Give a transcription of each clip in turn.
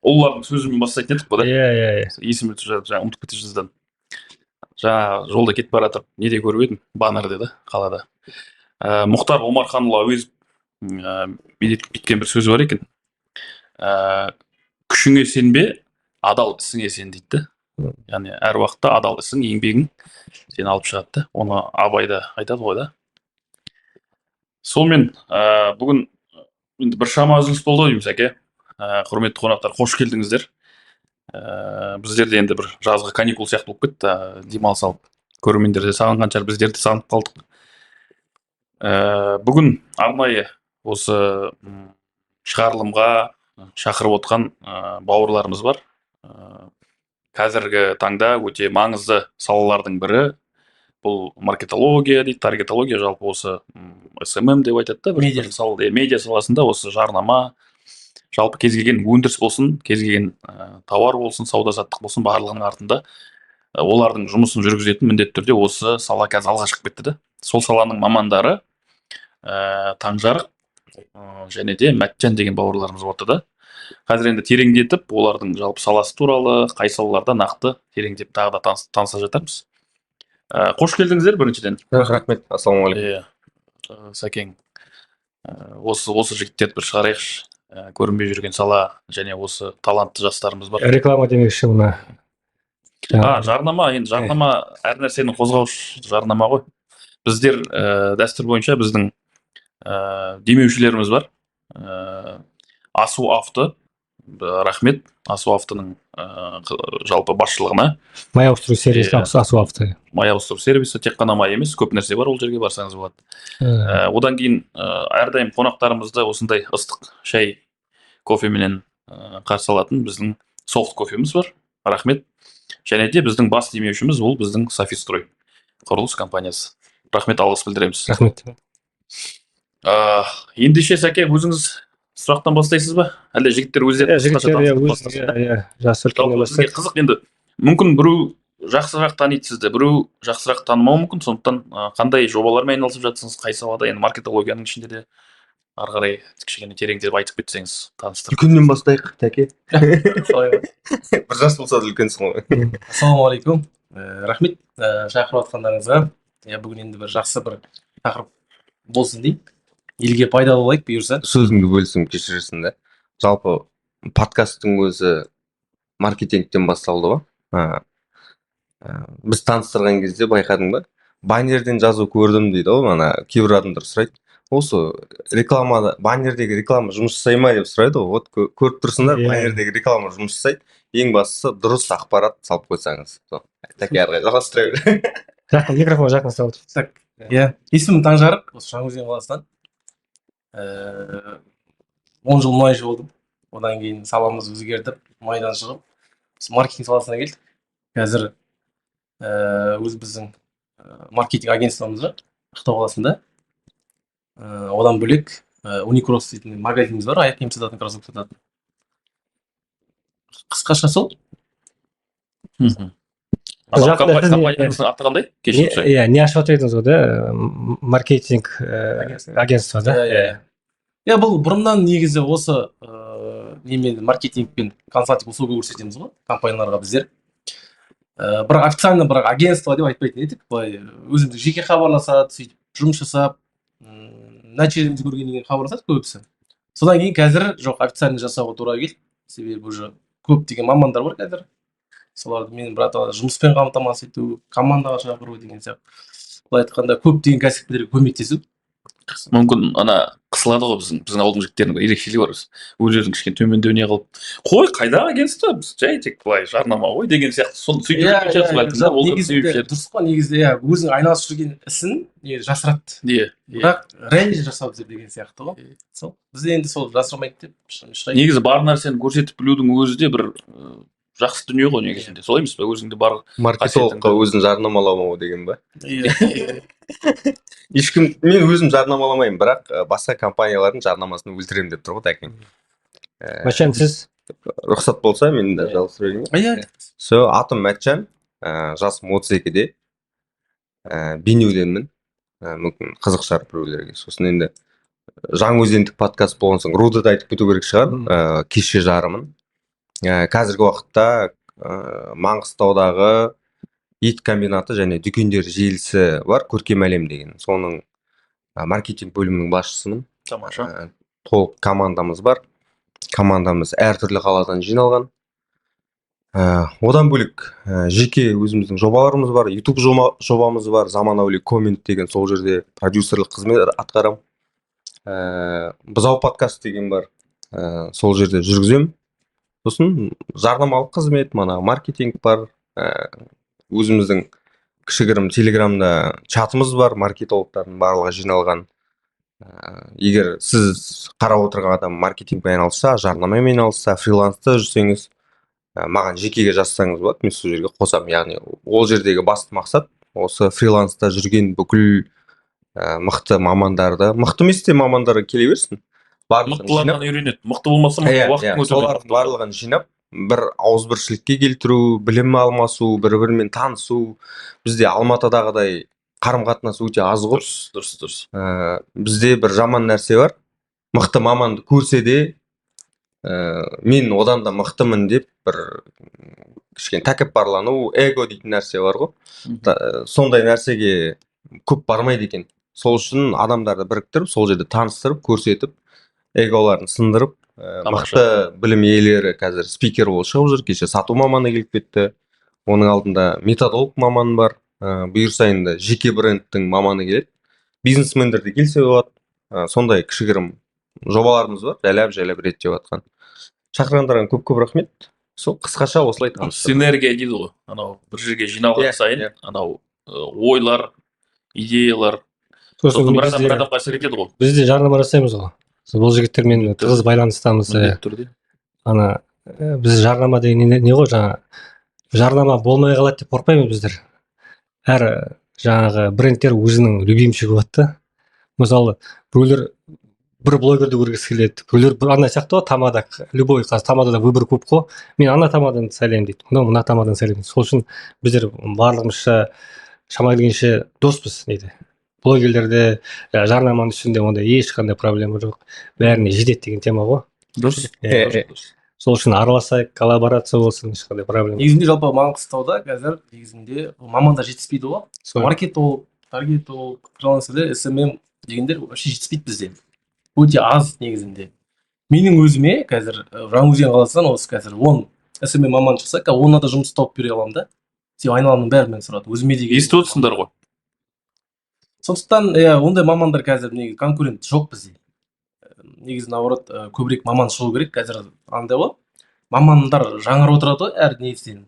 ұлылардың сөзімен бастайтын едік қой да. Иә. Есіме жаңа ұмытып кете жаздан. Жаңа жолда кетіп бара жатып неде көріп едім, баннерде да, қалада. Мұхтар Омарханұлы Әуезов бүйткен бір сөзі бар екен. Күшіңе сенбе, адал ісіңе сен дейді. Яғни әр уақытта адал ісің, еңбегің сені алып шығады. Оны Абай да айтады ғой да. Сонымен бүгін енді бір шама үзіліс болды дейміз, әке. Құрметті қонақтар, қош келдіңіздер. Біздерде енді бір жазғы каникул сияқты болып кетті, демалыс алып. Көрермендер де сағынған шығар, біздер де сағынып қалдық. Бүгін арнайы осы шығарылымға шақырып отқан бауырларымыз бар. Қазіргі таңда өте маңызды салалардың бірі бұл маркетология дейді, таргетология, жалпы осы SMM деп айтады да, медиа саласында осы жарнама, жалпы кез келген өндіріс болсын, кез келген тауар болсын, сауда-саттық болсын, барлығының артында олардың жұмысын жүргізетін міндетті түрде осы сала қазір алға шығып кетті да. Сол саланың мамандары Таңжарық және де Мәтжан деген бауырларымыз отыр да. Қазір енді тереңдетіп, олардың жалпы саласы туралы, қай салаларда нақты тереңдеп тағы да таныса жатармыз. Қош келдіңіздер біріншіден. Рахмет, ассалаумағалейкум. Сәкең, осы жігіттерді бір шығарайықшы. Көрінбей жүрген сала және осы талантты жастарымыз бар. Реклама демекші мына. Жарнама, енді жарнама әр нәрсенің қозғаушы жарнама ғой. Біздер дәстүр бойынша біздің демеушілеріміз бар. Асу Авто, рахмет Асу Автоның жалпы басшылығына. Май ауыстыру сервисі Асу Авто. Май ауыстыру сервисі тек қана май емес, көп нәрсе бар, ол жерге барсаңыз болады. Одан кейін әрдайым қонақтарымызды осындай ыстық шай, кофеменен қарсы алатын біздің софт кофеміз бар. Рахмет. Және де біздің бас демеушіміз ол біздің Софистрой құрылыс компаниясы. Рахмет, алғыс білдіреміз. Рахмет. Ендеше Сәке, өзіңіз сұрақтан бастайсыз ба? Әлде жігіттер өздері? Жігіттер, жас үлкеннен бастайды. Қызық, енді мүмкін біреу жақсырақ таниды сізді, біреу жақсырақ танымау мүмкін, сондықтан қандай жобалармен айналысып жатсыңыз, қай салада, енді маркетологияның ішінде де ары қарай кішкене тереңдеп айтып кетсеңіз, таныстырып. Үлкеннен бастайық, Тәке. Бір жас болса да үлкенсің ғой. Ассалаумағалейкум. Рахмет шақырып отқандарыңызға. Бүгін енді бір жақсы бір тақырып болсын дейік. Елге пайдалы болайық бұйырса. Сөзіңді бөлсем кешірерсің да. Жалпы подкасттың өзі маркетингтен басталды ғой. Біз таныстырған кезде байқадың ба? Баннерден жазу көрдім дейді ғой, ана кейбір адамдар сұрайды. Осы рекламада, баннердегі реклама жұмыс жасай ма деп сұрайды ғой. Вот көріп тұрсыңдар, баннердегі реклама жұмыс жасайды. Ең бастысы дұрыс ақпарат салып қойсаңыз. Тәке ары қарай жалғастыра бер. Микрофон жақын салып отырсақ. Есімім Таңжарық, осы Жаңаөзен қаласынан. 10 жыл мұнайшы болдым. Одан кейін саламыз өзгертіп, мұнайдан шығып, маркетинг саласына келдік. Қазір өз біздің маркетинг агентствомыз бар, Ақтау қаласында. Одан бөлек Unicross дейтін магазиніміз бар, аяқ киім сататын, кроссовка сататын. Қысқаша сол. Компанияңыздың аты қандай? Не ашып отыр едіңіз ғой да, маркетинг агентство да? Бұл бұрыннан негізі осы немен маркетингпен консалтинг услуга көрсетеміз ғой, компанияларға біздер. Бірақ официально бірақ агентство деп айтпайтын едік, былай өзіміз жеке хабарласады, сөйтіп жұмыс жасап, нәтижемізді көргеннен кейін хабарласады көбісі. Содан кейін қазір жоқ, официально жасауға тура келді. Себебі уже көп деген мамандар бар қазір. Соларды мен брат жұмыспен қамтамасыз ету, командаға шақыру деген сияқты. Былай айтқанда көптеген кәсіпкерлерге көмектесу. Мүмкін ана қысылады ғой біздің ауылдың жігіттерінің ерекшелігі бар. Өздерінің кішкене төмендеуіне қалып, қой қайдағы агентство, біз жай тек былай жарнама ғой деген сияқты. Соны сөйтіп дұрыс қой, негізі өзің айналысып жүрген ісін жасырады. Бірақ реально жасау деген сияқты ғой. Сол бізде енді сол жасырмайды деп. Негізі бар нәрсені көрсетіп білудің өзі де бір жақсы дүние ғой негізінде. Солай емес пе? Өзіңде бар маркетологқа өзін жарнамаламау деген ба? Ешкім, мен өзім жарнамаламаймын, бірақ басқа компаниялардың жарнамасын өлтіремін деп тұр ғой Тәкең. Мәтжан, сіз? Рұқсат болса, мен де жалғастыра берейін. Атым Мәтжан, жасым 32-де, Бейнеуденмін. Мүмкін қызық шығар біреулерге. Сосын енді Жаңаөзендік подкаст болған соң Рудыда айтып кету керек шығар. Кеше жарымын. қазіргі уақытта Маңғыстаудағы ет комбинаты және дүкендер желісі бар, Көркем әлем деген. Соның маркетинг бөлімінің басшысымын. Тамаша. Толық командамыз бар. Командамыз әртүрлі қаладан жиналған. Одан бөлек жеке өзіміздің жобаларымыз бар. YouTube жобамыз бар, заманауи коммент деген, сол жерде продюсерлік қызмет атқарам. Бұзау подкаст деген бар, сол жерде жүргізем. Сосын жарнамалық қызмет, маркетинг бар. Өзіміздің кішігірім телеграмда чатымыз бар, маркетологтардың барлығы жиналған. Егер сіз қарап отырған адам маркетингпен айналысса, жарнамамен айналысса, фриланста жүрсеңіз, маған жекеге жазсаңыз болады, мен сол жерге қосам. Яғни ол жердегі басты мақсат осы фриланста жүрген бүкіл мықты мамандарды, мықты емес те мамандары келе берсін. Мықтылардан үйренеді. Мықты болмаса уақыттың өте солардың барлығын жинап, бір ауызбіршілікке келтіру, білім алмасу, бір-бірімен танысу. Бізде Алматыдағыдай қарым-қатынас өте аз ғой. Дұрыс. Бізде бір жаман нәрсе бар. Мықты маманды көрсе де, мен одан да мықтымын деп бір кішкене тәкаппарлану, эго дейтін нәрсе бар ғой. Сондай нәрсеге көп бармайды екен. Сол үшін адамдарды біріктіріп, сол жерде таныстырып, көрсетіп, эголарын сындырып, мықты білім иелері қазір спикер болып шығып жүр. Кеше сату маманы келіп кетті. Оның алдында методолог маман бар. Бұйырса енді жеке брендтің маманы келеді. Бизнесмендер де келсе болады. Сондай кішігірім жобаларымыз бар, жайлап реттеп жатқан. Шақырғандарыңа көп рахмет. Сол қысқаша осылай таныстырдым. Синергия дейді ғой. Анау бір жерге жиналған сайын, анау ойлар, идеялар сосын бір адамға әсер етеді ғой. Біз де жарнама жасаймыз ғой. Бұл жігіттермен тығыз байланыстамыз. Біз жарнама деген не ғой, жаңа жарнама болмай қалады деп қорықпаймыз біздер. Әр жаңағы брендтер өзінің любимчигі болады да. Мысалы, біреулер бір блогерді көргісі келеді, біреулер ана сияқты ғой, тамада, любой қазір тамадада выбор көп қой. Мен ана тамадан сайлаймын дейді, мына тамадан сайлаймын. Сол үшін біздер барлығымызша шама келгенше доспыз дейді. Блогерлерде жарнаманың ішінде ондай ешқандай проблема жоқ. Бәріне жетеді деген тема ғой. Дұрыс. Сол үшін араласайық, коллаборация болсын, ешқандай проблема. Негізінде жалпы Маңғыстауда қазір негізінде мамандар жетіспейді ғой. Маркетолог, таргетолог, фрилансерлер, SMM дегендер вообще жетіспейді бізде. Өте аз негізінде. Менің өзіме қазір Жаңаөзен қаласынан осы қазір 10 SMM маман шықса, 10-на да жұмыс тауып бере аламын да. Сен айналамның бәрімен сұрады. Өзіме деген. Естіп отырсыңдар ғой. Сондықтан, ондай мамандар қазір негізі конкурент жоқ бізде. Негізі наоборот көбірек маман шығу керек. Қазір андай ғой. Мамандар жаңарып отырады ғой әр неден.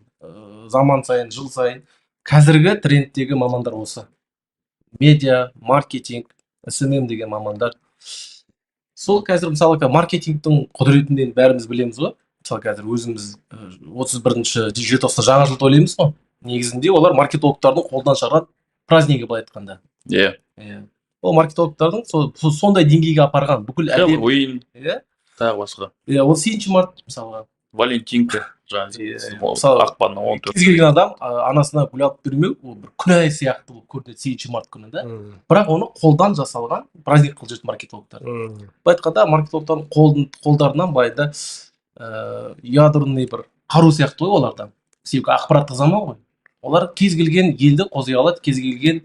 Заман сайын, жыл сайын. Қазіргі трендтегі мамандар осы. Медиа, маркетинг, SMM деген мамандар. Сол қазір мысалы маркетингтің құдіретінден бәріміз білеміз ғой. Мысалы қазір өзіміз 31-ші желтоқсан жаңа жыл тойлаймыз ғой. Негізінде олар маркетологтардың қолдан шығарған празднигі былай айтқанда. Ол маркетологтардың сондай деңгейге апарған бүкіл әлем. Ойын, тағы басқа. Ол 7 март мысалға. Валентинка, ақпанның 14. Кез келген адам анасына гүл алып бермеу, ол бір күнә сияқты болып көрінеді 7 март күні да. Бірақ оны қолдан жасалған праздник қылып жүреді маркетологтар. Былай айтқанда маркетологтардың қолдарынан байда ядерный бір қару сияқты ғой олардан. Себебі ақпараттық заман ғой. Олар кез келген елді қозғай алады, кез келген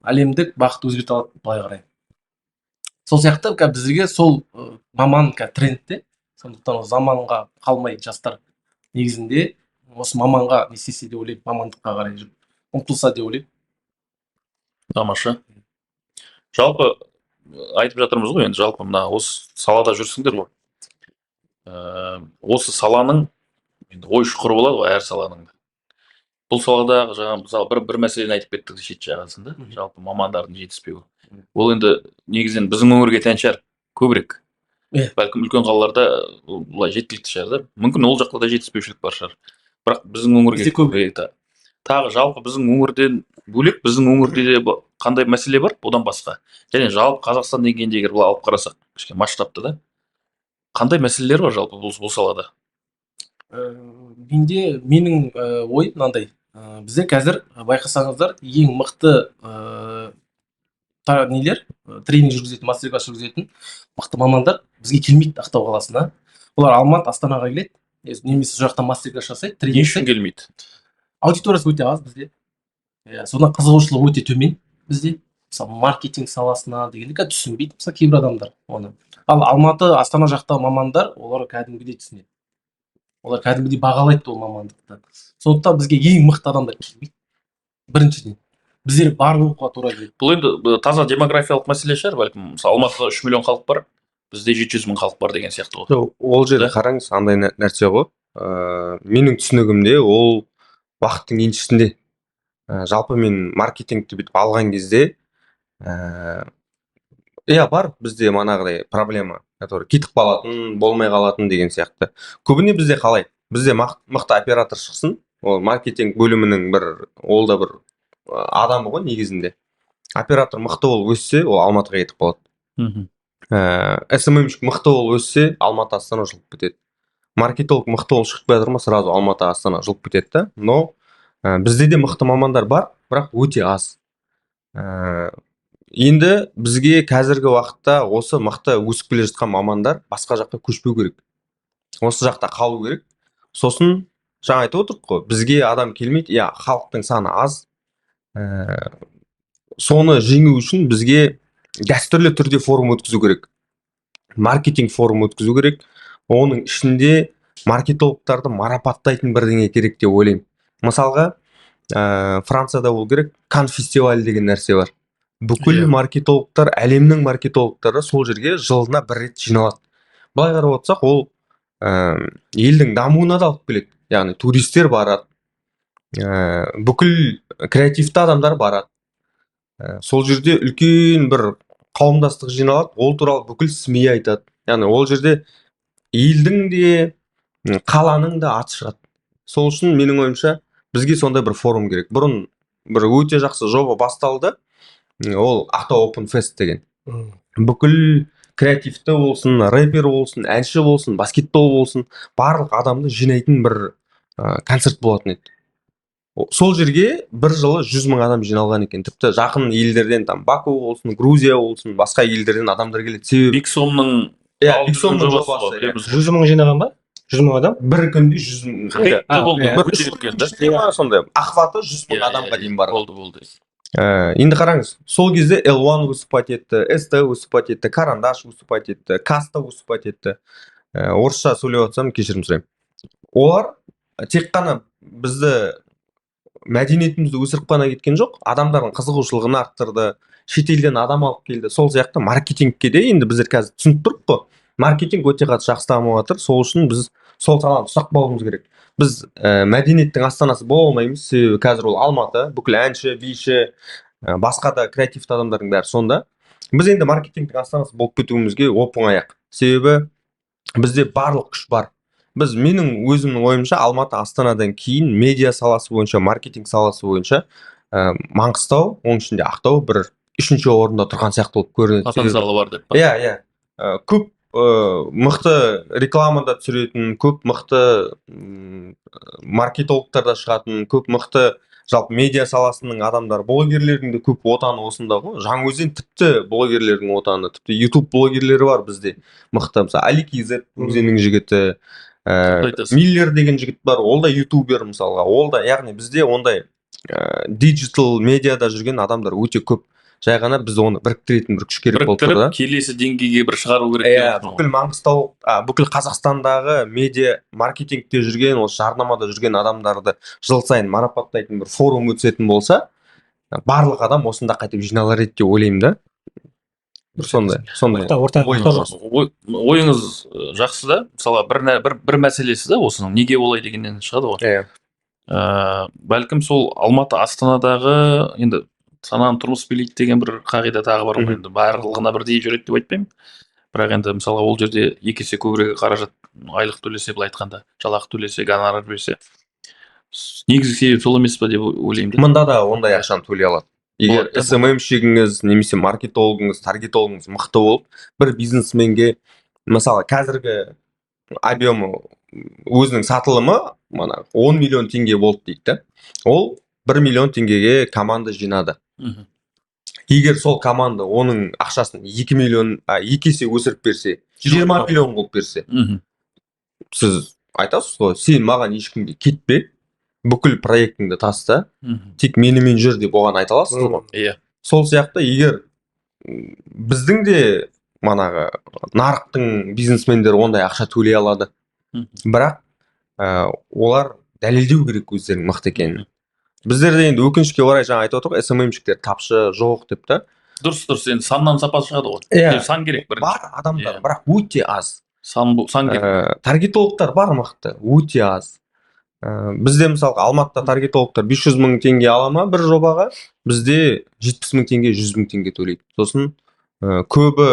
әлемдік бақыт өзгерте алады былай қарай. Сол сияқты бізге сол маман трендте, сондықтан заманға қалмай жастар негізінде осы маманға не істесе деп ойлаймын, мамандыққа қарай ұмтылса деп ойлаймын. Тамаша. Жалпы айтып жатырмыз ғой, енді жалпы мына осы салада жүрсіңдер ғой. Осы саланың ой шұқыры болады ғой әр саланың. Бұл салада жаңа мысалы бір мәселені айтып кеттік шет жағасында, жалпы мамандардың жетіспеуі. Ол енді негізінен біздің өңірге тән шығар, көбірек. Бәлкім үлкен қалаларда бұлай жеткілікті шығар да. Мүмкін ол жақта да жетіспеушілік бар шығар. Бірақ біздің өңірге көбірек. Тағы жалпы біздің өңірден бөлек, біздің өңірде де қандай мәселе бар, одан басқа. Және жалпы Қазақстан деңгейінде егер бұлай алып қарасақ, кішкене масштабты да. Қандай мәселелер бар жалпы бұл салада? Менің ой мынандай. Бізде қазір байқасаңыздар ең мықты тренинг жүргізетін, мастер-класс жүргізетін мықты мамандар бізге келмейді Ақтау қаласына. Олар Алматы, Астанаға келеді. немесе сол жақта мастер-класс жасайды, не тренинг үшін жасайды. келмейді? Аудиториясы өте аз бізде. Содан қызығушылығы өте төмен бізде. Мысалы маркетинг саласына дегенде түсінбейді мысалы кейбір адамдар оны. Ал Алматы, Астана жақта мамандар олар кәдімгідей түсінеді. Олар кәдімгідей бағалайды ол мамандықты. Сондықтан бізге ең мықты адамдар келмейді. Біріншіден біздер бар оқуға тура келеді. Бұл енді таза демографиялық мәселе шығар бәлкім. Мысалы Алматыда 3 миллион халық бар, бізде 700 мың халық бар деген сияқты ғой. Ол жерде қараңыз, андай нәрсе ғой. Менің түсінігімде ол уақыттың еншісінде. Жалпы мен маркетингті бүйтіп алған кезде бар бізде манағыдай проблема, который кетіп қалатын, болмай қалатын деген сияқты. Көбіне бізде қалай? Бізде мықты оператор шықсын, ол маркетинг бөлімінің ол да бір адамы ғой негізінде. Оператор мықты болып өссе, ол Алматыға кетіп қалады. SMM-шік мықты болып өссе, Алматы, Астана жылып кетеді. Маркетолог мықты болып шығып жатыр ма, сразу Алматы, Астана жылып кетеді да. Но бізде де мықты мамандар бар, бірақ өте аз. Енді бізге қазіргі уақытта осы мықты өсіп келе жатқан мамандар басқа жаққа көшпеу керек. Осы жақта қалу керек. Сосын жаңа айтып отырдық қой, бізге адам келмейді, халықтың саны аз. Соны жеңу үшін бізге дәстүрлі түрде форум өткізу керек. Маркетинг форум өткізу керек. Оның ішінде маркетологтарды марапаттайтын бірдеңе керек деп ойлаймын. Мысалға, Францияда ол керек, Кан фестиваль деген нәрсе бар. Бүкіл маркетологтар, әлемнің маркетологтары сол жерге жылына бір рет жиналады. Былай қарап отырсақ, ол елдің дамуына да алып келеді. Яғни туристер барады, бүкіл креативті адамдар барады. Сол жерде үлкен бір қауымдастық жиналады, ол туралы бүкіл СМИ айтады. Яғни ол жерде елдің де, қаланың да аты шығады. Сол үшін менің ойымша бізге сондай бір форум керек. Бұрын бір өте жақсы жоба басталды. Ол Ақтау Open Fest деген. Бүкіл креативті болсын, рэпер болсын, әнші болсын, баскетбол болсын, барлық адамды жинайтын бір концерт болатын еді. Сол жерге бір жылы 100 мың адам жиналған екен. Тіпті жақын елдерден, Баку болсын, Грузия болсын, басқа елдерден адамдар келеді. Себебі Биг Сомның жобасы. 100 мың жинаған ба? 100 мың адам? Бір күнде 100 мың. Сондай охваты 100 мың адамға дейін бар. Болды. Енді қараңыз, сол кезде L1 выступать етті, ST выступать етті, Карандаш выступать етті, Каста выступать етті. Орысша сөйлеп отырсам, кешірім сұраймын. Олар тек қана бізді мәдениетімізді өсіріп қана кеткен жоқ, адамдардың қызығушылығын арттырды, шетелден адам алып келді. Сол сияқты маркетингке де енді біздер қазір түсініп тұрық қой. Маркетинг өте жақсы дамып жатыр. Сол үшін біз сол саланы ұстап қалуымыз керек. Біз мәдениеттің астанасы бола алмаймыз. Себебі қазір ол Алматы, бүкіл әнші, биші, басқа да креативті адамдардың бәрі сонда. Біз енді маркетингтің астанасы болып кетуімізге оп-оңай. Себебі бізде барлық күш бар. Менің өзімнің ойымша Алматы, Астанадан кейін медиа саласы бойынша, маркетинг саласы бойынша Маңғыстау, оның ішінде Ақтау бір 3-ші орында тұрған сияқты болып көрінеді. Потенциалы бар деп. Көп мықты рекламада түсіретін, көп мықты маркетологтарда шығатын, көп мықты жалпы медиа саласының адамдар, блогерлердің де көп отаны осында ғой. Жаңаөзен тіпті блогерлердің отаны, тіпті YouTube блогерлері бар бізде мықты. Мысалы Аликизет өзеннің жігіті, Миллер деген жігіт бар, ол да ютубер мысалға. Ол да, яғни бізде ондай диджитал медиада жүрген адамдар өте көп. Жай ғана біз оны біріктіретін бір күш керек болып тұр да. Келесі деңгейге бір шығару керек. Бүкіл Маңғыстау, бүкіл Қазақстандағы медиа маркетингте жүрген, осы жарнамада жүрген адамдарды жыл сайын марапаттайтын бір форум өтсетін болса, барлық адам осында қайтып жиналар еді деп ойлаймын да. Сондай. Ойыңыз жақсы да. Мысалы бір мәселесі да осының неге олай дегеннен шығады ғой. Бәлкім сол Алматы, Астанадағы енді сананы тұрмыс билейді деген бір қағида тағы бар ғой. Енді барлығына бірдей жүреді деп айтпаймын. Бірақ енді мысалы ол жерде 2 есе көбірек қаражат, айлық төлесе, былай айтқанда, жалақы төлесе, гонорар берсе, негізгі себеп сол емес па деп ойлаймын. Мында да ондай ақшаны төлей алады. Егер SMM-шігіңіз, немесе маркетологыңыз, таргетологыңыз мықты болып, бір бизнесменге, мысалы қазіргі объемы өзінің сатылымы 10 миллион теңге болды дейді. Ол 1 миллион теңгеге команда жинады. Егер сол команда оның ақшасын 2 есе өсіріп берсе, 20 миллион болып берсе, сіз айтасыз ғой, сен маған ешкімге кетпе, бүкіл проектіңді таста, тек менімен жүр деп оған айта аласыз ғой. Иә. Сол сияқты егер біздің де манағы нарықтың бизнесмендері ондай ақша төлей алады, бірақ олар дәлелдеу керек өздерінің мықты екенін. Біздерде енді өкінішке орай жаңа айтып отырмық, SMM-шіктер тапшы жоқ деп та. Дұрыс, дұрыс. Енді саннан сапа шығады ғой. Иә. Сан керек бірінші. Бар адамдар, бірақ өте аз. Сан керек. Таргетологтар бар мықты, өте аз. Бізде мысалға Алматыда таргетологтар 500 мың теңге ала ма бір жобаға, бізде 70 мың теңге, 100 мың теңге төлейді. Сосын көбі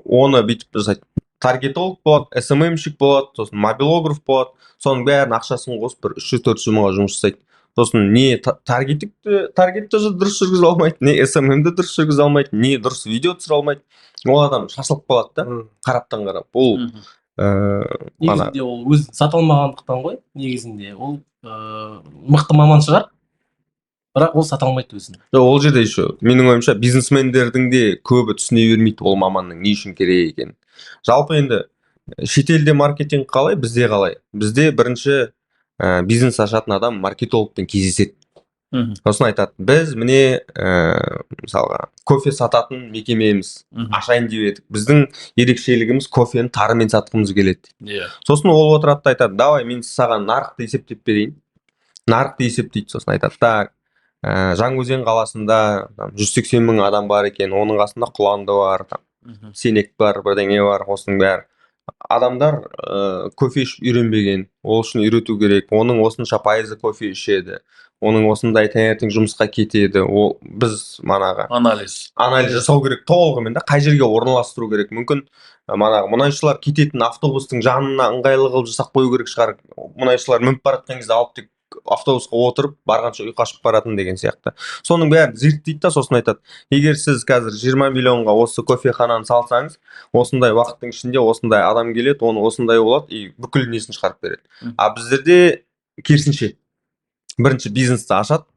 оны бүйтіп жасайды. Таргетолог болады, SMM-шік болады, сосын мобилограф болады, соның бәрін ақшасын қосып бір 300-400 мыңға жұмыс жасайды. Сосын не таргетті дұрыс жүргізе алмайды, не SMM-ді дұрыс жүргізе алмайды, не дұрыс видео түсіре алмайды. Ол адам шашылып қалады да, қараптан қарап. Ол негізінде ол өз сата алмағандықтан ғой, негізінде ол мықты маман шығар, бірақ ол сата алмайды өзін. Ол жерде еще менің ойымша бизнесмендердің де көбі түсіне бермейді ол маманның не үшін керек екенін. Жалпы енді шетелде маркетинг қалай, бізде қалай? Бізде бірінші бизнес ашатын адам маркетологпен кездеседі. Сосын айтады, біз міне мысалға кофе сататын мекемеміз, ашайын деп едік. Біздің ерекшелігіміз кофені тарымен сатқымыз келеді. Сосын ол отырады да айтады, давай мен саған нарықты есептеп берейін. Нарықты есептейді, сосын айтады, так, Жаңаөзен қаласында 180 мың адам бар екен, оның қасында Құланды бар, Сенек бар, бірдеңе бар, осының бәрі. Адамдар кофе ішіп үйренбеген, ол үшін үйрету керек. Оның осынша пайызы кофе ішеді, оның осындай таңертең жұмысқа кетеді. Ол біз манағы анализ жасау керек толығымен да, қай жерге орналастыру керек. Мүмкін манағы мұнайшылар кететін автобустың жанына ыңғайлы қылып жасап қою керек шығар. Мұнайшылар мініп бара жатқан кезде алып тек автобусқа отырып барғанша ұйқы ашып баратын деген сияқты. Соның бәрін зерттейді да, сосын айтады, егер сіз қазір 20 миллионға осы кофехананы салсаңыз, осындай уақыттың ішінде осындай адам келеді, оны осындай болады, и бүкіл несін шығарып береді. А біздерде керісінше, бірінші бизнесті ашады,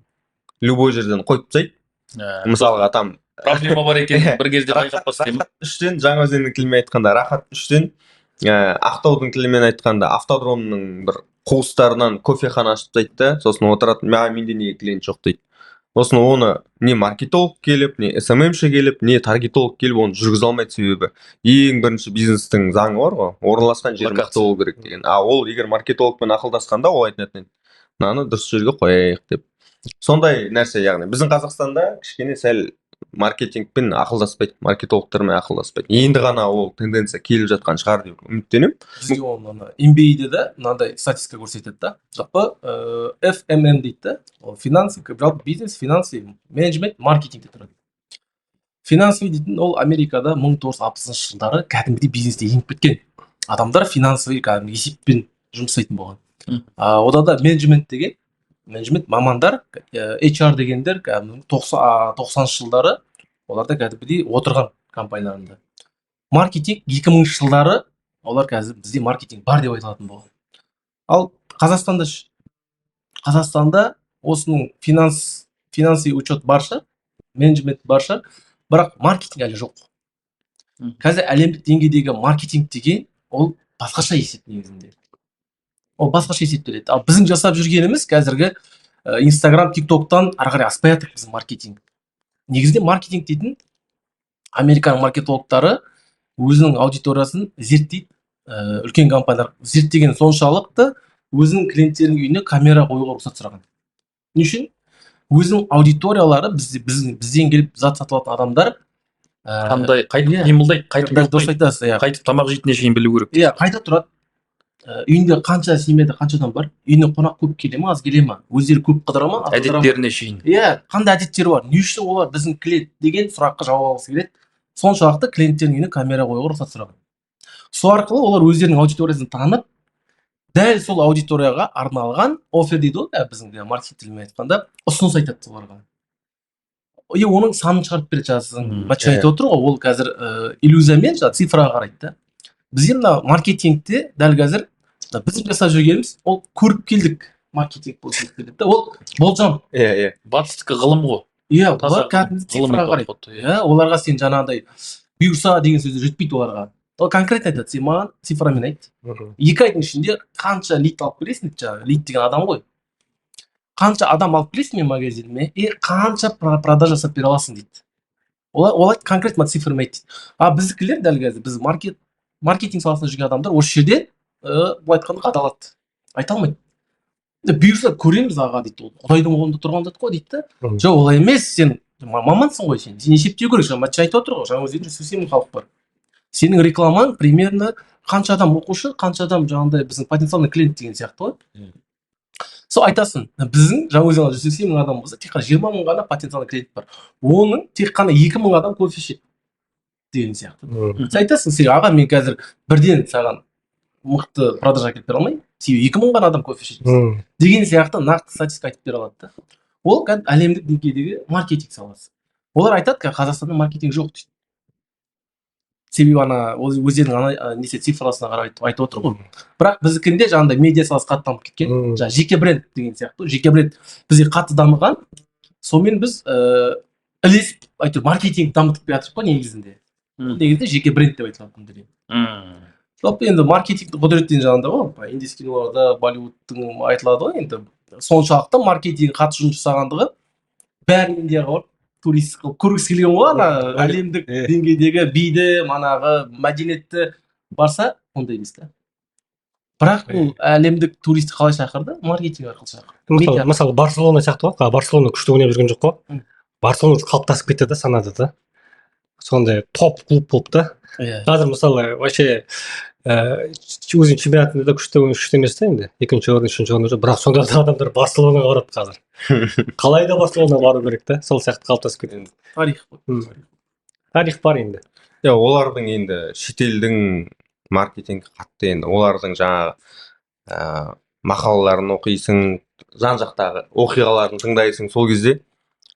любой жерден қойып тастайды. Мысалға там проблема бар екен, бір кезде байқап бастаймын. Рахат үштен, Жаңаөзеннің тілімен айтқанда Рахат үштен, Ақтаудың тілімен айтқанда автодромның бір қуыстарынан кофехана ашып тастайды да, сосын отырады, менде неге клиент жоқ дейді. Сосын оны не маркетолог келіп, не SMM-ші келіп, не таргетолог келіп оны жүргізе алмайды, себебі ең бірінші бизнестің заңы бар ғой, орналасқан жер мықты болу керек деген. Ол егер маркетологпен ақылдасқанда ол айтатын, мынаны дұрыс жерге қояйық деп. Сондай нәрсе, яғни біздің Қазақстанда кішкене сәл маркетингпен ақылдаспайды, маркетологтармен ақылдаспайды. Енді ғана ол тенденция келіп жатқан шығар деп үміттенемін. Бізге оны MBA-де де мынандай статистика көрсетеді да. Жалпы FMM дейді да. Ол жалпы бизнес, финансы, менеджмент, маркетинг деп тұрады. Финансовый дейтін ол Америкада 1960 жылдары кәдімгідей бизнесте еніп кеткен. Адамдар финансовый кәдімгі есеппен жұмыс жасайтын болған. Ода да менеджмент мамандар, HR дегендер 90 жылдары оларда кәдімгідей отырған компанияларында. Маркетинг 2000 жылдары олар қазір бізде маркетинг бар деп айтылатын болған. Ал Қазақстанда осының финансы учет барша, менеджмент барша, бірақ маркетинг әлі жоқ. Қазір әлемдік деңгейдегі маркетинг деген ол басқаша есеп негізінде. Ол басқаша есептеледі. Ал біздің жасап жүргеніміз қазіргі Instagram, TikToktан ары қарай аспай жатыр біздің маркетинг. Негізінде маркетинг дейтін Американың маркетологтары өзінің аудиториясын зерттейді. Үлкен компаниялар зерттеген соншалықты өзінің клиенттерінің үйіне камера қоюға рұқсат сұраған. Не үшін? Өзінің аудиториялары бізден келіп зат сатып алатын адамдар қандай қайтып қимылдайды, қайтып тамақ жейтініне шейін білу керек. Иә, қайда тұрады? Үйінде қанша семьяда қанша адам бар? Үйіне қонақ көп келе ма, аз келе ма? Өздері көп қыдыра ма? Әдеттеріне шейін. Иә, қандай әдеттері бар? Не үшін олар біздің клиент деген сұраққа жауап алғысы келеді? Соншалықты клиенттердің үйіне камера қоюға рұқсат сұраған. Сол арқылы олар өздерінің аудиториясын танып, дәл сол аудиторияға арналған оффер дейді ғой, біздің маркетинг тілімен айтқанда, ұсыныс айтады оларға. Оның санын шығарып береді жазсын. Батша айтып отыр ғой, ол қазір иллюзиямен цифраға қарайды да. Бізде мына маркетингте дәл қазір біздің жасап жүргеніміз ол көріп келдік маркетинг болып келеді да. Ол болжам. Иә. Батыстікі ғылым ғой. Иә, олар кәдімгі цифраға қарайды. Оларға сен жаңағыдай бұйырса деген сөздер жетпейді оларға. ол конкретно айтады, сен маған цифрамен айт. 2 айдың ішінде қанша лид алып келесің дейді, жаңағы лид деген адам ғой. Қанша адам алып келесің мен магазиніме, қанша продажа жасап бере аласың дейді. Ол айтты конкретно цифрамен айт дейді. Біздікілер дәл қазір біз маркетинг саласында жүрген адамдар осы жерде былай айтқанда қадалады. Айта алмайды. Бұйырса көреміз аға дейді. Ол Құдайдың қолында тұрған зат қой дейді. Жоқ, олай емес, сен мамансың ғой, сен есептеу керек. Жаңа матч айтып отыр ғой, жаңа өздерің сөйлесемін халық бар. Сенің рекламаң примерно қанша адам оқушы, қанша адам жаңағыдай біздің потенциальный клиент деген сияқты ғой. Сол айтасың, біздің жаңа өзің 80 мың адам болса, тек қана 20 мың ғана потенциальный клиент бар. Оның тек қана 2 мың адам кофе ішеді деген сияқты. Сен айтасың, сен аға мен қазір бірден саған мықты продажа әкеліп бере алмаймын. Себебі 2 мың ғана адам кофе ішеді деген сияқты нақты статистика айтып бере алады да. Ол әлемдік деңгейдегі маркетинг саласы. Олар айтады, Қазақстанда маркетинг жоқ дейді. Себебі өздерінің несе цифрасына қарап айтып отыр ғой. Бірақ біздікінде жаңағыдай медиа саласы қатты дамып кеткен. Жаңа жеке бренд деген сияқты. Жеке бренд бізде қатты дамыған. Сонымен біз ілесіп әйтеуір маркетинг дамытып келе жатырмыз ғой негізінде. Негізінде жеке бренд деп айтылады. Жалпы енді маркетингтің құдіреттен жағында ғой, индийский киноларда, Болливудтың айтылады ғой, енді соншалықты маркетинг қатты жұмыс жасағандығы бәрін Индияға барып турист қылып көргісі келген ғой, ана әлемдік деңгейдегі биді, манағы мәдениетті барса, ондай емес та. Бірақ бұл әлемдік туристті қалай шақырды? Маркетинг арқылы шақырды. Мысалы Барселона сияқты ғой, Барселона күшті ойнап жүрген жоқ қой. Барселона қалыптасып кетті да санады да. Сондай топ клуб болып та. Қазір мысалы вообще өзінің чемпионатында да күшті емес та енді. 2-ші орын, 3-ші орын жоқ. Бірақ сонда да адамдар Барселонаға барады қазір. Қалай да Барселонаға бару керек та. Сол сияқты қалыптасып кетеді. Тарих қой. Тарих бар енді. Олардың енді шетелдің маркетинг қатты енді. Олардың жаңағы мақалаларын оқисың, жан-жақтағы оқиғаларын тыңдайсың. Сол кезде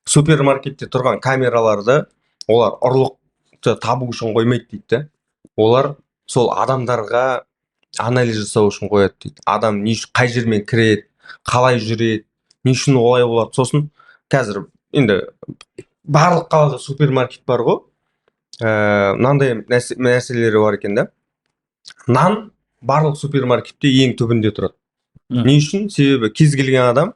супермаркетте тұрған камераларды олар ұрлықты табу үшін қоймайды дейді. Олар сол адамдарға анализ жасау үшін қояды дейді. Адам қай жермен кіреді, қалай жүреді, не үшін олай болады. Сосын қазір енді барлық қалада супермаркет бар ғой. Мынандай мәселелері бар екен да. Нан барлық супермаркетте ең түбінде тұрады. Не үшін? Себебі кез келген адам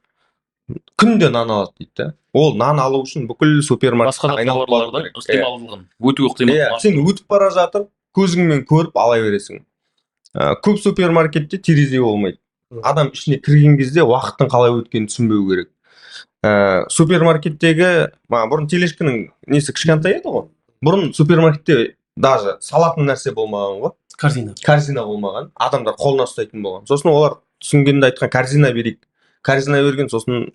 күнде нан алады дейді. Ол нан алу үшін бүкіл супермаркетке айналып бару керек. Ықтималдығын өту ықтимал. Сен өтіп бара жатыр, көзіңмен көріп ала бересің. Көп супермаркетте терезе болмайды. Адам ішіне кірген кезде уақыттың қалай өткенін түсінбеу керек. Супермаркеттегі бұрын телешкінің несі кішкентай еді ғой. Бұрын супермаркетте даже салатын нәрсе болмаған ғой. Корзина болмаған. Адамдар қолына ұстайтын болған. Сосын олар түсінгенде айтқан корзина берейік. Корзина берген, сосын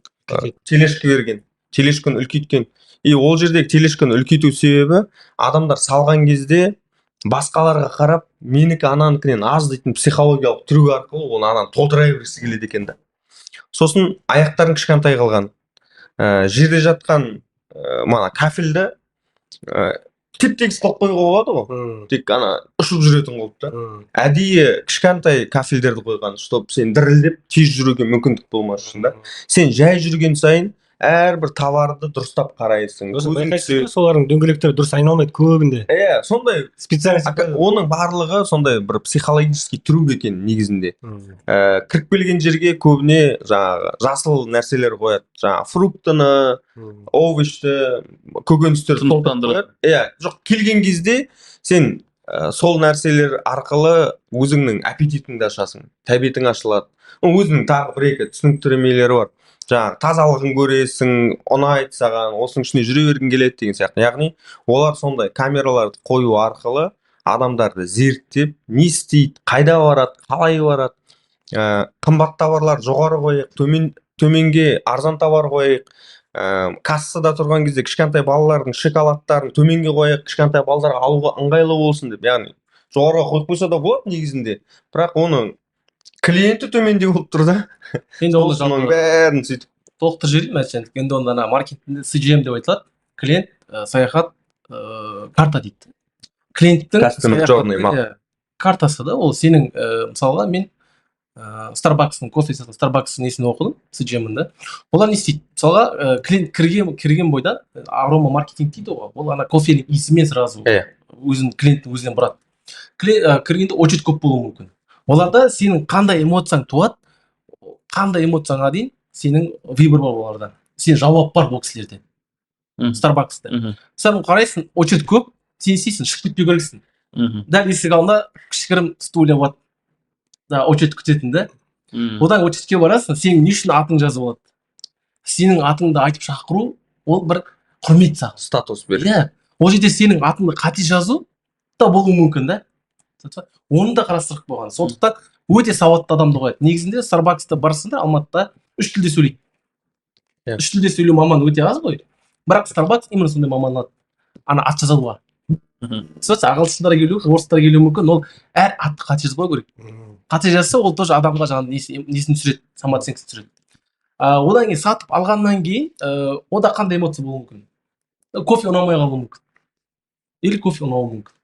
телешкі берген. Телешкіні үлкейткен. Ол жердегі телешкіні үлкейту себебі адамдар салған кезде басқаларға қарап, менікі ананыкінен аз дейтін психологиялық түрік арқылы ол ананы толтыра бергісі келеді екен да. Сосын аяқтарын кішкентай қылған. Жерде жатқан кафельді теп-тегіс қылып қойуға болады ғой. Тек ұшып жүретін қылып та. Әдейі кішкентай кафельдерді қойған, чтобы сен дірілдеп тез жүруге мүмкіндік болмас үшін да. Сен жай жүрген сайын әрбір товарды дұрыстап қарайсың. Солардың дөңгелектері дұрыс айналмайды көбінде. Сондай специалист. Оның барлығы сондай бір психологический трюк екен негізінде. Кіріп келген жерге көбіне жаңағы жасыл нәрселер қояды. Жаңағы фруктыны, овощты, көкөністерді толтырып қояды. Жоқ, келген кезде сен сол нәрселер арқылы өзіңнің аппетитіңді ашасың, тәбетің ашылады. Өзінің тағы бір-екі түсініктірмелері бар. Жаңағы тазалығын көресің, ұнайды саған, осының ішіне жүре бергің келеді деген сияқты. Яғни олар сондай камераларды қою арқылы адамдарды зерттеп, не істейді, қайда барады, қалай барады, қымбат товарлар жоғары қойық, төменге арзан товар қойық, кассада тұрған кезде кішкентай балалардың шоколадтарын төменге қойық, кішкентай балаларға алуға ыңғайлы болсын деп. Яғни жоғарыға қойып қойса да болады негізінде, бірақ оның клиенті төменде болып тұр да. Енді ол соның бәрін сөйтіп толықтырып жіберейін мәселен. енді онда маркетингте CGM деп айтылады. Клиент саяхат карта дейді. Клиенттің картасы да, ол сенің мысалға мен Starbucks'ың кофе сататын Starbucks'ың несін оқыдым, CGM-ін да. Олар не істейді? Мысалға клиент кірген бойда арома маркетинг дейді ғой. Ол кофенің иісімен сразу өзінің клиенттің өзінен бұрады. кіргенде очередь көп болуы мүмкін. Оларда сенің қандай эмоцияң туады, қандай эмоцияңа дейін сенің выбор бар оларда. Сен жауап бар бұл кісілерде. Starbucks'та. Сен қарайсың, очередь көп, сен істейсің, шығып кетпеу керексің. Дәл есік алдында кішігірім стулья болады. Да, очередь күтетін да. Одан очередьке барасың, сенің не үшін атың жазып алады. Сенің атыңды айтып шақыру, ол бір құрмет саған. Статус береді. Иә. Ол жерде сенің атыңды қате жазу да болуы мүмкін да. Оны да қарастырып қойған. Сондықтан өте сауатты адамды қояды. Негізінде Starbucks'та барсыңдар, Алматыда 3 тілде сөйлейді. 3 тілде сөйлеу маман өте аз ғой. Бірақ Starbucks именно сондай маман алады. Ана ат жазалуға. Ағылшындар келу, орыстар келуі мүмкін, ол әр атты қате жазбау керек. Қате жазса, ол тоже адамға жаңағы несін түсіреді, самооценкасын түсіреді. Одан кейін сатып алғаннан кейін, ода қандай эмоция болуы мүмкін? Кофе ұнамай қалуы мүмкін. Или кофе ұнауы мүмкін.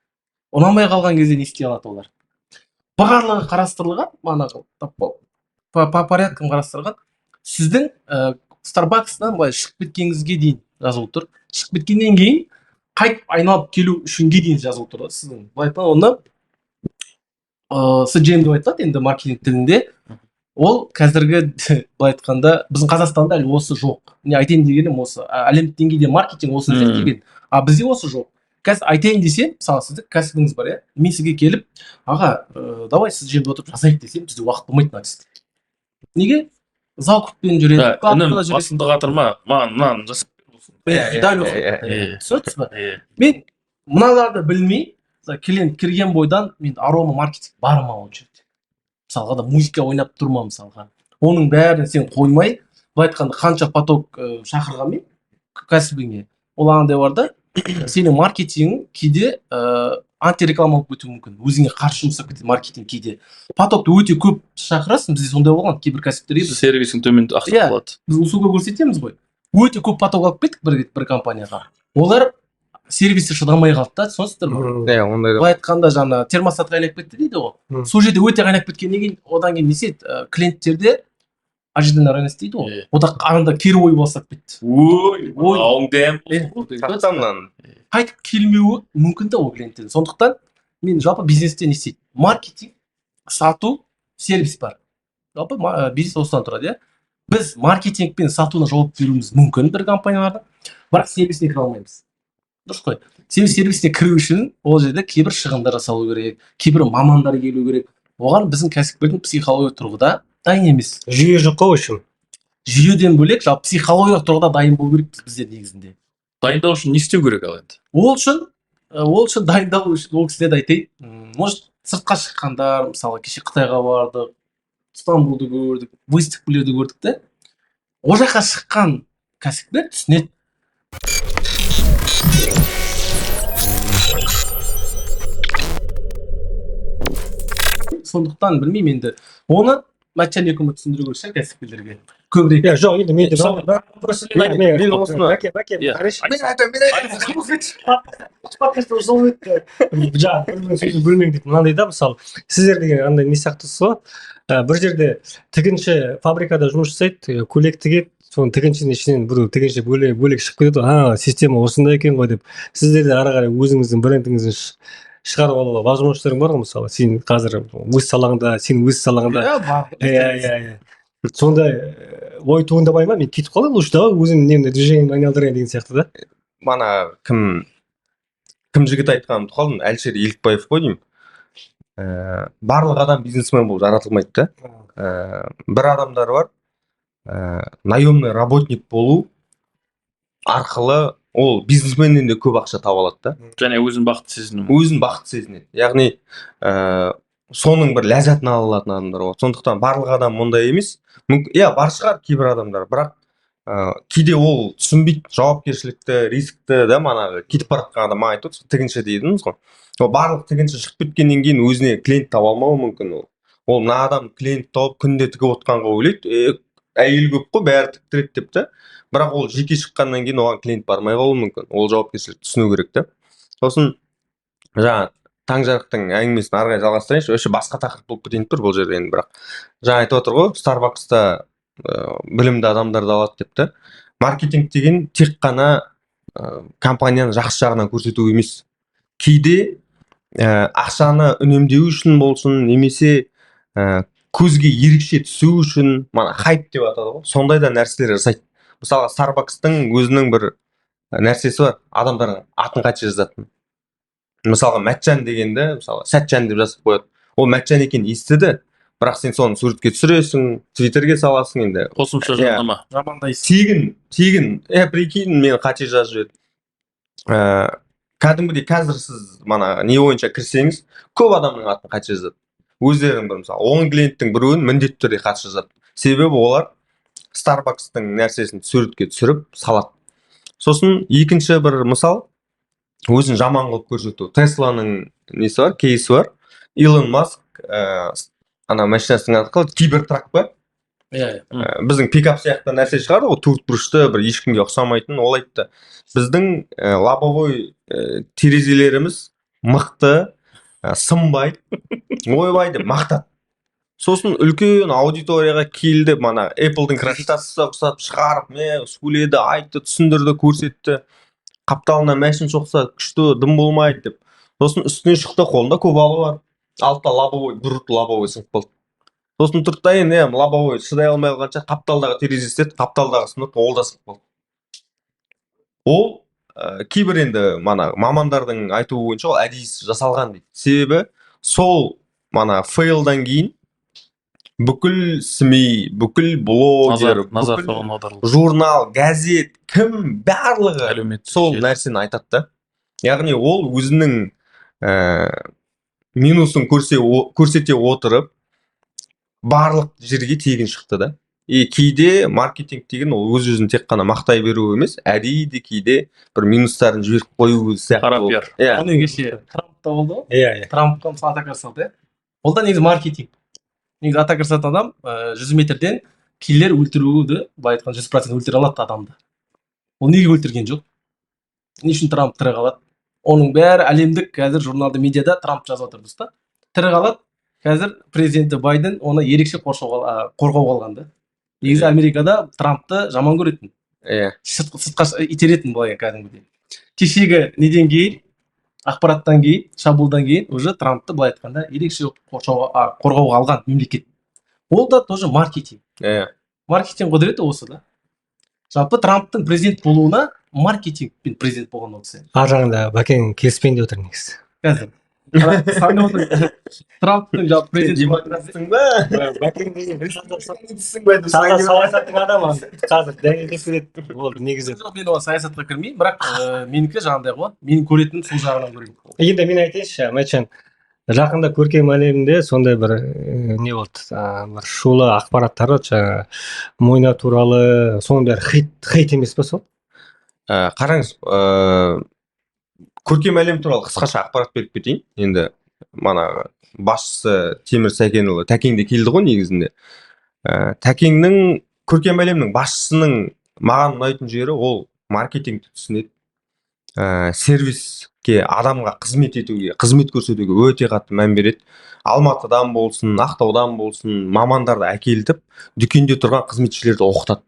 Ұнамай қалған кезде не істей алады олар? Барлығы қарастырылған, по порядкам қарастырылған. Сіздің Starbucks'тан былай шығып кеткеніңізге дейін жазылып тұр. Шығып кеткеннен кейін қайтып айналып келу үшінге дейін жазылып тұр. Сіздің былай айтқанда оны CGM деп айтылады енді маркетинг тілінде. Ол қазіргі былай айтқанда біздің Қазақстанда әлі осы жоқ. Не айтайын дегенім осы әлемдік деңгейде маркетинг осы зерттелген. Бізде осы жоқ. Қазір айтайын десем, мысалы сіздің кәсібіңіз бар, иә. Мен сізге келіп, аға, давай сіз жерде отырып жазайық десем, бізде уақыт болмайды мына кісіде. Неге? Зал күтпен жүреді. Інім басымды қатырма, маған мынаны жасап түсінесіз ба? Мен мыналарды білмей, клиент кірген бойдан мен арома маркетинг бар ма ол жерде. Мысалға да музыка ойнап тұр ма мысалға. Оның бәрін сен қоймай, былай айтқанда қанша поток шақырғанмен кәсібіңе. Ол андай бар да, сенің маркетингің кейде антирекламалық өтуі мүмкін. Өзіңе қарсы жұмсап кетеді маркетинг кейде. Потокты өте көп шақырасың, бізде сондай болған кейбір кәсіптерге. Сервисің төмен ақша болады. Біз услуга көрсетеміз ғой. Өте көп поток алып кеттік бір компанияға. Олар сервисі шыдамай қалды да, түсінесіздер ме? Иә, ондай да. Былай айтқанда жаңа термостат қайнап кетті дейді ғой. Сол жерде өте қайнап кеткеннен кейін одан кейін не істейді? Клиенттерде ожиданный районность дейді ғой. Ода анда кері ой бастап кетті. Қайтып келмеуі мүмкін да ол клиенттердің. Сондықтан мен жалпы бизнесте не істейді? Маркетинг, сату, сервис бар. Жалпы бизнес осыдан тұрады, иә. Біз маркетинг пен сатуына жауап беруіміз мүмкін бір компанияларда, бірақ сервисіне кіре алмаймыз. Дұрыс қой. Сервисіне кіру үшін ол жерде кейбір шығындар жасалу керек, кейбір мамандар келу керек. Оған біздің кәсіпкердің психологиялық тұрғыда дайын емес. Жүйе жоқ қой үшін. Жүйеден бөлек, жалпы психологиялық тұрғыда дайын болу керек біздер негізінде. Дайындау үшін не істеу керек ал енді? Ол үшін дайындалу үшін ол кісілерді айтайын. Может, сыртқа шыққандар, мысалы, кеше Қытайға бардық, Стамбулды көрдік, выставкалерді көрдік те. Ол жаққа шыққан кәсіпкер түсінеді. Сондықтан білмеймін енді. Оны начальник үкімет түсіндіру керек кәсіпкерлерге. Көбірек. Иә, жоқ, енді мен бөлмең дейді. Мынандай да, мысалы, сіздер деген андай не сияқтысыз ғой. Бір жерде тігінші фабрикада жұмыс жасайды, көйлек тігеді, соның тігіншінің ішінен бір тігінші бөлек шығып кетеді. Система осындай екен ғой деп. Сіздер де ары қарай өзіңіздің брендіңізді шығарып алуға возможностьтарың бар ғой, мысалы. Сен қазір өз салаңда, сен өз салаңда. Сондай ой туындамай ма? Мен кетіп қалайын, лучше давай өзім немді движениемді айналдырайын деген сияқты да. Мана кім жігіт айтқанын қалдым, Әлшер Елікбаев қой деймін. Барлық адам бизнесмен болып жаратылмайды да. Бір адамдар бар, наемный работник болу арқылы ол бизнесменнен де көп ақша таба алады да. Және өзін бақытты сезіну. Өзін бақытты сезінеді. Яғни соның бір ләззатын ала алатын адамдар болады. Сондықтан барлық адам мұндай емес. Иә, бар шығар кейбір адамдар, бірақ кейде ол түсінбейді жауапкершілікті, рискті да, манағы кетіп бара жатқан адам айтып отыр, тігінші дейдіңіз ғой. Ол барлық тігінші шығып кеткеннен кейін өзіне клиент таба алмауы мүмкін ол. Ол мына адам клиент тауып күнде тігіп отқанға ойлайды, әйел көп қой, бәрі тіктіреді деп та. Бірақ ол жеке шыққаннан кейін оған клиент бармай қалуы мүмкін. ол жауапкершілікті түсіну керек та. Сосын жаңа Таңжарықтың әңгімесін ары қарай жалғастырайыншы. Өше басқа тақырып болып кетейін тұр бұл жерде енді, бірақ жаңа айтып отыр ғой, Starbucks'та білімді адамдарды алады деп та. Маркетинг деген тек қана компанияны жақсы жағынан көрсету емес. Кейде ақшаны үнемдеу үшін болсын немесе көзге ерекше түсу үшін мана хайп деп атады ғой, сондай да нәрселер жасайды. Мысалы Starbucks'тың өзінің бір нәрсесі бар, адамдардың атын қате жазатын. Мысалға Мәтжан дегенді мысалы Сәтжан деп жазып қояды. Ол Мәтжан екенін естіді, бірақ сен соны суретке түсіресің, Твиттерге саласың енді. Қосымша жарнама. Жамандайсың. Тегін, прикинь, мен қате жазып жібердім. Кәдімгідей қазір сіз мана не бойынша кірсеңіз, көп адамның атын қате жазады. Өздерінің бір мысалы 10 клиенттің біреуін міндетті түрде қате жазады. Себебі олар Starbucks'тың нәрсесін суретке түсіріп салады. Сосын екінші бір мысал, өзін жаман қылып көрсету. Тесланың несі бар, кейсі бар. Илон Маск ана машинасының аты қалай, кибертрак па? Біздің пикап сияқты нәрсе шығарды ғой, төртбұрышты, бір ешкімге ұқсамайтын. Ол айтты, біздің лобовой терезелеріміз мықты, сынбайды, ойбайды, мақтады. Сосын үлкен аудиторияға келді, мана Apple'дың презентациясы ұқсап шығарып, сөйледі, айтты, түсіндірді, көрсетті. Қапталына машина соқса күшті, дым болмайды деп. Сосын үстіне шықты, қолында кобалы бар. Алтта лобовой, бұрыт лобовой сынып қалды. Сосын тұрды да енді лобовой шыдай алмай қалғанша қапталдағы терезесі еді, қапталдағы сынып, ол да сынып қалды. Ол кейбір енді мана мамандардың айтуы бойынша ол әдейі жасалған дейді. Себебі сол мана фейлдан кейін бүкіл СМИ, бүкіл блогер, бүкіл журнал, газет, кім барлығы сол нәрсені айтады да. Яғни ол өзінің минусын көрсете отырып барлық жерге тегін шықты да. Кейде маркетинг деген ол өз-өзін тек қана мақтай беру емес, әдейі де кейде бір минустарын жіберіп қою сияқты. Оны кеше Трампта болды ғой. Трампқа мысалы атака жасалды. Ол да негізі маркетинг. Негізі атака жасатын адам 100 метрден киллер өлтіруді, былай айтқан 100% өлтіре алады адамды. Ол неге өлтірген жоқ? Не үшін Трамп тірі қалады? Оның бәрі әлемдік қазір журналда, медиада Трамп жазып отыр да. Тірі қалады. Қазір президенті Байден оны ерекше қорғауға алған. Негізі Америкада Трампты жаман көретін. Сыртқа итеретін былай кәдімгідей. Кешегі неден кейін, ақпараттан кейін, шабуылдан кейін уже Трампты былай айтқанда ерекше қорғауға алған мемлекет. Ол да тоже маркетинг. Маркетинг құдіреті осы да. Жалпы Трамптың президент болуына маркетингпен президент болған ол кісі. Ар жағында Бәкең келіспейін деп отыр негізі. Қазір. Трамптың жалпы президент саясаттың адамы қазір дәлелдеп береді. Ол негізі. Мен ол саясатқа кірмеймін, бірақ менікі жаңағыдай ғой. Менің көретінім сол жағынан көремін. Енді мен айтайыншы, Мәтжан, жақында көркем әлемде сондай бір не болды, бір шулы ақпараттар жаңа Мойна туралы, соның бәрі хейт емес па сол? Қараңыз, көркем әлем туралы қысқаша ақпарат беріп кетейін. Енді мана басшысы Темір Сәкенұлы Тәкеңде келді ғой негізінде. Тәкеңнің көркем әлемнің басшысының маған ұнайтын жері ол маркетингті түсінеді. Сервиске, адамға қызмет етуге, қызмет көрсетуге өте қатты мән береді. Алматыдан болсын, Ақтаудан болсын, мамандарды әкелтіп, дүкенде тұрған қызметшілерді оқытады.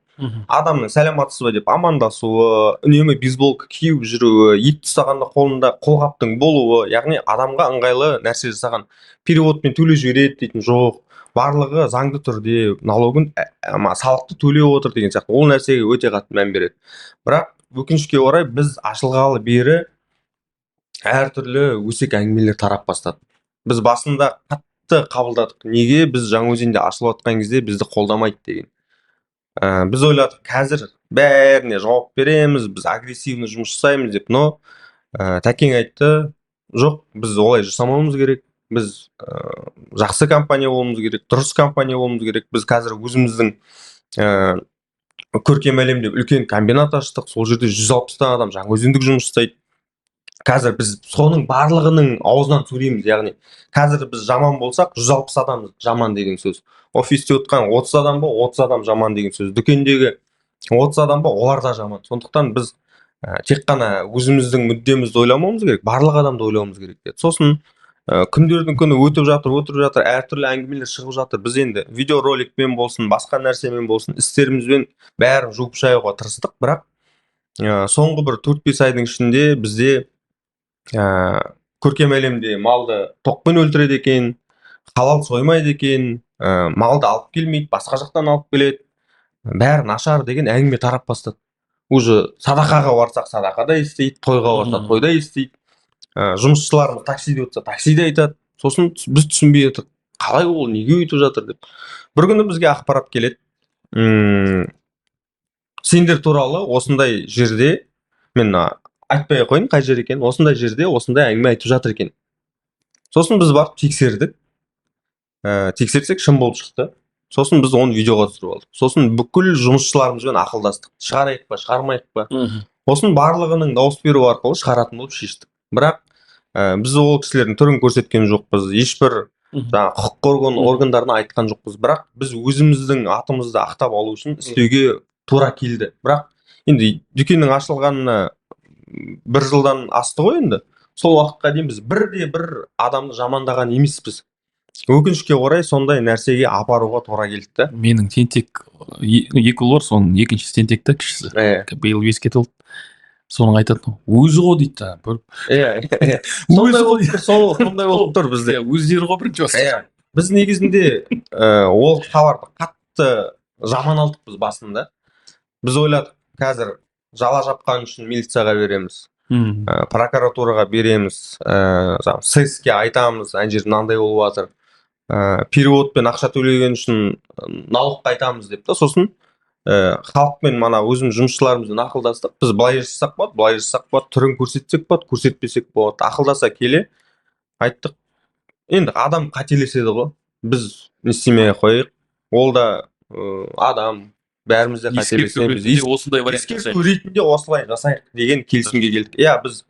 Адамның сәлеметсіз бе деп амандасуы, үнемі бейсболка киіп жүруі, ет ұстағанда қолында қолғаптың болуы, яғни адамға ыңғайлы нәрсе жасаған. Переводпен төлеп жібереді дейтін жоқ. Барлығы заңды түрде налогын, салықты төлеп отыр деген сияқты. Ол нәрсеге өте қатты мән береді. Бірақ өкінішке орай біз ашылғалы бері әртүрлі өсек әңгімелер тарап бастады. Біз басында қатты қабылдадық. Неге біз Жаңаөзенде ашылып жатқан кезде бізді қолдамайды деген. Біз ойладық, қазір бәріне жауап береміз, біз агрессивный жұмыс жасаймыз деп, но Тәкең айтты, жоқ, біз олай жасамауымыз керек, біз жақсы компания болуымыз керек, дұрыс компания болуымыз керек. Біз қазір өзіміздің көркем әлемде үлкен комбинат аштық, сол жерде 160 адам Жаңаөзендік жұмыс жасайды. Қазір біз соның барлығының аузынан сөйлейміз, яғни қазір біз жаман болсақ, 160 адам жаман деген сөз. Офисте отқан 30 адам ба, 30 адам жаман деген сөз. Дүкендегі 30 адам ба, олар да жаман. Сондықтан біз тек қана өзіміздің мүддемізді ойламауымыз керек, барлық адамды ойлауымыз керек деді. Сосын күндердің күні өтіп жатыр, әртүрлі әңгімелер шығып жатыр. Біз енді видеороликпен болсын, басқа нәрсемен болсын, істерімізбен бәрін жуып шаюға тырыстық, бірақ соңғы бір 4-5 айдың ішінде бізде көркем әлемде малды тоқпен өлтіреді екен, халал соймайды екен, малды алып келмейді, басқа жақтан алып келеді, бәрі нашар деген әңгіме тарап бастады. Уже садақаға барсақ садақада естиді, тойға барсақ тойда естиді, жұмысшыларымыз таксиде отырса таксиде айтады. Сосын біз түсінбей отырмыз, қалай ол неге өйтіп жатыр деп. Бір күні бізге ақпарат келеді, сендер туралы осындай жерде, мен айтпай ақ қояйын қай жер екен, осындай жерде осындай әңгіме айтып жатыр екен. Сосын біз барып тексердік, тексерсек шын болып шықты. Сосын біз оны видеоға түсіріп алдық. Сосын бүкіл жұмысшыларымызбен ақылдастық, шығарайық па шығармайық па. Сосын барлығының дауыс беру арқылы шығаратын болып шештік. Бірақ біз ол кісілердің түрін көрсеткен жоқпыз, ешбір құқық қорғау органдарына айтқан жоқпыз. Бірақ біз өзіміздің атымызды ақтап алу үшін істеуге тура келді. Бірақ енді дүкеннің ашылғанына 1 жылдан асты ғой енді. Сол уақытқа дейін біз бір адамды жамандаған емеспіз. Өкінішке орай сондай нәрсеге апаруға тура келді да. Менің тентек екі ұл бар, соның екіншісі тентек та, кішісі. Биыл 5-ке толды. Соның айтатын, өзі ғой дейді. Сондай болып тұр бізде. Өздері ғой бірінші осы. Біз негізінде ол хабарды қатты жаман алдық біз басында. Біз ойладық, қазір жала жапқан үшін милицияға береміз, прокуратураға береміз, сэс-ке айтамыз, ана жер мынандай болып жатыр, переводпен ақша төлеген үшін налогқа айтамыз деп та. Сосын халықпен мана өзіміз жұмысшыларымызбен ақылдастық. Біз былай жасасақ болады, былай жасасақ болады, түрін көрсетсек болады, көрсетпесек болады. Ақылдаса келе айттық. Енді адам қателеседі ғой. Біз не істемей қойық. Ол да адам, бәріміз де қателесеміз. Ескерту ретінде осылай жасайық деген келісімге келдік. Иә, біз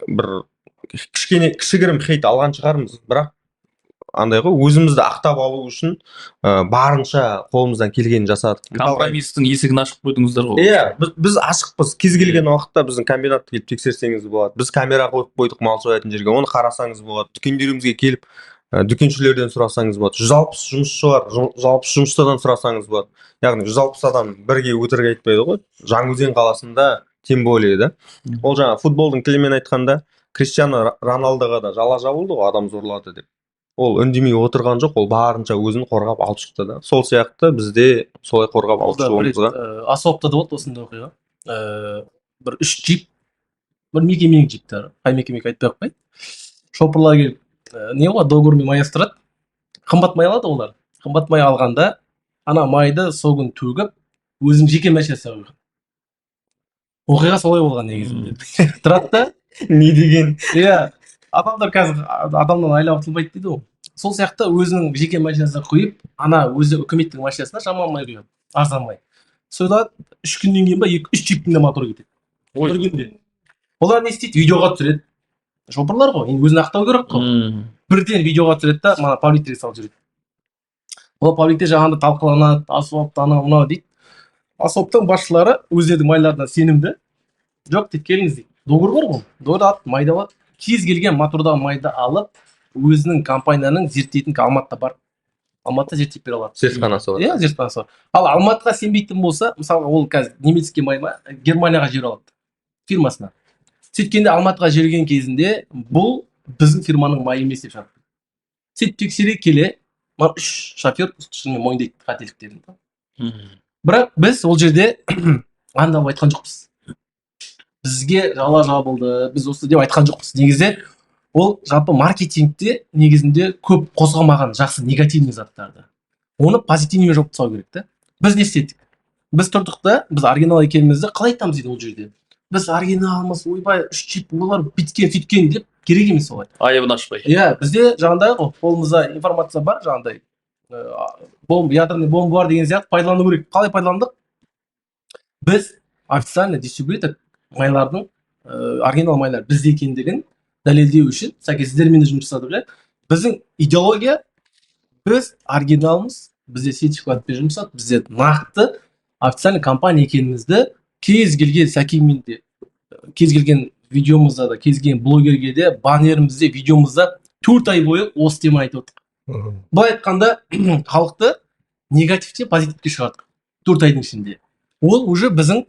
бір кішігірім хейт алған шығармыз, бірақ андай ғой, өзімізді ақтап алу үшін барынша қолымыздан келгенін жасадық. Компромисстің есігін ашып қойдыңыздар ғой. Иә, біз ашықпыз. Кез келген уақытта біздің комбинатты келіп тексерсеңіз болады. Біз камера қойып қойдық мал соятын жерге, оны қарасаңыз болады. Дүкендерімізге келіп дүкеншілерден сұрасаңыз болады. 160 жұмысшы бар, 160 жұмыстардан сұрасаңыз болады. Яғни 160 адам бірге өтірік айтпайды ғой. Жаңаөзен қаласында тем более да. Ол жаңа футболдың тілімен айтқанда, Криштиану Роналдоға да жала жабылды ғой, адам зорлады деп. Ол үндемей отырған жоқ, ол барынша өзін қорғап алып шықты да. Сол сияқты бізде солай қорғап алып шығуымызға. Асуапта да болды осындай оқиға. Бір 3 джип, бір мекеменің джиптері, қай мекемеге айтпай ақ қояйын. Шопырлар келіп, не ғой, договормен май астырады. Қымбат май алады олар. Қымбат май алғанда, ана майды сол күн төгіп, өзінің жеке машинасына қойған. Оқиға солай болған негізінде. Тұрады да, не деген? Иә, адамдар қазір адамнан айлап ұтылмайды дейді ғой. Сол сияқты өзінің жеке машинасына қойып, ана өзі үкіметтің машинасына жаман май құяды, арзан май. Содан 3 күннен кейін ба 3 джиптің де моторы кетеді. Бір күнде. Олар не істейді? Видеоға түсіреді. Шопырлар ғой, енді өзін ақтау керек қой. Бірден видеоға түсіреді да, мана пабликтерге салып жүреді. Ол пабликте жаңағыда талқыланады, асуапты анау мынау дейді. Асуаптың басшылары өздерінің майларына сенімді. Жоқ дейді, келіңіз дейді. Доғыр бар ғой, доғыр алып, майды алады. Кез келген мотордағы майды алып, өзінің компанияның зерттейтін Алматыда бар. Алматыда зерттеп бере алады. Зертханасы бар. Иә, зертханасы бар. Ал Алматыға сенбейтін болса, мысалға ол қазір немецкий май Германияға жібере алады фирмасына. Сөйткенде Алматыға жіберген кезінде бұл біздің фирманың майы емес деп шарт. Сөйтіп тексере келе, 3 шофер шынымен мойындайды қателіктерін. Бірақ біз ол жерде андалып айтқан жоқпыз. Бізге жала жабылды, біз осы деп айтқан жоқпыз. Негізде ол жалпы маркетингте негізінде көп қозғамаған жақсы негативный заттарды. Оны позитивный жауап тастау керек та. Біз не істедік? Біз тұрдық та, біз оригинал екенімізді қалай айтамыз дейді ол жерде. Біз оригиналмыз, ойбай, 3 чип олар биткен сөйткен деп керек емес олай. Айыбын ашпай. Иә, бізде жаңағыдай ғой, қолымызда информация бар, жаңағыдай ядерный бомба бар деген сияқты пайдалану керек. Қалай пайдаландық? Біз официально дистрибьютор майлардың оригинал майлар бізде екендігін дәлелдеу үшін, сіздермен де жұмыс жасадық. Біздің идеология, біз оригиналмыз, бізде сертификатпен жұмыс жасадық, бізде нақты официальный компания екенімізді кез келген сәкеңмен де, кез келген видеомызда да, кез келген блогерге де, баннерімізде, видеомызда 4 ай бойы осы теманы айтып отырдық. Былай айтқанда халықты негативте позитивке шығардық 4 айдың ішінде. Ол уже біздің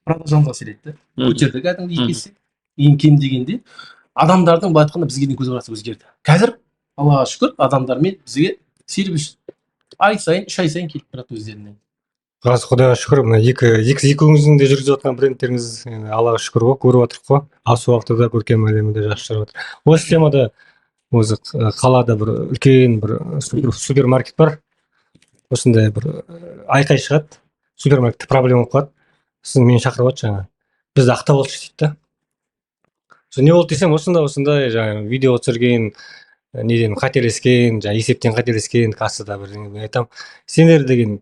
продажамызға әсер етті. Көтерді кәдімгі екесе, ең кем дегенде. адамдардың былай айтқанда бізге деген көзқарасы өзгерді. Қазір Аллаға шүкір адамдармен бізге сервис ай сайын 3 ай сайын келіп тұрады өздеріне. рас, құдайға шүкір, мына екеуіңіздің де жүргізіп жатқан брендтеріңіз енді Аллаға шүкір ғой, көріп жатырмық қой. Аз уақытта да көркем әлемінде жақсы шығып жатыр. Осы темада өзі қалада бір үлкен бір супермаркет бар. Осындай бір айқай шығады, супермаркетте проблема болып қалады. Сіз мені шақырып жатыр жаңа. Бізді ақтаболшы дейді да. Не болды десем, осындай жаңа видео түсірген, неден қателескен, жаңа есептен қателескен, кассада бірдеңе айтамын. Сендер деген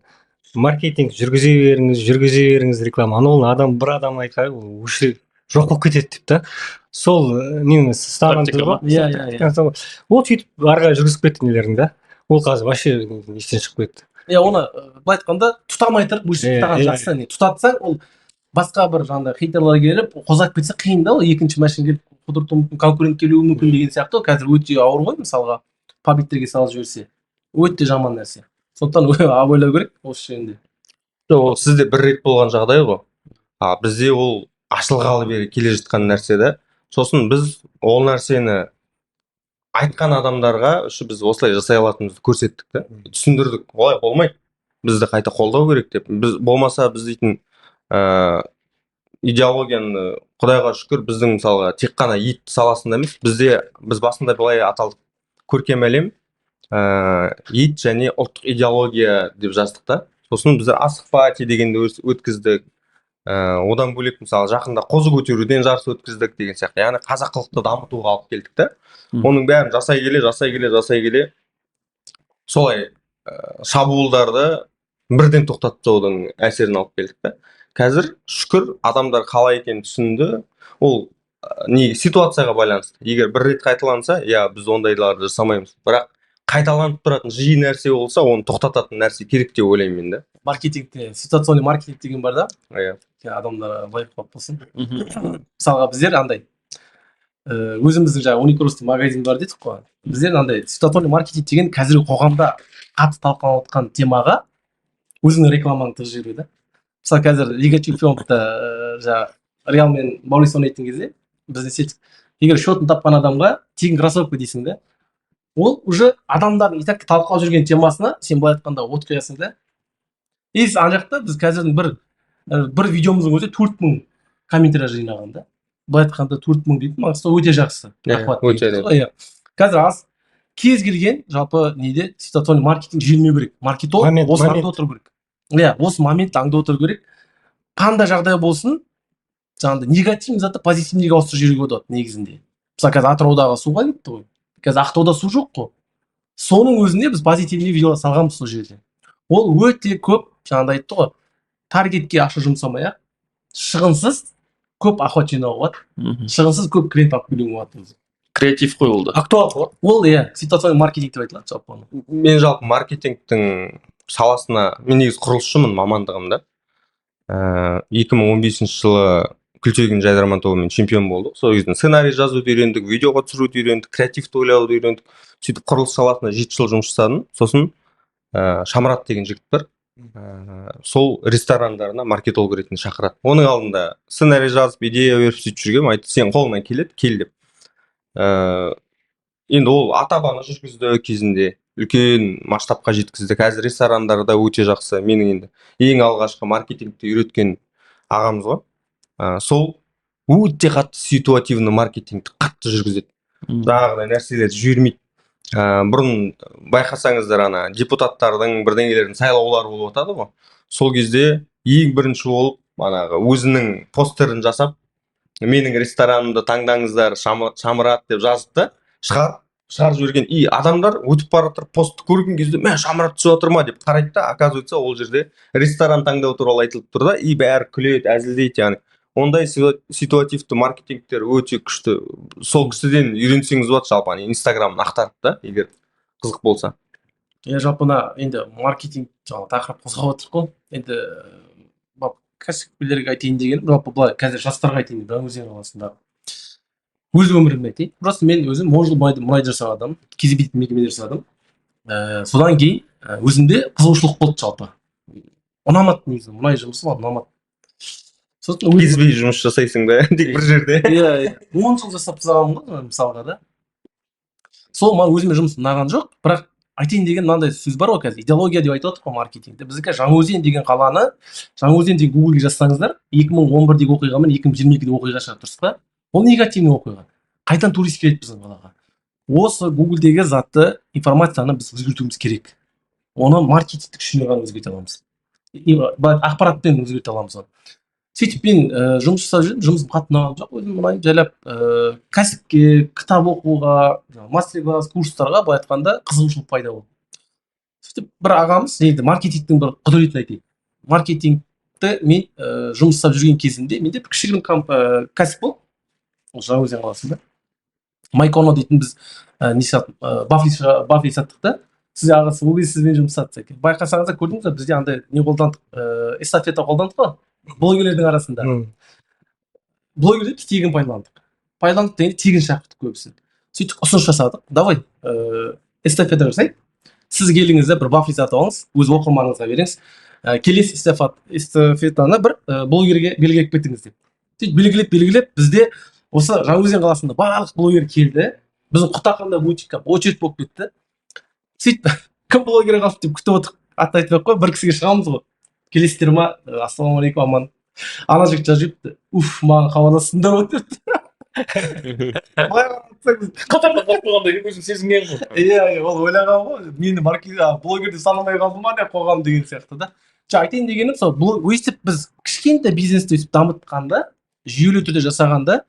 маркетинг жүргізе беріңіз реклама. Анау адам бір адам айтқан ол уже жоқ болып кетеді деп та. Сол нені стандарты ғой. Иә. Ол сөйтіп арға жүргізіп кетті нелерін да. Ол қазір вообще естен шығып кетті. Оны былай айтқанда тұтамай тұрып бұйырса жақсы. Тұтатсаң ол басқа бір жаңағыдай хейтерлер келіп қозғап кетсе қиын да, ол екінші машина келіп қыдыртуы мүмкін, конкурент келуі мүмкін деген сияқты. Қазір өте ауыр ғой, мысалға пабликтерге салып жіберсе өте жаман нәрсе. Сондықтан ойлау керек осы жерінде. Ол сізде бір рет болған жағдай ғой. Бізде ол ашылғалы бері келе жатқан нәрсе да. Сосын біз ол нәрсені айтқан адамдарға біз осылай жасай алатынымызды көрсеттік та, түсіндірдік. Олай болмайды. Бізді қайта қолдау керек деп. Біз болмаса біз дейтін идеологияны, құдайға шүкір, біздің мысалға тек қана ет саласында емес, біз басында былай аталдық. Көркем әлем, ет және ұлттық идеология деп жаздық та. Сосын біздер асық пати дегенді өткіздік. Одан бөлек мысалы жақында қозы көтеруден жарыс өткіздік деген сияқты. Яғни қазақылықты дамытуға алып келдік та. Оның бәрін жасай келе солай шабуылдарды бірден тоқтатудың әсерін алып келдік та. Қазір шүкір адамдар қалай екенін түсінді. Ол ситуацияға байланысты. Егер бір рет қайталанса, біз ондайларды жасамаймыз. Бірақ қайталанып тұратын жиі нәрсе болса, оны тоқтататын нәрсе керек деп ойлаймын мен да. Маркетингте ситуационный маркетинг деген бар да. Адамдар байқап болсын. Мысалға біздер андай өзіміздің жаңағы Уникросстың магазин бар дедік қой. Біздер андай ситуационный маркетинг деген қазіргі қоғамда қатты талқыланып жатқан темаға өзінің рекламаны тығып жібереді да. Мысалы қазір Лига Чемпионовта жаңағы Реал мен Баулис ойнайтын кезде бізде сетик, егер счетін тапқан адамға тегін кроссовка дейсің да, ол уже адамдардың и так талқылап жүрген темасына сен былай айтқанда от қоясың да. И ана жақта біз қазірдің бір видеомыздың өзі 4000 комментарий жинаған да. Былай айтқанда 4000 дейді, маңғыстау өте жақсы. Қазір кез келген жалпы неде ситуационный маркетинг жүрмеу керек. Маркетолог осы аңда отыру керек. Осы моментті аңда отыру керек. Қандай жағдай болсын, жаңағыдай негативный затты позитивныйге ауыстырып жіберуге болады негізінде. Мысалы қазір Атыраудағы суға кетті ғой. Қазір Ақтауда су жоқ қой. Соның өзінде біз позитивный видеолар салғанбыз сол жерде. Ол өте көп, жаңағыдай айтты ғой, таргетке ақша жұмсамай-ақ, шығынсыз көп охват жинауға болады. Шығынсыз көп клиент алып келуге болады. Креатив қой ол да. Актуал ғой. Ол ситуационный маркетинг деп айтылады жалпы. Мен жалпы маркетингтің саласына, мен негізі құрылысшымын мамандығымда. 2015 жылы Күлтегін жайдарман тобымен чемпион болдық. Сол кезде сценарий жазуды үйрендік, видеоға түсіруді үйрендік, креативті ойлауды үйрендік. Сөйтіп құрылыс саласына 7 жыл жұмыс жасадым. Сосын Шамрат деген жігіт бар. Сол ресторандарына маркетолог ретінде шақырады. Оның алдында сценарий жазып, идея беріп сөйтіп жүргем, айтты, сен қолыңнан келеді, кел деп. Енді ол атабаны жүргізді кезінде, үлкен масштабқа жеткізді. Қазір ресторандарда өте жақсы. Менің енді ең алғашқы маркетингті үйреткен ағамыз ғой. Сол өте қатты ситуативный маркетингті қатты жүргізеді. Жаңағыдай нәрселерді жібермейді. Бұрын байқасаңыздар, ана депутаттардың бірдеңелердің сайлаулары болып жатады ғой. Сол кезде ең бірінші болып манағы өзінің постерін жасап, менің ресторанымды таңдаңыздар, Шамрат деп жазды, шығарып жіберген. И адамдар өтіп бара жатыр, постты көрген кезде, мә Шамрат түсіп отыр ма деп қарайды да, оказывается, ол жерде ресторан таңдау туралы айтылып тұр да, и бәрі күледі, әзілдейді, яғни. Ондай ситуативті маркетингтер өте күшті. Сол кісіден үйренсеңіз болады жалпы, Инстаграмын ақтарып да, егер қызық болса. Жалпына енді маркетинг тақырып қозғап отырық қой. Енді кәсіпкерлерге айтайын деген, жалпы былай қазір жастарға айтайын деген, Өзен қаласындағы өз өмірімді айтайын. Просто мен өзім 10 жыл мұнай жасаған адам, кезбейтін мекемеде жасадым. Содан кейін өзімде қызығушылық болды жалпы. Ұнамады негізі, мұнай жұмысы ұнамады. сосын кезбей жұмыс жасайсың ба тек бір жерде. иә 10 жыл жасап тастағанмын ғой мысалға да. Сол маған өзіме жұмыс ұнаған жоқ, бірақ айтайын деген мынандай сөз бар ғой қазір, идеология деп айтып отыр ғой маркетингте. Біздікі Жаңаөзен деген қаланы, Жаңаөзен деген Гуглге жазсаңыздар, 2011-дегі оқиға мен 2022-дегі оқиға шығады, дұрыс па? Ол негативный оқиға. Қайтадан турист келеді біздің қалаға. Осы Гуглдегі затты, информацияны біз өзгертуіміз керек. Оны маркетингтік күшіне ғана өзгерте аламыз. Ақпаратпен өзгерте аламыз оны. Сөйтіп мен жұмыс жасап жүрдім, жұмысым қатты ұнаған жоқ, өзім мұнайын жайлап кәсіпке, кітап оқуға, мастер-класс, курстарға былай айтқанда қызығушылық пайда болды. Сөйтіп бір ағамыз енді маркетингтің бір құдіретін айтайын. Маркетингті мен жұмыс жасап жүрген кезімде менде бір кішігірім кәсіп болды, ол Жаңаөзен қаласында. Майконо дейтін біз бафли саттық та. Сіз ағасы ол кезде сізбен жұмыс жасадық екен. Байқасаңыздар көрдіңіз ба, бізде андай не қолдандық, эстафета қолдандық қой. Блогерлердің арасында. Блогерлерді біз тегін пайдаландық дегенде тегін шақырдық көбісін. Сөйтіп ұсыныс жасадық. Давай эстафета жасайық. Сіз келіңіз де бір бафли сатып алыңыз, өз оқырманыңызға беріңіз. Келесі эстафетаны бір блогерге белгілеп кетіңіз деп. Сөйтіп белгілеп бізде осы Жаңаөзен қаласында барлық блогер келді. Біздің құтақанда очередь болып кетті. Сөйтіп кім блогер қалды деп күтіп отырып атты айтпай қой, бір кісіге шығамыз ғой. Келесіздер ма? Ассалаумағалейкум, аман. Ана жігіт жазып жіберіпті. Маған хабарлассыңдар ғой депті. қатарда қалып қойғандай өзің сезінген ғой. Иә, ол ойлаған ғой. Мені блогерді санамай қалды ма деп қоғам деген сияқты да. Айтайын дегенім сол, өйстіп біз кішкентай бизнесті өйстіп дамытқанда, жүйелі түрде жасағанда,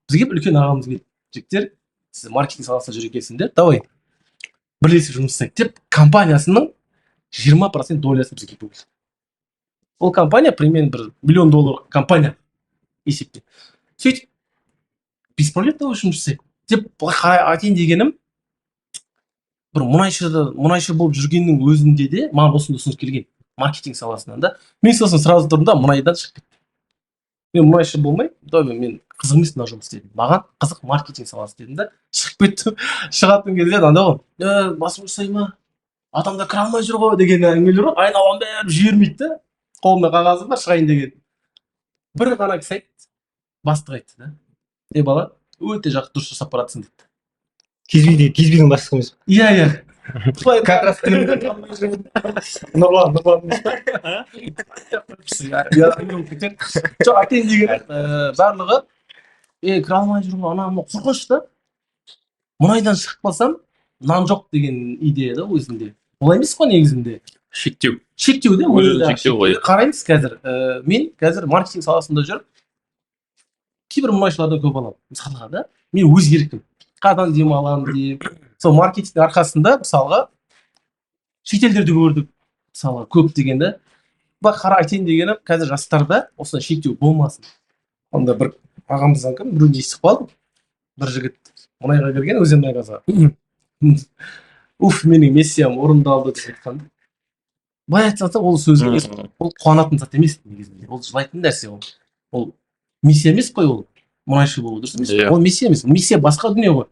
бізге бір үлкен ағамыз келді. Жігіттер, сіз маркетинг саласында жүр екенсіңдер, давай бірлесіп жұмыс жасайық деп, компаниясының 20% долясын бізге бөлді. Ол компания примерно $1 миллион компания есепте. Сөйтіп без проблем давай жұмыс жасайық деп айтайын дегенім, бір мұнайшы болып жүргеннің өзінде де маған осындай ұсыныс келген маркетинг саласынан да. Мен сосын сразу тұрдым да мұнайдан шығып кеттім. Мен мұнайшы болмай, мен қызық емес мына жұмыс дедім. Маған қызық маркетинг саласы дедім да, шығып кеттім. Шығатын кезде анда ғой, басым жасай ма? Адамдар кіре алмай жүр ғой деген әңгімелер ғой. Айналам бәрі жібермейді да. Қолымда қағазым бар, шығайын деген. Бір ғана кісі айтты, бастық айтты да. Бала, өте жақсы дұрыс жасап баратсың деді. Кезбейдің бастығы емес. Иә. Как раз Нұрлан айтайын деген барлығы кіре алмай жүр ғой, анау қорқыныш та. Мұнайдан шығып қалсам нан жоқ деген идея да өзінде. Олай емес қой негізінде. Шектеу де шектеу ғой. Қараймыз қазір, мен қазір маркетинг саласында жүріп, кейбір мұнайшылардан көп аламын. Мысалға да, мен өз еркім. Қадан демаламын деп. Сол маркетингтің арқасында мысалға шетелдерді көрдік. Мысалға көп дегенде, қара айтайын дегенім, қазір жастарда осындай шектеу болмасын. Онда бір ағамыздан кім біреуді естіп қалдым. Бір жігіт мұнайға кірген, өзен мұнайғазға. Менің миссиям орындалды деп айтқанда. Былай айтса, ол сөз емес, ол қуанатын зат емес негізінде. Ол жылайтын нәрсе ол. Ол миссия емес қой ол. Мұнайшы болу дұрыс емес. Ол миссия емес. Миссия басқа дүние ғой.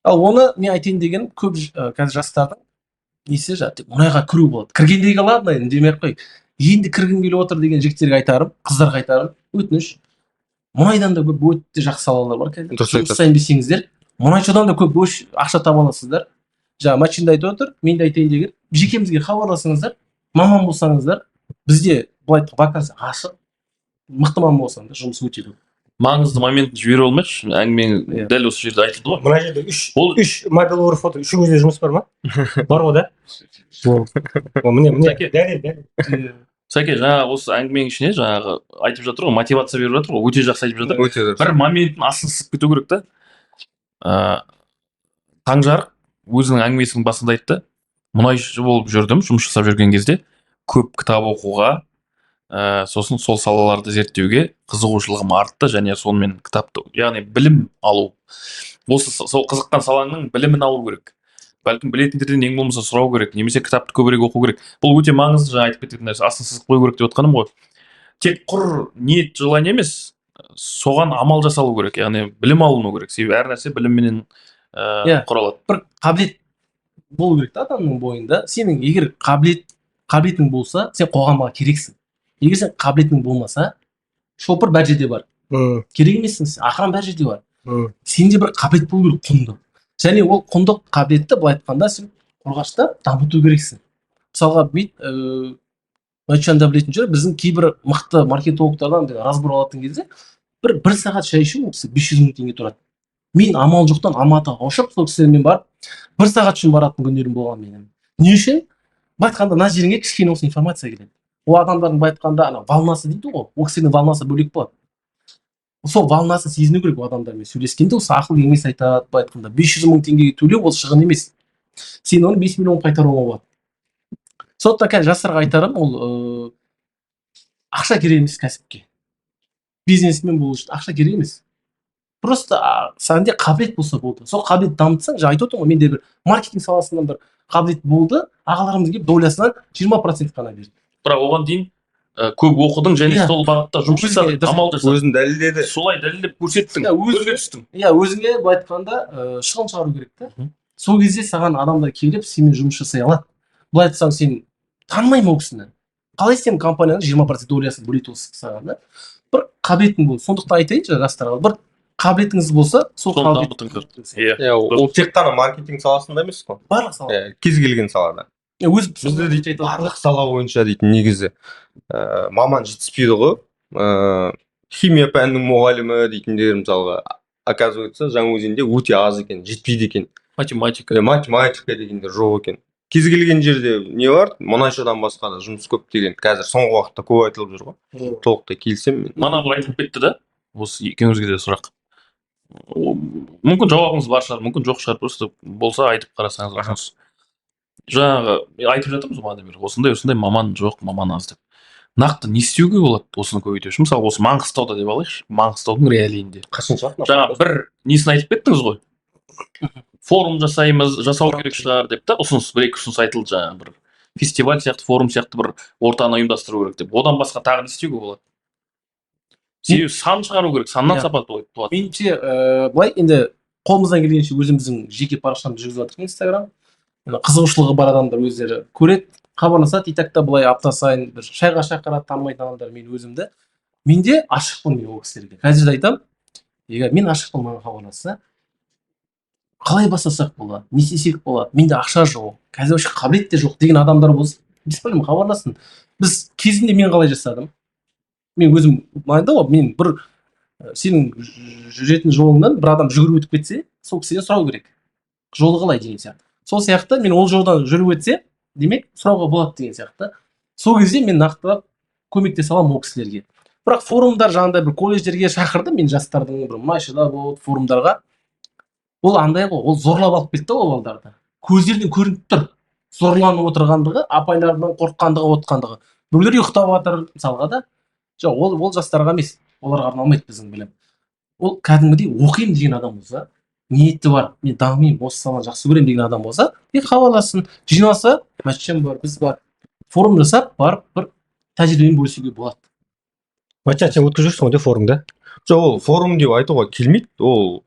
Ал оны мен айтайын деген көп қазір жастардың несі тек мұнайға кіру болады. Кіргендегі ладно, демей қой. Енді кіргім келіп отыр деген жігіттерге айтарым, қыздарға айтарым, өтініш. Мұнайдан да көп өте жақсы салалар бар қазір. Жұмыс жасайын десеңіздер, мұнайшыдан да көп ақша таба аласыздар. Машинда айтып отыр, мен де айтайын деген, жекемізге хабарласыңыздар, маман болсаңыздар, бізде былай вакансия ашық, мықты маман болсаңыздар, жұмыс өте көп. Маңызды моментін жібере алмайшы, әңгіме дәл осы жерде айтылды ғой. Мына жерде үш мобил фото, үшіңізде жұмыс бар ма? Бар ғой да? Міне, дәлел. Сәке, жаңағы осы әңгіменің ішіне жаңағы айтып жатыр ғой, мотивация беріп жатыр ғой, өте жақсы айтып жатыр. Бір моменттің астын сызып кету керек та. Таңжарық өзінің әңгімесінің басында айтты, мұнайшы болып жүрдім, жұмыс жасап жүрген кезде көп кітап оқуға, сосын сол салаларды зерттеуге қызығушылығым артты, және сонымен кітапты, яғни білім алу. Осы сол қызыққан салаңның білімін алу керек. Бәлкім білетіндерден ең болмаса сұрау керек, немесе кітапты көбірек оқу керек. Бұл өте маңызды, жаңа айтып кеткен нәрсе, астын сызып қою керек деп отқаным ғой. Тек құр ниет желание емес, соған амал жасалу керек, яғни білім алыну керек. Себебі әр нәрсе білімменен құралады. Бір қабілет болу керек та адамның бойында. Сенің егер қабілетің болса, сен қоғамға керексің. Егер сен қабілетің болмаса, шопыр бар жерде бар, керек емессің сен, охрана бар жерде бар. Сенде бір қабілет болу керек, құнды. Және ол құнды қабілетті былай айтқанда сен қорғаштап дамыту керексің. Мысалға Айтжан да білетін шығар, біздің кейбір мықты маркетологтардан разбор алатын кезде бір сағат шай ішу ол кісі 500 мың теңге тұрады. Мен амал жоқтан Алматыға ұшып сол кісілермен барып 1 сағат үшін баратын күндерім болған менің. Не үшін? Былай айтқанда мына жеріңе кішкене осы информация келеді. Ол адамдардың былай айтқанда ана волнасы дейді ғой, ол кісінің волнасы бөлек болады. Сол волнасын сезіну керек адамдармен сөйлескенде, осы ақыл кеңес айтады, былай айтқанда 500 мың теңгеге төлеу ол шығын емес. Сен оны 5 миллион қайтаруға болады. Сондықтан қазір жастарға айтарым, ол ақша керек емес кәсіпке. Бизнесмен болу үшін ақша керек емес. Просто сенде қабілет болса болды. Сол қабілет дамытсаң, жаңа айтып отырмын ғой, менде бір маркетинг саласынан бір қабілет болды, ағаларымыз келіп долясынан 20% қана берді. Бірақ оған дейін көп оқыдың және сол бағытта жұмыс жасадың, амал жасадың. Өзін дәлелдеді. Солай дәлелдеп көрсеттің, көзге түстің. Иә, өзіңе былай айтқанда шығын шығару керек та. Сол кезде саған адамдар келіп сенімен жұмыс жасай алады. Былай айтсаң, сен танымаймын ол кісіні. Қалай сен компанияның 20% долясын бөледі осы саған да? Бір қабілетің бол. Сондықтан айтайыншы жастарға, бір қабілетіңіз болса, сол қабілетіңіз. Иә, ол тек қана маркетинг саласында емес қой. Барлық сала. Кез келген салада. Бізде дейді барлық сала бойынша дейді негізі маман жетіспейді ғой. Химия пәнінің мұғалімі дейтіндер мысалға оказывается Жаңаөзенде өте аз екен, жетпейді екен. Математика дегендер жоқ екен. Кез келген жерде не бар? Мұнайшыдан басқа да жұмыс көп деген қазір соңғы уақытта көп айтылып жүр ғой. Толықтай келісемін мен. Мана бір айтылып кетті да, осы екеуіңізге де сұрақ. Мүмкін жауабыңыз бар шығар, мүмкін жоқ шығар, просто болса айтып қарасаңыз. Жаңағы айтып жатырмыз ғой, осындай маман жоқ, маман аз деп. Нақты не істеуге болады осыны көбейту үшін? Мысалы, осы Маңғыстауда деп алайықшы, Маңғыстаудың реалиінде. Қашанша? Жаңа бір несін айтып кеттіңіз ғой. Форум жасау керек шығар деп та, бір-екі ұсыныс айтылды, жаңа бір фестиваль сияқты, форум сияқты бір ортаны ұйымдастыру керек деп. Одан басқа тағы не істеуге болады? Себебі сан шығару керек, саннан сапат болады. Меніңше, былай енді қолымыздан келгенше өзіміздің жеке парақшамды жүргізіп жатырмын Инстаграм. Қызығушылығы бар адамдар өздері көреді, хабарласады, итакта былай апта сайын бір шайға шақырады, танымайтын адамдар мен өзімді. Менде ашықпын мен ол кісілерге. Қазір де айтамын, егер мен ашықпын, маған хабарласса, қалай бастасақ болады, не істесек болады, менде ақша жоқ, қазір вообще қабілет те жоқ деген адамдар болса, без проблема хабарласын. Біз кезінде мен қалай жасадым? Мен өзім мынандай ғой, мен бір сенің жүретін жолыңнан бір адам жүгіріп өтіп кетсе, сол кісіден сұрау керек. Жолы қалай деген сияқты. Сол сияқты мен ол жолдан жүріп өтсе, демек сұрауға болады деген сияқты. Сол кезде мен нақтылап көмектесе аламын ол кісілерге. Бірақ форумдар жаңағыдай бір колледждерге шақырды мен жастардың бір мұнайшыда болды форумдарға. Ол андай ғой, ол зорлап алып кетті ол балдарды. Көздерінен көрініп тұр. Зорланып отырғандығы, апайлардан қорыққандығы, отқандығы. Біреулер ұйықтап жатыр, мысалға да. Жоқ, ол жастарға емес, оларға арналмайды біздің білім. Ол кәдімгідей оқимын деген адам болса, ниеті бар, мен дамимын, осы саланы жақсы көремін деген адам болса, хабарласын, жиналса, мәтжан бар, біз бар. Форум жасап, барып бір тәжірибемен бөлісуге болады. Мәтжан, сен өткізіп жүрсің ғой форумда? Жоқ, ол форум деп айтуға келмейді, ол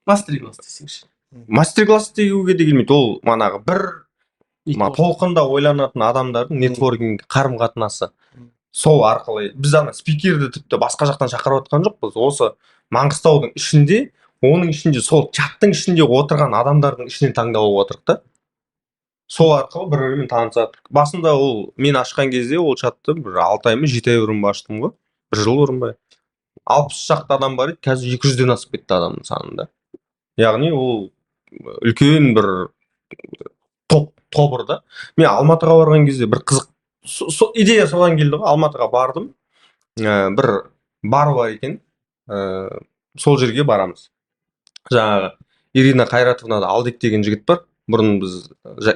мастер-класс десеңші. Мастер-класс деуге де келмейді, ол манағы бір толқында ойланатын адамдардың нетворкинг қарым-қатынасы. Сол арқылы біз ана спикерді тіпті басқа жақтан шақырып отқан жоқпыз. Осы Маңғыстаудың ішінде, оның ішінде сол чаттың ішінде отырған адамдардың ішінен таңдап алып отырдық та. Сол арқылы бір-бірімен танысадық. Басында ол мен ашқан кезде ол чатты бір 6 ай ма 7 ай бұрын аштым ғой. 1 жыл бұрын ба. 60 шақты адам бар еді, қазір 200-ден асып кетті адамның санында. Яғни ол үлкен бір тобыр да. Мен Алматыға барған кезде бір қызық идея содан келді ғой. Алматыға бардым. Бір бар екен. Сол жерге барамыз. Жаңағы Ирина Қайратовнада Алдек деген жігіт бар. Бұрын біз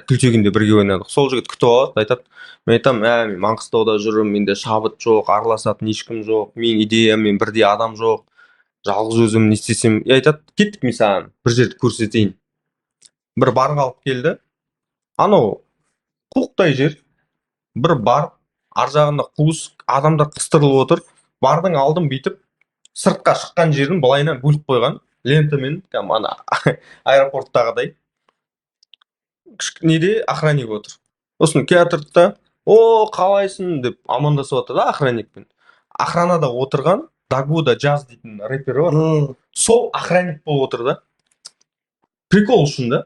Күлтегінде бірге ойнадық. Сол жігіт күтіп алады, айтады. Мен айтамын, мен Маңғыстауда жүрмін, менде шабыт жоқ, араласатын ешкім жоқ, мен идеямен бірде адам жоқ. Жалғыз өзім не істесем, айтады, кеттік мен саған бір жерді көрсетейін. Бір барға алып келді. Анау қуықтай жер. Бір бар, ар жағында қуыс, адамдар қыстырылып отыр. Бардың алдым бүйтіп, сыртқа шыққан жерін былайынан бөліп қойған. Лентамен, ана аэропорттағыдай. Неде охранник отыр. Осыны театрда, қалайсың деп амандасып отыр да охранникпен. Охранада отырған Дагуда Джаз дейтін рэпері бар. Сол охранник болып отыр да. Прикол үшін да.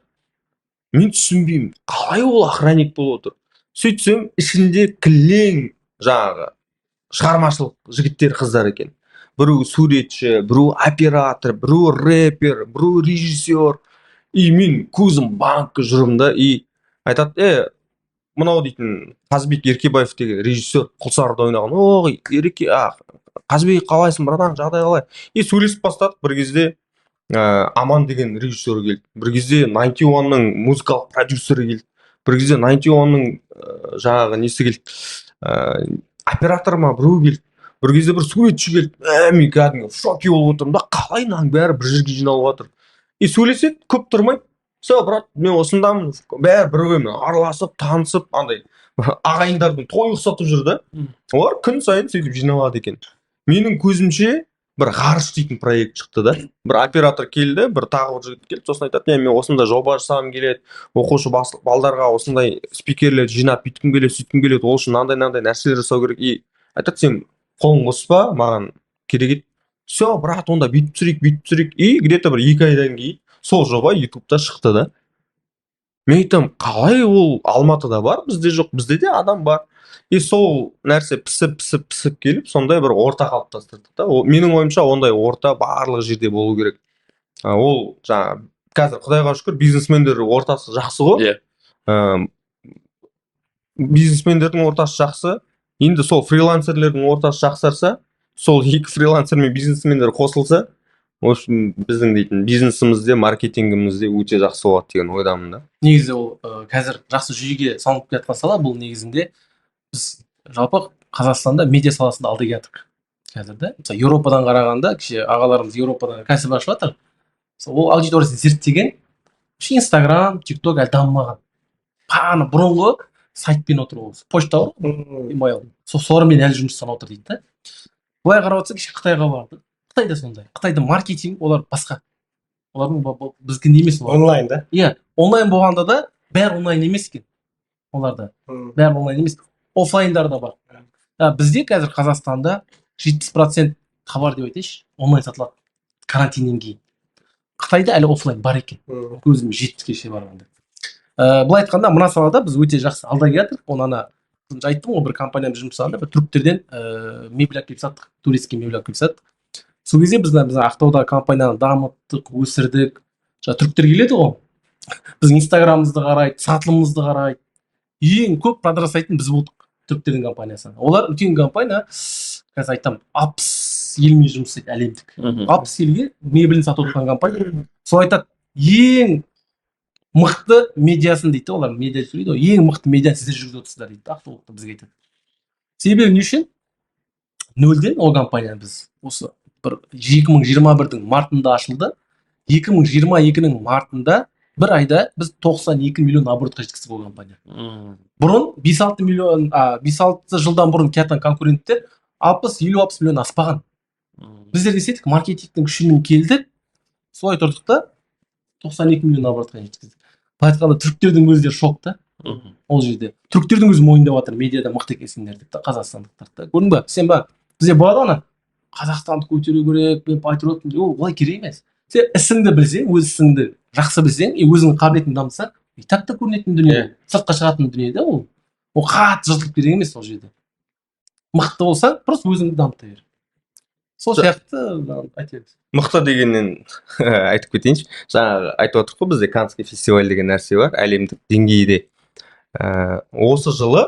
Мен түсінбеймін, қалай ол охранник болып отыр. Сөйтсем, ішінде кілең жаңағы шығармашылық жігіттер қыздар екен. Біреу суретші, біреу оператор, біреу рэпер, біреу режиссер. И мен көзім банкқа жүрмін да, и айтады, мынау дейтін Қазбек Еркебаев деген режиссер Құлсарыда ойнаған. Ой, Қазбек қалайсың, братан, жағдай қалай? И сөйлесіп бастадық. Bir кезде Аман деген режиссер келді. Bir кезде 91-ның музыкалық продюсері келді. Bir кезде 91-ның жаңағы несі келді. Оператор ма біреу келді. Bir кезде бір суретші келді. Мен кәдімгі в шоке болып отырмын да, қалай мынаның бәрі бір жерге жиналып жатыр. И сөйлеседі, көп тұрмай. Все, брат, мен осындамын. Бәрі бірге араласып, танысып, андай ағайындардың той ұқсатып жүр да. Олар күн сайын сөйтіп жиналады екен. Менің көзімше бір ғарыш дейтін проект шықты да. Бір оператор келді, бір тағы бір жігіт келді, сосын айтады, мен осында жоба жасағым келеді, оқушы балдарға осындай спикерлерді жинап бүйткім келеді, сөйткім келеді, ол үшін мынандай нәрселер жасау керек. И айтады, сен қолың қоспа, маған керек еді. Все, брат, онда бүйтіп түсірейік. И где-то бір 2 айдан кейін сол жоба ютубта шықты да. Мен айтам, қалай ол Алматыда бар, бізде жоқ, бізде де адам бар. И сол нәрсе пісіп келіп, сондай бір орта қалыптастырдық та. Менің ойымша ондай орта барлық жерде болу керек. Ол жаңа қазір Құдайға шүкір бизнесмендер ортасы жақсы ғой. Бизнесмендердің ортасы жақсы. Енді сол фрилансерлердің ортасы жақсарса, сол 2 фрилансер мен бизнесмендер қосылса, в общем, біздің дейтін бизнесімізде, маркетингімізде өте жақсы болады деген ойдамын да. Негізі ол қазір жақсы жүйеге салынып келе жатқан сала. Бұл негізінде біз жалпы Қазақстанда медиа саласында алда келе жатырмық қазір да. Мысалы Еуропадан қарағанда, кеше ағаларымыз Еуропадан кәсіп ашып жатыр. Ол аудиториясын зерттеген, Инстаграм, ТикТок әлі дамымаған. Қаны бұрынғы сайтпен отыр ол. Почта бар, имейл. Солармен әлі жұмыс жасап отыр дейді да. Былай қарап отырсақ, кеше Қытайға барды. Қытайда сондай. Қытайда маркетинг олар басқа. Олардың біздікіндей емес олар. Онлайн да? Иә, онлайн болғанда да бәрі онлайн емес екен. Оларда бәрі онлайн емес, офлайндар да бар. Бізде қазір Қазақстанда 70% хабар деп айтайыншы, онлайн сатылады карантиннен кейін. Қытайда әлі офлайн бар екен. Көзім жетті кеше барғанда. Былай айтқанда, мына салада біз өте жақсы алда келе жатырмық. Оны айттым ғой, бір компаниямен жұмыс жасағанда бір түріктерден мебель әкеліп саттық, туристский мебель әкеліп саттық. Сол кезде біз Ақтауда компанияны дамыттық, өсірдік. Түріктер келеді ғой. Біздің инстаграмымызды қарайды, сатылымымызды қарайды. Ең көп продаж жасайтын біз болдық түріктердің компаниясы. Олар үлкен компания, қазір айтам, 60 елмен жұмыс жасайды әлемдік. 60 елге мебелін сатып отырған компания. Сол айтады, ең мықты медиасын дейді, олар медиа сөйлейді, ең мықты медианы сіздер жүргізіп отырсыздар дейді, Ақтаулықта бізге айтады. Себебі не үшін? Нөлден ол компания біз осы бір 2021-дің мартында ашылды. 2022-ның мартында бір айда біз 92 миллион оборотқа жеткіздік ол компания. Бұрын 5-6 жылдан бұрын келетін конкуренттер 50-60 миллион аспаған. Біздер десек маркетингтің күшімен келдік, солай тұрдық та 92 миллион оборотқа жеткіздік. Былай айтқанда түріктердің өздері шокта. Ол жерде түріктердің өзі мойындап жатыр, медиада мықты екенсіңдер деп та, қазақстандықтар. Көрдің ба? Сен ба, бізде болады ана Қазақстанды көтеру керек, мен патриотпын. Ол олай керек емес. Сен ісіңді білсең, өз ісіңді жақсы білсең, өзіңнің қабілетіңді дамытсаң, и так та көрінетін дүние, сыртқа шығатын дүние да ол. Ол қатты жыртылып керек емес ол жерде. Мықты болсаң, просто өзіңді дамыта бер. Сол сияқты айтайық. Мықты дегеннен айтып кетейінші. Жаңағы айтып отырық қой, бізде Каннский фестиваль деген нәрсе бар, әлемдік деңгейде. Осы жылы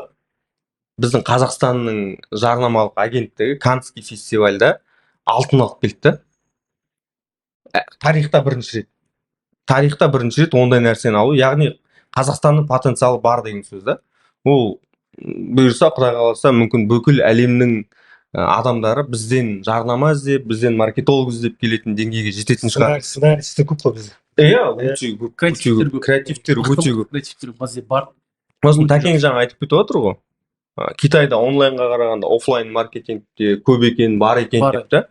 біздің Қазақстанның жарнамалық агенттігі Каннский фестивальда алтын алып келді. Тарихта бірінші рет ондай нәрсені алу, яғни Қазақстанның потенциалы бар деген сөз да. Ол бұйырса, Құдай қаласа, мүмкін бүкіл әлемнің адамдары бізден жарнама іздеп, бізден маркетолог іздеп келетін деңгейге жететін шығар. Сценаристер көп қой бізде. Өте көп. Креативтер өте көп. Креативтер бізде бар. Осыны Тәкең жаңа айтып кетіп отыр ғой. Китайда онлайнға қарағанда офлайн маркетингте көп екен, бар екен деп та.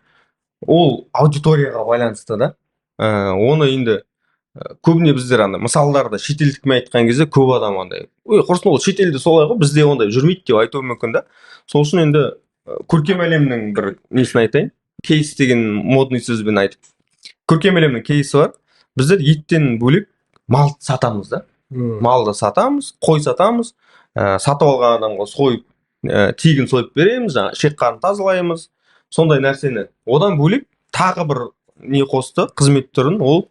Ол аудиторияға байланысты да. Оны енді көбіне біздер андай мысалдарды шетелдікмен айтқан кезде көп адам андай, құрсын ол шетелде солай ғой, бізде ондай жүрмейді деп айтуы мүмкін да. Сол үшін енді көркем әлемнің бір несін айтайын, кейс деген модный сөзбен айтып. Көркем әлемнің кейсі бар. Біздер еттен бөлек мал сатамыз да. Малды сатамыз, қой сатамыз, сатып алған адамға сойып, тегін сойып береміз, жаңа ішек қарын тазалаймыз, сондай нәрсені. Одан бөлек тағы бір не қосты, қызмет түрін, ол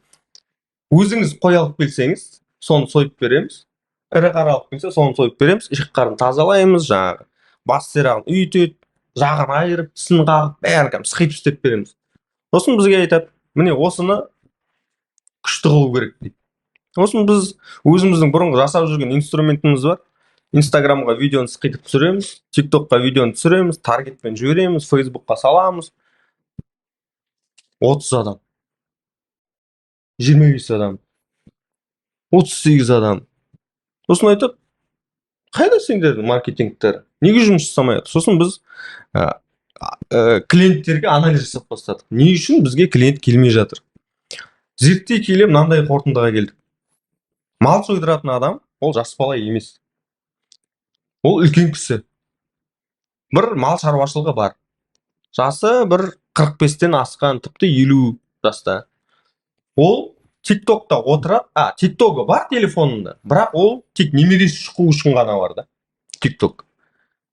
өзіңіз қой алып келсеңіз, соны сойып береміз. Ірі қара алып келсе, соны сойып береміз, ішек қарын тазалаймыз, жаңағы бас сирағын үйтеді, жағын айырып, тісін қағып, бәрін сықып істеп береміз. Сосын бізге айтады, міне осыны күшті қылу керек дейді. Сосын біз өзіміздің бұрынғы жасап жүрген инструментіміз бар. Инстаграмға видеоны сықитып түсіреміз, тиктокқа видеоны түсіреміз, таргетпен жібереміз, фейсбукқа саламыз. 30 адам, 25 адам, 38 адам. Сосын айтып, қайда сендердің маркетингтер? Неге жұмыс жасамайды? Сосын біз клиенттерге анализ жасап бастадық. Не үшін бізге клиент келмей жатыр? Зерттей келе мынандай қорытындыға келдік. Мал сойдыратын адам ол жас бала емес. Ол үлкен кісі. Бір мал шаруашылығы бар. Жасы бір 45-тен асқан, тіпті 50 жаста. Ол тиктокта отырады, тиктогі бар телефонында, бірақ ол тек немересі шықу үшін ғана бар да. Тикток.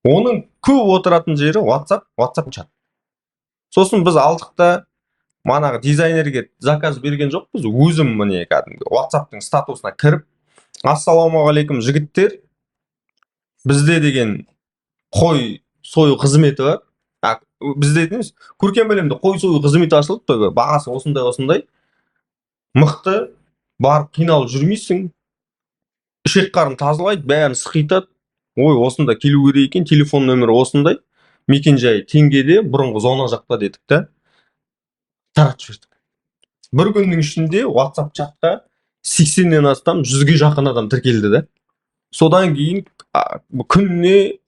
Оның көп отыратын жері WhatsApp чат. Сосын біз алдық та манағы дизайнерге заказ берген жоқпыз, өзім міне кәдімгі WhatsApp-тың статусына кіріп, ассалаумағалейкум жігіттер, бізде деген қой сою қызметі бар. Бізде дейміз, көркем әлемде қой сою қызметі ашылды, бағасы осындай, мықты, барып қиналып жүрмейсің, ішек қарын тазалайды, бәрін сықитады. Ой, осында келу керек екен, телефон нөмірі осындай, мекен-жайы теңгеде, бұрынғы зона жақта дедік та, таратып жібердік. Бір күннің ішінде WhatsApp чатқа 80-нен астам 100-ге жақын адам тіркелді да. Содан кейін күніне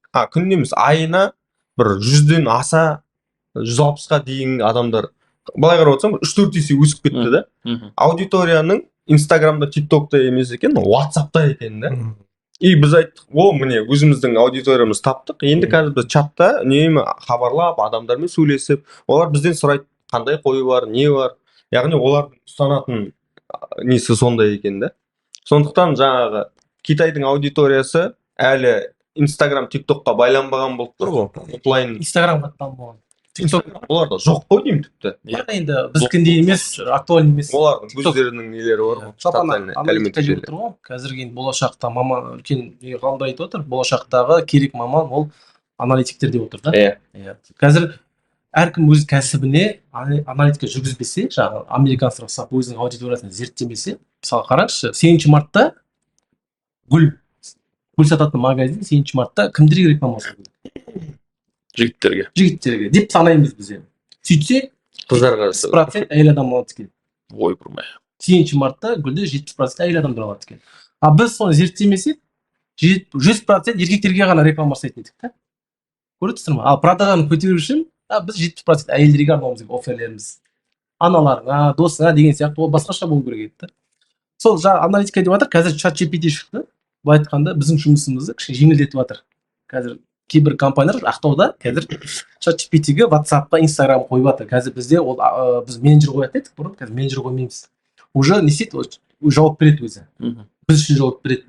емес, айына бір 100-ден аса 160-қа дейін адамдар, былай қарап отырсам 3-4 есе өсіп кетті да. Аудиторияның Инстаграмда, тиктокта емес екен, WhatsAppта екен да. И біз айттық, міне өзіміздің аудиториямыз таптық. Енді қазір біз чатта хабарлап, адамдармен сөйлесіп, олар бізден сұрайды, қандай қойы бар, не бар. Яғни олар ұстанатын несі сондай екен да. Сондықтан жаңағы Китайдың аудиториясы әлі Инстаграм, тиктокқа байланбаған болып тұр ғой. Офлайн Инстаграмға дамыған. оларда жоқ қой деймін тіпті. Енді біздікіндей емес, актуаль емес. Олардың өздерінің нелері бар ғой. Аналитика деп отыр ғой. Қазіргі болашақта маман үлкен ғалымдар айтып отыр. Болашақтағы керек маман ол аналитиктер деп отыр да. Иә. Қазір әркім өз кәсібіне аналитика жүргізбесе, жаңағы американецтер ұқсап өзінің аудиториясын зерттемесе, мысалы қараңызшы, 7 мартта гүл сататын магазин 7 мартта кімдерге реклама жасайды? Жігіттерге деп санаймыз біз енді. Сөйтсе, қыздарға 70% әйел адам алады екен. Ой, бұрмай. 7 мартта гүлді 70% әйел адамдар алады екен. Біз соны зерттемесек, 100% еркектерге ғана реклама жасайтын едік та. Көрдіңіздер ме? Ал продажаны көтеру үшін біз 70% әйелдерге арнауымыз керек офферлеріміз. Аналарыңа, досыңа деген сияқты ол басқаша болу керек еді да. Сол жаңа аналитика деп жатыр, қазір ChatGPT шықты. Былай айтқанда біздің жұмысымызды кішкене жеңілдетіп жатыр. Қазір кейбір компаниялар Ақтауда қазір ChatGPT-ге WhatsApp-қа, Instagram қойып жатыр. Қазір бізде ол біз менеджер қоятын едік бұрын, қазір менеджер қоймаймыз. Уже не істейді, жауап береді өзі. Біз үшін жауап береді.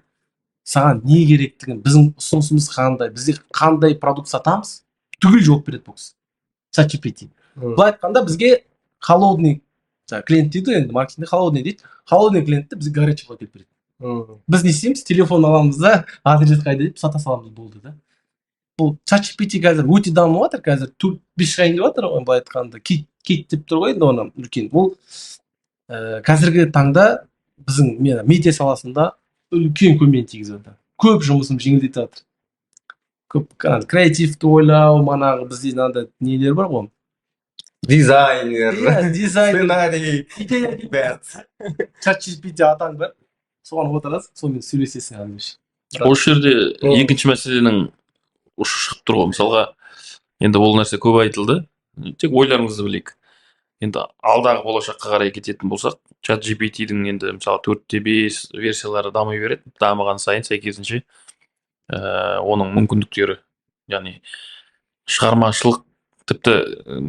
Саған не керектігін, біздің ұсынысымыз қандай, бізде қандай продукт сатамыз, түгел жауап береді бұл кісі. ChatGPT. Былай айтқанда бізге холодный клиент дейді енді, маркетингте холодный дейді. Холодный клиентті бізге горячий қылып береді. Біз не істейміз, телефон аламыз да, адрес қайда деп сата саламыз болды да. Бұл ChatGPT қазір өте дамып жатыр, қазір 4-5 шығайын деп жатыр, былай айтқанда кит деп тұр ғой енді оны үлкен. Бұл қазіргі таңда біздің медиа саласында үлкен көмегін тигізіп жатыр. Көп жұмысым жеңілдетіп жатыр. Көп креативті ойлау, манағы бізде мынандай нелер бар ғой. Дизайнер, сценарий, идея, ChatGPT атаң бар. Соған отырасың, сонымен сөйлесесің әлбетте. Осы жерде екінші мәселенің ұшы шығып тұр ғой. Мысалға, енді ол нәрсе көп айтылды. Тек ойларыңызды білейік. Енді алдағы болашаққа қарай кететін болсақ, ChatGPT-дің енді мысалы 4-5 версиялары дамый береді. Дамыған сайын сәйкесінше оның мүмкіндіктері, яғни шығармашылық тіпті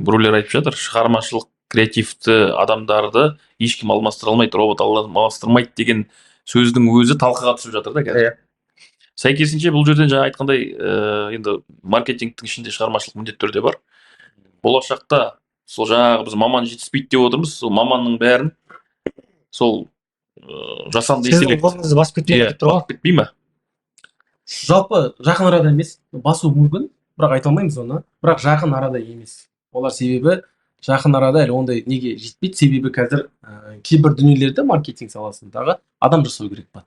біреулер айтып жатыр, шығармашылық креативті адамдарды ешкім алмастыра алмайды, робот алмастырмайды деген сөздің өзі талқыға түсіп жатыр да қазір. Сәйкесінше бұл жерден жаңа айтқандай енді маркетингтің ішінде шығармашылық міндетті түрде бар. Болашақта сол жаңағы біз маман жетіспейді деп отырмыз, сол маманның бәрін сол жасанды сіздің интеллект орныңызды басып кетпейді деп тұр ғой. басып кетпей ма? Жалпы жақын арада емес, басуы мүмкін, бірақ айта алмаймыз оны. Бірақ жақын арада емес. Олар себебі жақын арада әлі ондай неге жетпейді. Себебі қазір кейбір дүниелерді маркетинг саласындағы адам жасау керек па.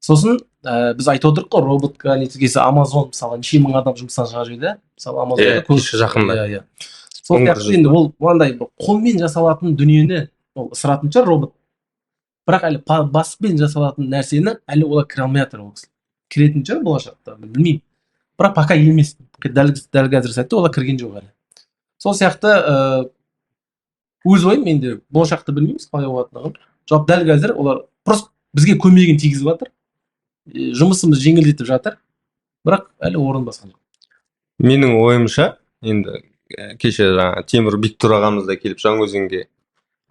Сосын біз айтып отырдық қой, роботқа нетігесі Amazon мысалы неше мың адам жұмыстан шығарып жіберді. Мысалы Amazonда кеше жақында. Иә. Сол сияқты енді ол мынандай қолмен жасалатын дүниені ол ысыратын шығар робот. Бірақ әлі баспен жасалатын нәрсені әлі олар кіре алмай жатыр ол кісі. Кіретін шығар болашақта, білмеймін. Бірақ пока емес. Дәл қазір сәтте олар кірген жоқ әлі. Сол сияқты өз ойым, менде болашақты білмейміз қалай болатындығын. Жоқ, дәл қазір олар просто бізге көмегін тигізіп жатыр. Жұмысымыз жеңілдетіп жатыр. Бірақ әлі орын басқан жоқ. Менің ойымша, енді кеше жаңағы Темір Бектұр ағамыз да келіп Жаңаөзенге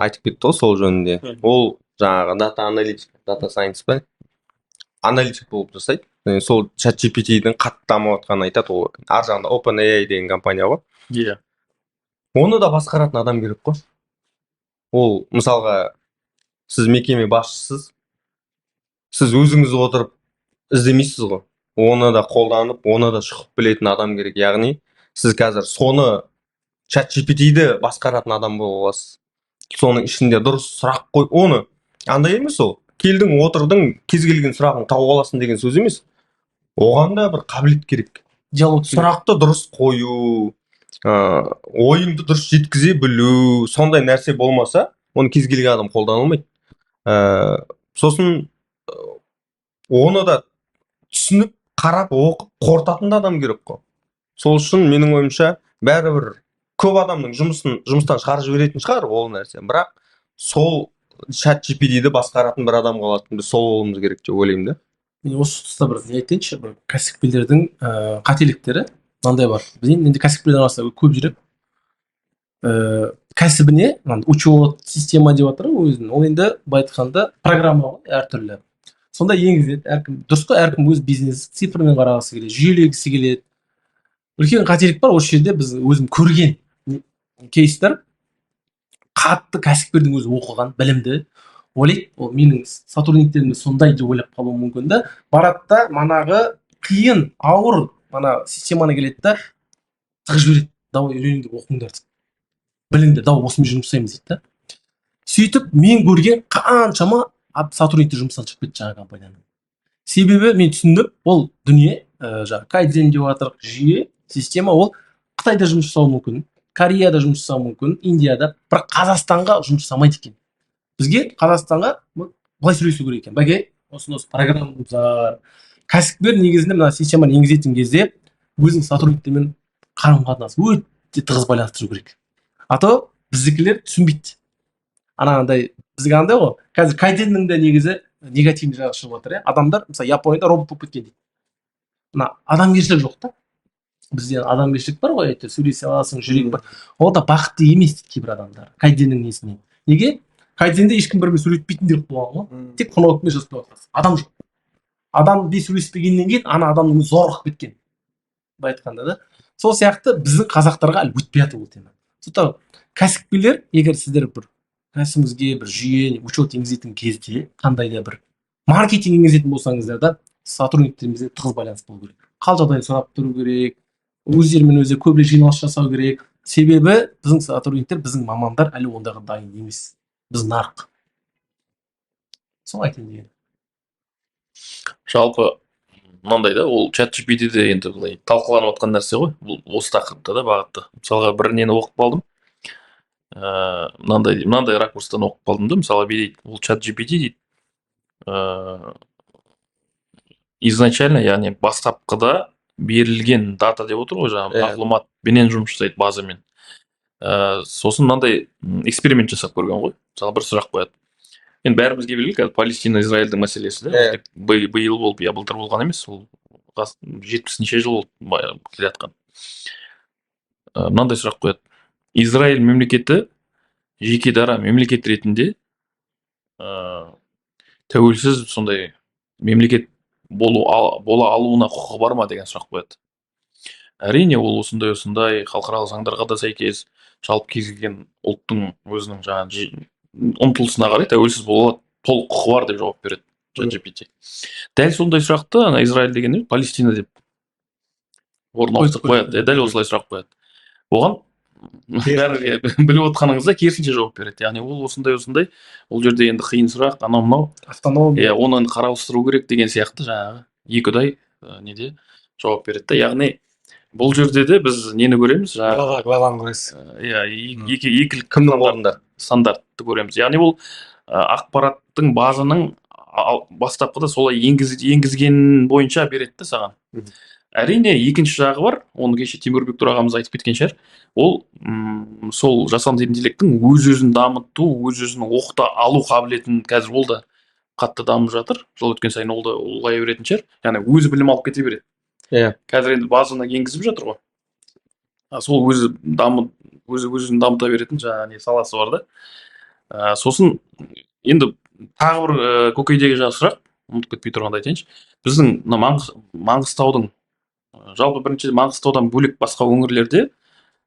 айтып кетті ғой сол жөнінде. Ол жаңағы дата аналитик, дата сайенс па, аналитик болып жасайды. Сол ChatGPT-дің қатты дамып жатқанын айтады. Ол ар жағында OpenAI деген компания ғой. Иә. Оны да басқаратын адам керек қой. Ол мысалға сіз мекеме басшысыз, сіз өзіңіз отырып іздемейсіз ғой. Оны да қолданып, оны да шұқып білетін адам керек. Яғни сіз қазір соны ChatGPT-ді басқаратын адам болып аласыз. Соның ішінде дұрыс сұрақ қой. Оны андай емес ол. Келдің, отырдың, кез келген сұрағын тауып аласың деген сөз емес. Оған да бір қабілет керек. Диалог Сұрақты дұрыс қою, ойыңды дұрыс жеткізе білу, сондай нәрсе болмаса, оны кез келген адам қолдана алмайды. Сосын оны да түсініп, қарап, оқып, қорытатын да адам керек қой. Сол үшін менің ойымша бәрібір көп адамның жұмыстан шығарып жіберетін шығар ол нәрсе. Бірақ сол ChatGPT-ді басқаратын бір адам қалатын, біз сол болуымыз керек деп ойлаймын да. Мен осы тұста бір не айтайыншы, бір кәсіпкерлердің қателіктері мынандай бар. Біз енді кәсіпкерлер арасында көп жүріп, кәсібіне учет система деп жатыр ғой өзін. Ол енді былай айтқанда программа ғой, әртүрлі. Сонда енгізеді. Әркім дұрыс қой, әркім өз бизнес цифрмен қарағысы келеді, жүйелегісі келеді. Үлкен қателік бар осы жерде. Біз өзім көрген кейстер, қатты кәсіпкердің өзі оқыған, білімді ойлайды, ол менің сотрудниктерім сондай деп ойлап қалуы мүмкін да. Барады да манағы қиын, ауыр мана системаны келеді да тығып жібереді. Давай үйреніңдер, оқыңдар дейді. Біліңдер, давай осымен жұмыс жасаймыз дейді да. Сөйтіп мен көрген қаншама сотрудниктер жұмыстан шығып кетті жаңа компанияның. Себебі мен түсіндім, ол дүние жаңағы кайдзен деп жатырық, жүйе, система, ол Қытайда жұмыс жасауы мүмкін, Кореяда жұмыс жасауы мүмкін, Индияда, бірақ Қазақстанға жұмыс жасамайды екен. Бізге Қазақстанға былай сөйлесу керек екен. Бәке, осы программамыз бар. Кәсіпкер негізінде мына системаны енгізетін кезде өзінің сотрудниктермен қарым-қатынас өте тығыз байланыстыру керек. А то біздікілер түсінбейді. Анандай бізге андай ғой. Қазір кайдзеннің де негізі негативный жағы шығып жатыр, адамдар мысалы Японияда робот болып кеткен дейді. Мына адамгершілік жоқ та. Бізде адамгершілік бар ғой, сөйлесе аласың, жүрегі бар. Ол да бақытты емес кейбір адамдар. Кайдзеннің несіне. Неге? Кайдзенде ешкім бірімен сөйлеспейтіндер болған ғой. Тек қонаевпен жасап отырсыз. Адам жоқ. Адам би сөйлеспегеннен кейін ана адамның зорлық кеткен. Былай айтқанда да. Сол сияқты біздің қазақтарға әлі өтпей жатыр бұл тема. Сондықтан кәсіпкерлер, егер сіздер бір кәсібіңізге бір жүйе, учет енгізетін кезде, қандай да бір маркетинг енгізетін болсаңыздар да, сотрудниктерімізбен тығыз байланыс болу керек. Қал жағдайын сұрап тұру керек. Өздерімен өзі көбірек жиналыс жасау керек. Себебі біздің сотрудниктер, біздің мамандар әлі ондағы дайын емес. Біз нарық. Сол айтайын деген. Жалпы мынандай да, ол ChatGPT-де енді былай талқыланып жатқан нәрсе ғой. Бұл осы тақырыпта да бағытты. Мысалға бір нені оқып қалдым. Мынандай ракурстан оқып қалдым да, мысалы дейді, ол ChatGPT дейді. Изначально, яғни бастапқыда берілген дата деп отыр ғой, жаңағы мағлұматпенен жұмыс жасайды, базамен. Сосын мынандай эксперимент жасап көрген ғой. Мысалы бір сұрақ қояды. Енді бәрімізге белгілі, Палестина-Израильдің мәселесі да, биыл болып, я былтыр болған емес, ол 70-неше жыл келе жатқан. мынандай сұрақ қояды. Израиль мемлекеті жеке дара мемлекет ретінде тәуелсіз сондай мемлекет бола алуына құқығы бар ма деген сұрақ қояды. Әрине ол осындай халықаралық заңдарға да сәйкес, жалпы кез келген ұлттың өзінің жаңағы ұмтылысына қарай тәуелсіз бола толық құқы бар деп жауап береді ChatGPT. Дәл сондай сұрақты ана Израиль деген Палестина деп орналастырып қояды. Дәл осылай сұрақ қояды. Оған бәрі біліп отқаныңызда керісінше жауап береді. Яғни ол осындай ол жерде енді қиын сұрақ, анау мынау автономия, оны қарастыру керек деген сияқты жаңағы екіұдай неде жауап береді да. Яғни бұл жерде де біз нені көреміз? Главаны көресіз. Екілік кімнің қолында стандартты көреміз. Яғни ол ақпараттың базаның бастапқыда солай енгізген бойынша береді да саған. Әрине екінші жағы бар, оны кеше Тимурбек ағамыз айтып кеткен шығар. Ол сол жасанды интеллекттің өз-өзін дамыту, өз-өзін оқыта алу қабілетін қазір ол да қатты дамып жатыр. Жыл өткен сайын ол да ұлғая беретін шығар. Яғни өзі білім алып кете береді. Қазір енді базаны енгізіп жатыр ғой. Сол өзін дамыта беретін жаңағы саласы бар да. Сосын енді тағы бір көкейдегі жаңағы сұрақ, ұмытып кетпей тұрғанда айтайыншы. Біздің Маңғыстаудың жалпы біріншіден Маңғыстаудан бөлек басқа өңірлерде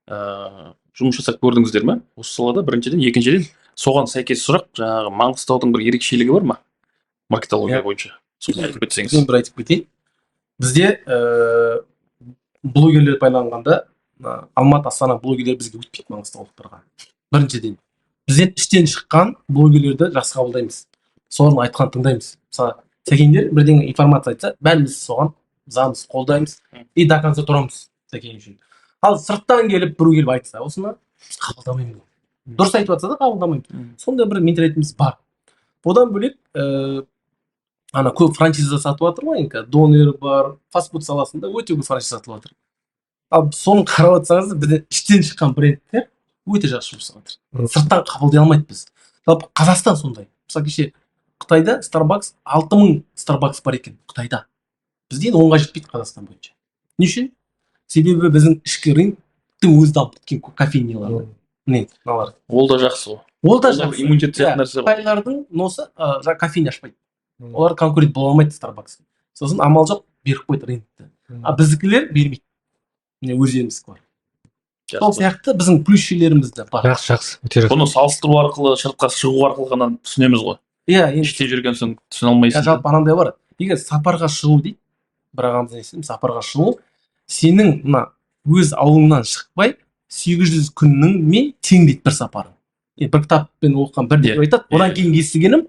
жұмыс жасап көрдіңіздер ме? Осы салада біріншіден, екіншіден соған сәйкес сұрақ, жаңағы Маңғыстаудың бір ерекшелігі бар ма? Маркетология бойынша. Соны айтып кетсеңіз. Мен бір айтып кетейін. Бізде блогерлер байланғанда Алматы, Астана блогерлер бізге өтпейді маңғыстаулықтарға. Біріншіден бізден іштен шыққан блогерлерді жақсы қабылдаймыз. Соның айтқан тыңдаймыз. Мысалы, сәкендер бірдеңе информация айтса, бәріміз соған замыз қолдаймыз и до конца тұрамыз сәкен үшін. Ал сырттан келіп біреу келіп айтса, осыны қабылдамаймын. Дұрыс айтып жатса да қабылдамаймын. Сондай бір менталитетіміз бар. Одан бөлек ана көп франшиза сатып жатыр ғой, енді донер бар, фастфуд саласында өте көп франшиза сатып жатыр. Ал соны қарап отырсаңыз, бізде іштен шыққан брендтер өте жақсы жұмыс жасап жатыр. Сырттан қабылдай алмайды біз. Жалпы Қазақстан сондай. Мысалы кеше Қытайда Starbucks 6000 Starbucks бар екен Қытайда. Бізде 10-ға жетпейді Қазақстан бойынша. Не үшін? Себебі біздің ішкі рыноктың өзі дамып кеткен кофейнялар. Мыналар. Ол да жақсы ғой. Ол да жақсы. Иммунитет сияқты нәрсе ғой. Қытайлардың носы кофейня ашпайды. Олар конкурент бола алмайды Starbucksқа. Сосын амал жоқ беріп қойды рынокты. А біздікілер бермейді. Міне өз еліміздікі бар. Сол сияқты біздің плюс жерлеріміз де бар. Жақсы. Бұны салыстыру арқылы, шартқа шығу арқылы ғана түсінеміз ғой. Иә, енді іште жүрген соң түсіне алмайсың. Жалпы анандай бар. Егер сапарға шығу дейді, бір ағамыз айтсын, сапарға шығу, сенің мына өз ауылыңнан шықпай 800 күннің мен тең дейді бір сапарың. Бір кітаппен оқыған бір деп айтады. Одан кейін естігенім,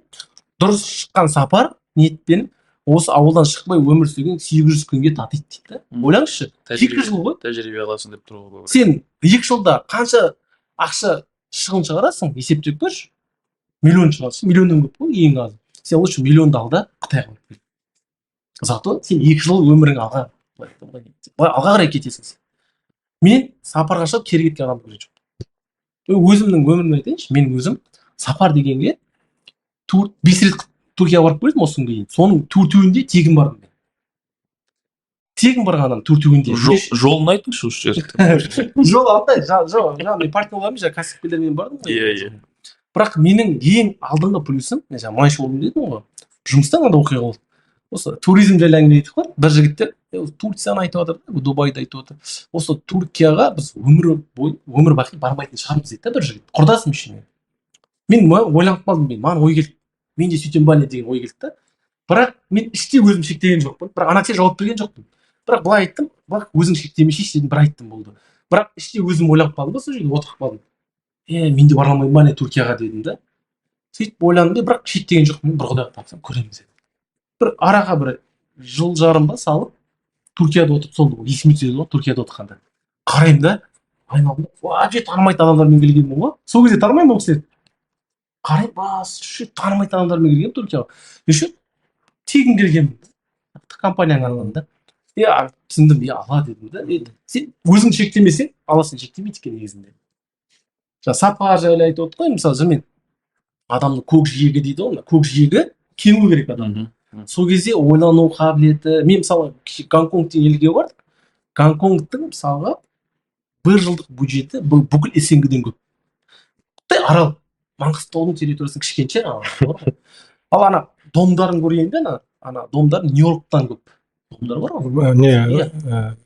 дұрыс шыққан сапар ниетпен осы ауылдан шықпай өмір сүрген 800 күнге татиды дейді. Ойлаңызшы, 2 жыл ғой. Тәжірибе аласың деп тұруға болады. Сен 2 жылда қанша ақша шығын шығарасың, есептеп көрші. Миллион шығарасың, миллионнан көп қой ең аз. Сен лучше миллионды ал да Қытайға барып кел. Зато сен 2 жыл өмірің алға қарай кетесің. Мен сапарға шығып кері кеткен адамды көрген жоқпын. Өзімнің өмірімді айтайыншы, мен өзім сапар дегенге 5 рет Түркияға барып көрдім осы күнге дейін. Соның 4-еуінде тегін бардым мен. Тегін барғаннан 4-еуінде. Жолын айтыңызшы осы жерде. Жол алдай, мен партнерлармен, кәсіпкерлермен бардым. Иә. Бірақ менің ең алдыңғы плюсім, мен жаңа майшы болдым дедім ғой. Жұмыста мынандай оқиға болды. Осы туризм жайлы әңгіме айтып қой. Бір жігіттер Турцияны айтып жатыр, Дубайды айтып отыр. Осы Түркияға біз өмір бақи бармайтын шығармыз дейді бір жігіт. Құрдасым үшін. Мен ойланып қалдым, маған ой келді. Мен де сөйтем ба не деген ой келді да. Бірақ мен іште өзім шектеген жоқпын. Бірақ ана кісіге жауап берген жоқпын. Бірақ былай айттым, бірақ өзің шектемеші дедім, бір айттым болды. Бірақ іште өзім ойланып қалдым ба сол жерде отырып қалдым. Мен де бара алмаймын ба не Түркияға дедім да. Сөйтіп ойландым, бірақ шектеген жоқпын. Бір құдайға тапсам көреміз дедім. Бір араға бір жыл жарым ба салып Түркияда отырып сол есіме түседі ғой Түркияда отырғанда. Қараймын да, айналдым. Вообще танымайтын адамдармен келгенмін ғой. Сол кезде танымаймын ол кісілерді. Қарай бас, танымайтын адамдармен келгенмін Түркияға. Еще тегін келгенмін. Компанияның аралығында. Түсіндім, ала дедім да. Сен өзің шектемесең, аласың шектемейді екен негізінде. Сапар жайлы айтып отыр ғой, мысалы мен адамның көкжиегі дейді ғой, көкжиегі кеңу керек адам. Сол кезде ойлану қабілеті, мен мысалы Гонконгтен елге бардым. Гонконгтың мысалға бір жылдық бюджеті бұл бүкіл СНГ-ден көп. Арал Маңғыстаудың территориясы кішкенше ал ана домдарын көргенде ана домдар Нью-Йорктан көп. Домдар бар ғой. Не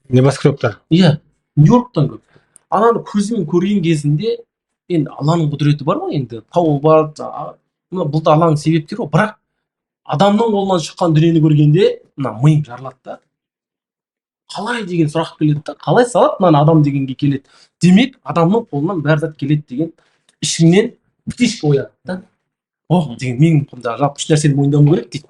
небоскрептар. Иә, Нью-Йорктан көп. Ананы көзімен көрген кезінде енді Алланың құдіреті бар ғой, енді тау бар, бұл да Алланың себептері ғой, бірақ адамның қолынан шыққан дүниені көргенде мына миың жарылады да. Қалай деген сұрақ келеді да, қалай салады мына адам дегенге келеді. Демек, адамның қолынан бәрі зат келеді деген ішіңнен птичка оянады да. Деген менің қолымда жалпы үш нәрсені мойындамау керек дейді.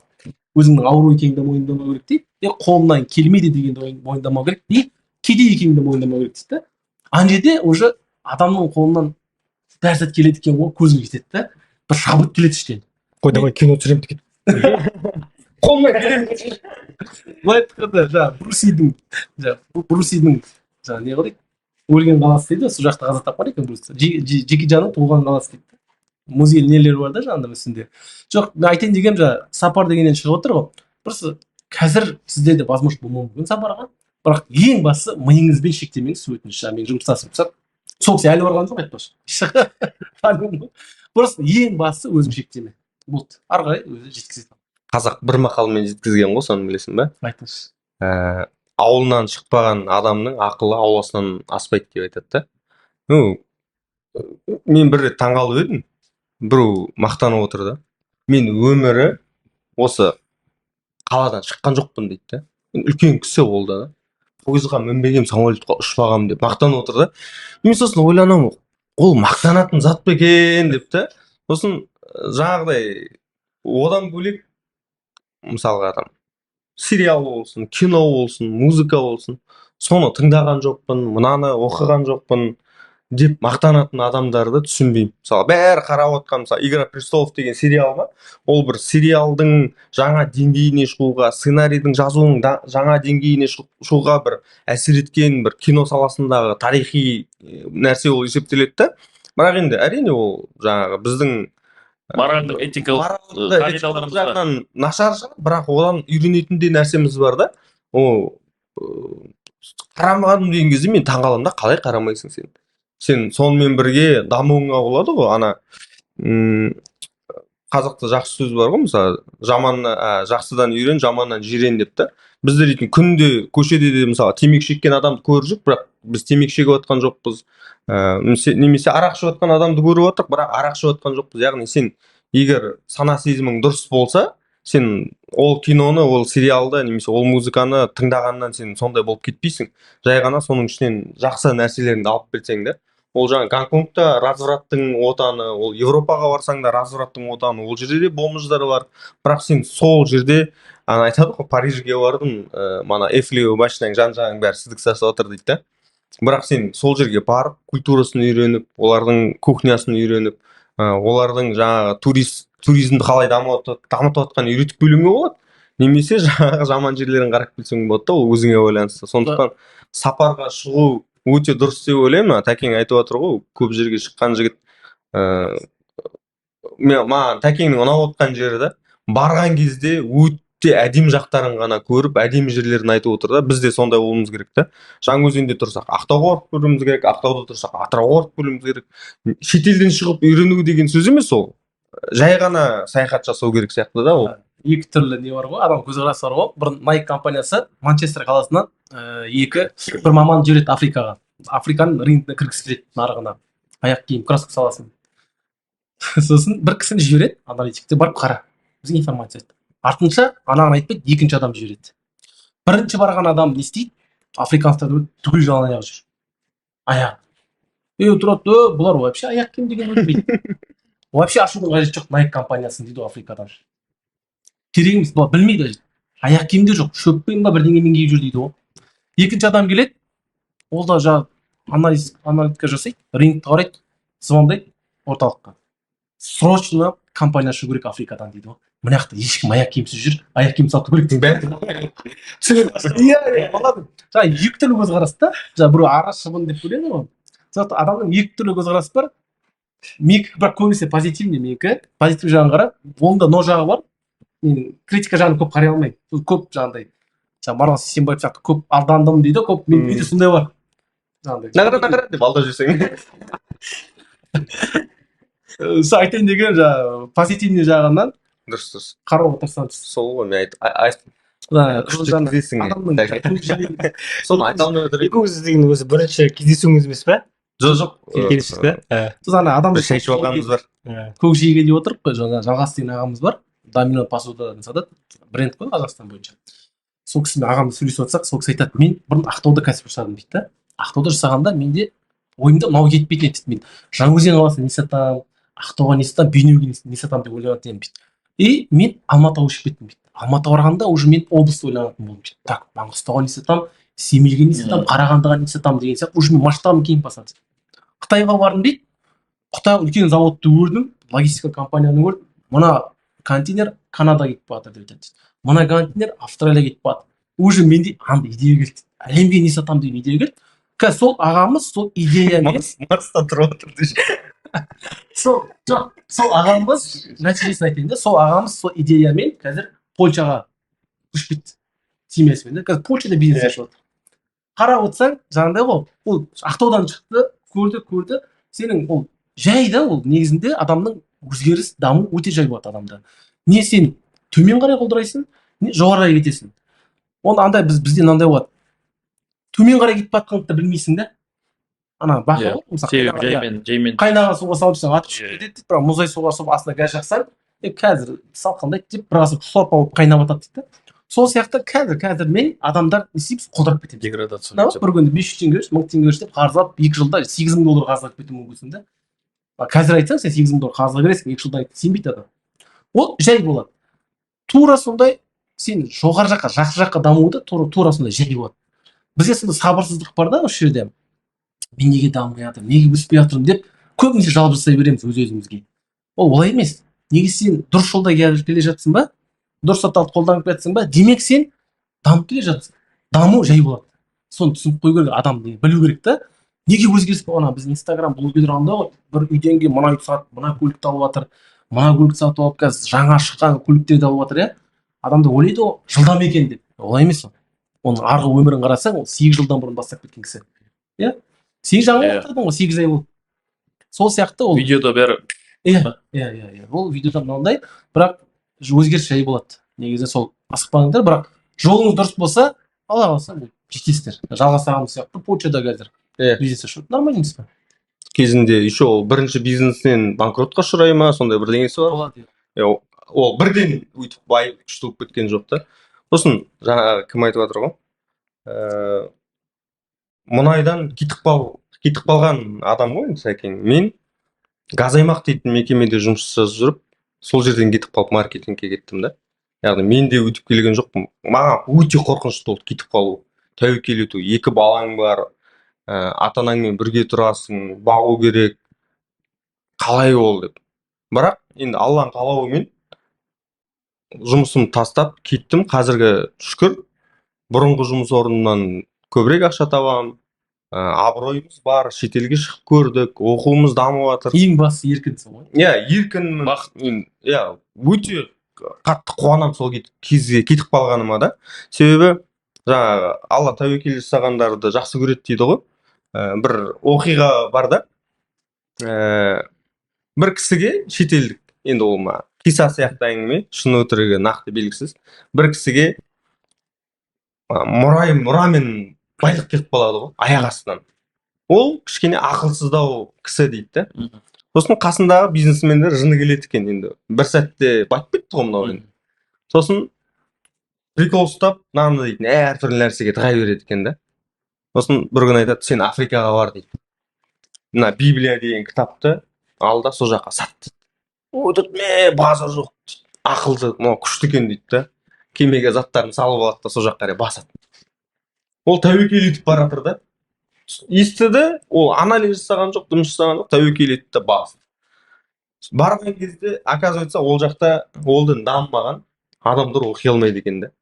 Өзіңнің ауру екеніңді мойындамау керек дейді. Қолымнан келмейді дегенді мойындамау керек дейді. Кедей екеніңді мойындамау керек дейді. Ана жерде уже адамның қолынан бәрі зат келеді екен ғой, көзің жетеді да. Бір шабыт келеді іштен. Давай кино түсіремін деп. Қолымнан келеді. Былай айтқанда жаңағы Брусидің жаңағы не қылды? Өлген қаласы дейді, сол жақта қаза тапқан екен Брус. Джеки Чанның туған қаласы дейді. Музей нелер бар да жаңағының үстінде. Жоқ, мен айтайын дегенім жаңағы сапар дегеннен шығып отыр ғой. Просто қазір сізде де возможно болмауы мүмкін сапарға. Бірақ ең бастысы миыңызбен шектемеңіз, өтініш. Мен жұмыстасым болсақ, сол кісі әлі барған жоқ айтпашы. Просто ең бастысы өзің шектеме. Болды. Ары қарай өзі жеткізеді. Қазақ бір мақалмен жеткізген ғой, соны білесің бе? Айтыңыз. Ауылынан шықпаған адамның ақылы ауласынан аспайды деп айтады да. Ну, мен бір рет таңғалып едім. Біреу мақтанып отыр да. Мен өмірі осы қаладан шыққан жоқпын дейді да. Үлкен кісі болды да. Пойызға мінбегем, самолетқа ұшпағам деп мақтанып отыр да. Мен сосын ойланамын, ол мақтанатын зат па екен деп та. Сосын жаңағыдай одан бөлек мысалға адам сериал болсын, кино болсын, музыка болсын, соны тыңдаған жоқпын, мынаны оқыған жоқпын деп мақтанатын адамдарды түсінбеймін. Мысалы, бәрі қарап отқан, мысалы, Игра престолов деген сериал ба? Ол бір сериалдың жаңа деңгейіне шығуға, сценарийдің жазуының жаңа деңгейіне шығуға бір әсер еткен бір кино саласындағы тарихи нәрсе ол есептеледі да. Бірақ енді әрине ол жаңағы біздің моральдық этикалық жағынан нашар шығар, бірақ одан үйренетіндей нәрсеміз бар да. Ол қарамағаным деген кезде мен таңғаламын да, қалай қарамайсың сен? Сен сонымен бірге дамуыңа болады ғой. Ана қазақта жақсы сөз бар ғой, мысалы, жақсыдан үйрен, жаманнан жирен деп та. Біздер дейтін күнде көшеде де мысалы темекі шеккен адамды көріп жүрік, бірақ біз темекі шегіп отқан жоқпыз. Немесе арақ ішіп отқан адамды көріп отырық, бірақ арақ ішіп отқан жоқпыз. Яғни сен егер сана сезімің дұрыс болса, сен ол киноны, ол сериалды, немесе ол музыканы тыңдағаннан сен сондай болып кетпейсің. Жай ғана соның ішінен жақсы нәрселеріңді алып берсең де. Ол жаңа Гонконгта развраттың отаны, ол Европаға барсаң да развраттың отаны, ол жерде де бомждар бар. Бірақ сен сол жерде айтады ғой, Парижге бардым, мана Эйфелева башняның жан-жағың бәрі сідік сасып отыр дейді да. Бірақ сен сол жерге барып, культурасын үйреніп, олардың кухнясын үйреніп, олардың жаңағы туризмді қалай дамытып отқанын үйретіп келуіңе болады. Немесе жаңағы жаман жерлерін қарап келсең болады да, ол өзіңе байланысты. Сондықтан сапарға шығу өте дұрыс деп ойлаймын. Тәкең айтып отыр ғой, көп жерге шыққан жігіт. Маған тәкеңнің ұнап отқан жері да, барған кезде өте әдемі жақтарын ғана көріп, әдемі жерлерін айтып отыр да. Біз де сондай болуымыз керек та. Жаңаөзенде тұрсақ, Ақтауға барып көруіміз керек, Ақтауда тұрсақ, Атырауға барып көруіміз керек. Шетелден шығып үйрену деген сөз емес ол. Жай ғана саяхат жасау керек сияқты да ол. Екі түрлі не бар ғой, адам көзқарасы бар ғой. Бұрын Nike компаниясы Манчестер қаласынан бір маман жібереді Африкаға. Африканың рыногына кіргісі келеді, нарығына. Аяқ киім, кроссовка саласын. Сосын бір кісіні жібереді, аналитикте барып қара. Бізге информация айтты. Артынша анаған айтпайды, екінші адам жібереді. Бірінші барған адам не істейді? Африканстарды түгел жалаң аяқ жүр. Аяқ. Тұрады, бұлар вообще аяқ киім деген білмейді. Вообще ашудың қажеті жоқ, Nike компаниясын дейді Африкадан. Керек емес, бұл білмейді. Аяқ киімде жоқ, шөппен ба бірдеңемен киіп жүр дейді ғой. Екінші адам келеді, ол да жаңағы аналитика жасайды, рингті қарайды, звондайды орталыққа. Срочно компания ашу керек Африкадан дейді ғой. Мына жақта ешкім аяқ киімсіз жүр, аяқ киім сату керек дейді. Иә, болады. Жаңағы екі түрлі көзқарас та, жаңағы біреу арашымын деп көреді ғой. Сондықтан адамның екі түрлі көзқарасы бар. Менікі бірақ көбінесе позитивный, менікі позитив жағын қарап, оның да но жағы бар. Мен критика жағын көп қарай алмаймын. Көп жаңағыдай, Марал Сейсенбаев сияқты көп алдандым дейді, көп менде сондай бар. нағара деп алдап жүрсең. айтайын деген жаңағы позитивный жағынан Дұрыс. қарауға тырысамыз. Сол ғой мен күшті кездесің. Соны айта алмай отыр. екеуміз деген өзі бірінші кездесуіміз емес па? Жоқ. Келісесіз ба? Біз ана адамды Бір шай ішіп алғанымыз бар. көкжиеге деп отырып қой, жаңа жалғас деген ағамыз бар, домино посудадан сатады, бренд қой Қазақстан бойынша. Сол кісімен ағамыз сөйлесіп жатсақ, сол кісі айтады, мен бұрын Ақтауда кәсіп жасадым дейді да. Ақтауда жасағанда менде ойымда мынау кетпейтін еді дейді. Мен Жаңаөзен қаласына не сатамын, Ақтауға не сатамын, Бейнеуге не сатамын деп ойланатын едім дейді. И мен Алматыға көшіп кеттім дейді. Алматыға барғанда уже мен облысты ойланатын болдым дейді. Так, Маңғыстауға не сатамын, Семейге не сатамын, Қарағандыға не сатамын деген сияқты уже мен масштабым кең басады. Қытайға бардым дейді. Қытай үлкен заводты көрдім, логистика компанияны көрдім. Мына контейнер Канадаға кетіп жатыр деп айтады. Мына контейнер Австралияға кетіп жатыр. Уже менде андай идея келді. Әлемге не сатамын деген идея келді. Қазір сол ағамыз сол идеямен Марста тұрып отыр деші. сол ағамыз нәтижесін айтайын да, сол ағамыз сол идеямен қазір Польшаға көшіп кетті. Семьясымен да. Қазір Польшада бизнес ашып жатыр. Қарап отырсаң, жаңағыдай ғой, ол Ақтаудан шықты, көрді. Сенің ол жай да, ол негізінде адамның өзгеріс, даму өте жай болады адамда. Не сен төмен қарай құлдырайсың, не жоғары қарай кетесің. Оны андай бізде мынандай болады. Төмен қарай кетіп жатқанды білмейсің да. Ана бақы ғой, мысалы жаймен қайнаған суға салып жатсаң атып шығып кетеді дейді, бірақ мұздай суға салып астына газ жақсаң, қазір салқындайды деп біраз сорпа болып қайнап жатады дейді да. Сол сияқты қазір мен адамдар не істейміз, құлдырап кетеміз. деградация. Бір күнде 500 теңге берші, 1000 теңге берші деп қарыз алып 2 жылда 8000 доллар қарыз алып кетуі мүмкінсің да. Қазір айтсаң сен 8000 доллар қарызға кіресің, 2 жылдан кейін сенбейді адам. Ол жай болады. Тура сондай сен жоғары жаққа, жақсы жаққа дамуы да тура сондай жай болады. Бізде сондай сабырсыздық бар да осы жерде. Мен неге дамымай жатырмын, неге өспей жатырмын деп көбінесе жалып жасай береміз өз-өзімізге. Ол олай емес. Неге сен дұрыс жолда келе жатсың ба? Дұрыс аталып қолданып жатсың ба? Демек сен дамып келе жатсың. Даму жай болады. Соны түсініп қою керек, адам білу керек та. Неге өзгеріс болғаны? Біз Инстаграм блогер анда ғой, бір үйден кейін мына үй сатып, мына көлікті алып жатыр, мына көлікті сатып алып, қазір жаңа шыққан көліктерді алып жатыр, иә. Адамдар ойлайды ғой, жылдам екен деп. Олай емес ол. Оның арғы өмірін қарасаң, ол 8 жылдан бұрын бастап кеткен кісі. Иә? Сен жаңа отырдың ғой, 8 ай болды. Сол сияқты ол видеода бәрі Иә. Ол видеода мынандай, бірақ өзгеріс жай болады. Негізі сол асықпаңыздар, бірақ жолыңыз дұрыс болса, Алла қаласа жетесіздер. Жалғас ағамыз сияқты Польшада қазір бизнес ашып, нормально емес па? Кезінде еще ол бірінші бизнесінен банкротқа ұшырай ма, сондай бірдеңесі бар. Болады. Ол бірден өйтіп байып күшті болып кеткен жоқ та. Сосын жаңағы кім айтып жатыр ғой, мұнайдан кетіп қалған адам ғой Сәкең. Мен Газаймақ дейтін мекемеде жұмыс жасап жүріп, сол жерден кетіп қалып маркетингке кеттім да. Яғни мен де өтіп келген жоқпын. Маған өте қорқынышты болды кетіп қалу. Тәуекел ету, 2 балаң бар, ата-анаңмен бірге тұрасың, бағу керек. Қалай ол деп. Бірақ енді Алланың қалауымен жұмысымды тастап кеттім. Қазіргі шүкір бұрынғы жұмыс орнынан көбірек ақша табамын. Абыройымыз бар, шетелге шығып көрдік, оқуымыз дамып жатыр. Ең бастысы еркінсің ғой. Иә, еркінмін. Иә, өте қатты қуанамын сол кезде кетіп қалғаныма да. Себебі жаңағы Алла тәуекел жасағандарды жақсы көреді дейді ғой. Бір оқиға бар да. Бір кісіге шетелдік, енді ол қиса сияқты әңгіме, шын өтірігі нақты белгісіз. Бір кісіге мұрамен байлық келіп қалады ғой, аяқ астынан. Ол кішкене ақылсыздау кісі дейді да. Сосын қасындағы бизнесмендер жыны келеді екен енді. Бір сәтте батып кетті ғой мынау енді. Сосын прикол ұстап, мынаны дейтін әртүрлі нәрсеге тығай береді екен да. Сосын бір күн айтады, сен Африкаға бар дейді. Мына Библия деген кітапты ал да сол жаққа сат дейді. Ой, дейді, базар жоқ дейді. Ақылды, мынау күшті екен дейді да. Кемеге заттарын салып алады да сол жаққа басады. Ол тәуекел етіп бара жатыр да. Естіді, ол анализ жасаған жоқ, жұмыс жасаған жоқ, тәуекел етті да басты. Барған кезде, оказывается, ол жақта олдан дамымаған адамдар оқи алмайды екен да.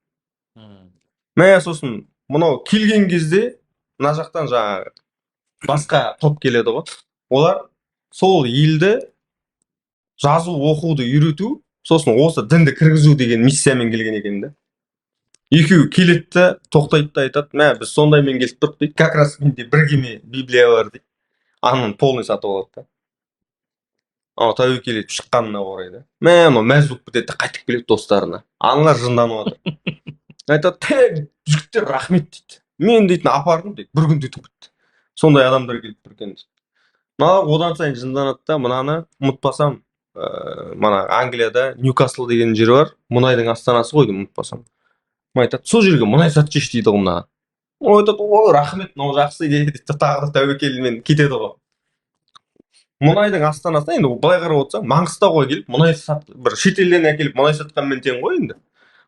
Сосын мынау келген кезде, мына жақтан жаңағы басқа топ келеді ғой. Олар сол елді жазу, оқуды үйрету, сосын осы дінді кіргізу деген миссиямен келген екен да. екеуі келеді да тоқтайды да айтады, мә біз сондаймен келіп тұрдық дейді, как раз менде бір кеме библия бар дейді, анын полный сатып алады да. Анау тәуекел етіп шыққанына орай да, мә анау мәз болып кетеді да қайтып келеді достарына, аналар жынданып жатыр. Айтады, жігіттер рахмет дейді, мен дейтін апардым дейді, бір күнде өтіп кетті, сондай адамдар келіп тұр екен дейді. Мыналар одан сайын жынданады да, мынаны ұмытпасам, мына Англияда Ньюкасл деген жер бар, мұнайдың астанасы ғой деймін, ұмытпасам. Айтады, сол жерге мұнай сатшы дейді ғой мынаған. Ол айтады, ой рахмет, мынау жақсы идея дейді, тағы да тәуекелмен кетеді ғой. Мұнайдың астанасы, енді былай қарап отырсаң, Маңғыстауға келіп мұнай сат, бір шетелден әкеліп мұнай сатқанмен тең ғой енді.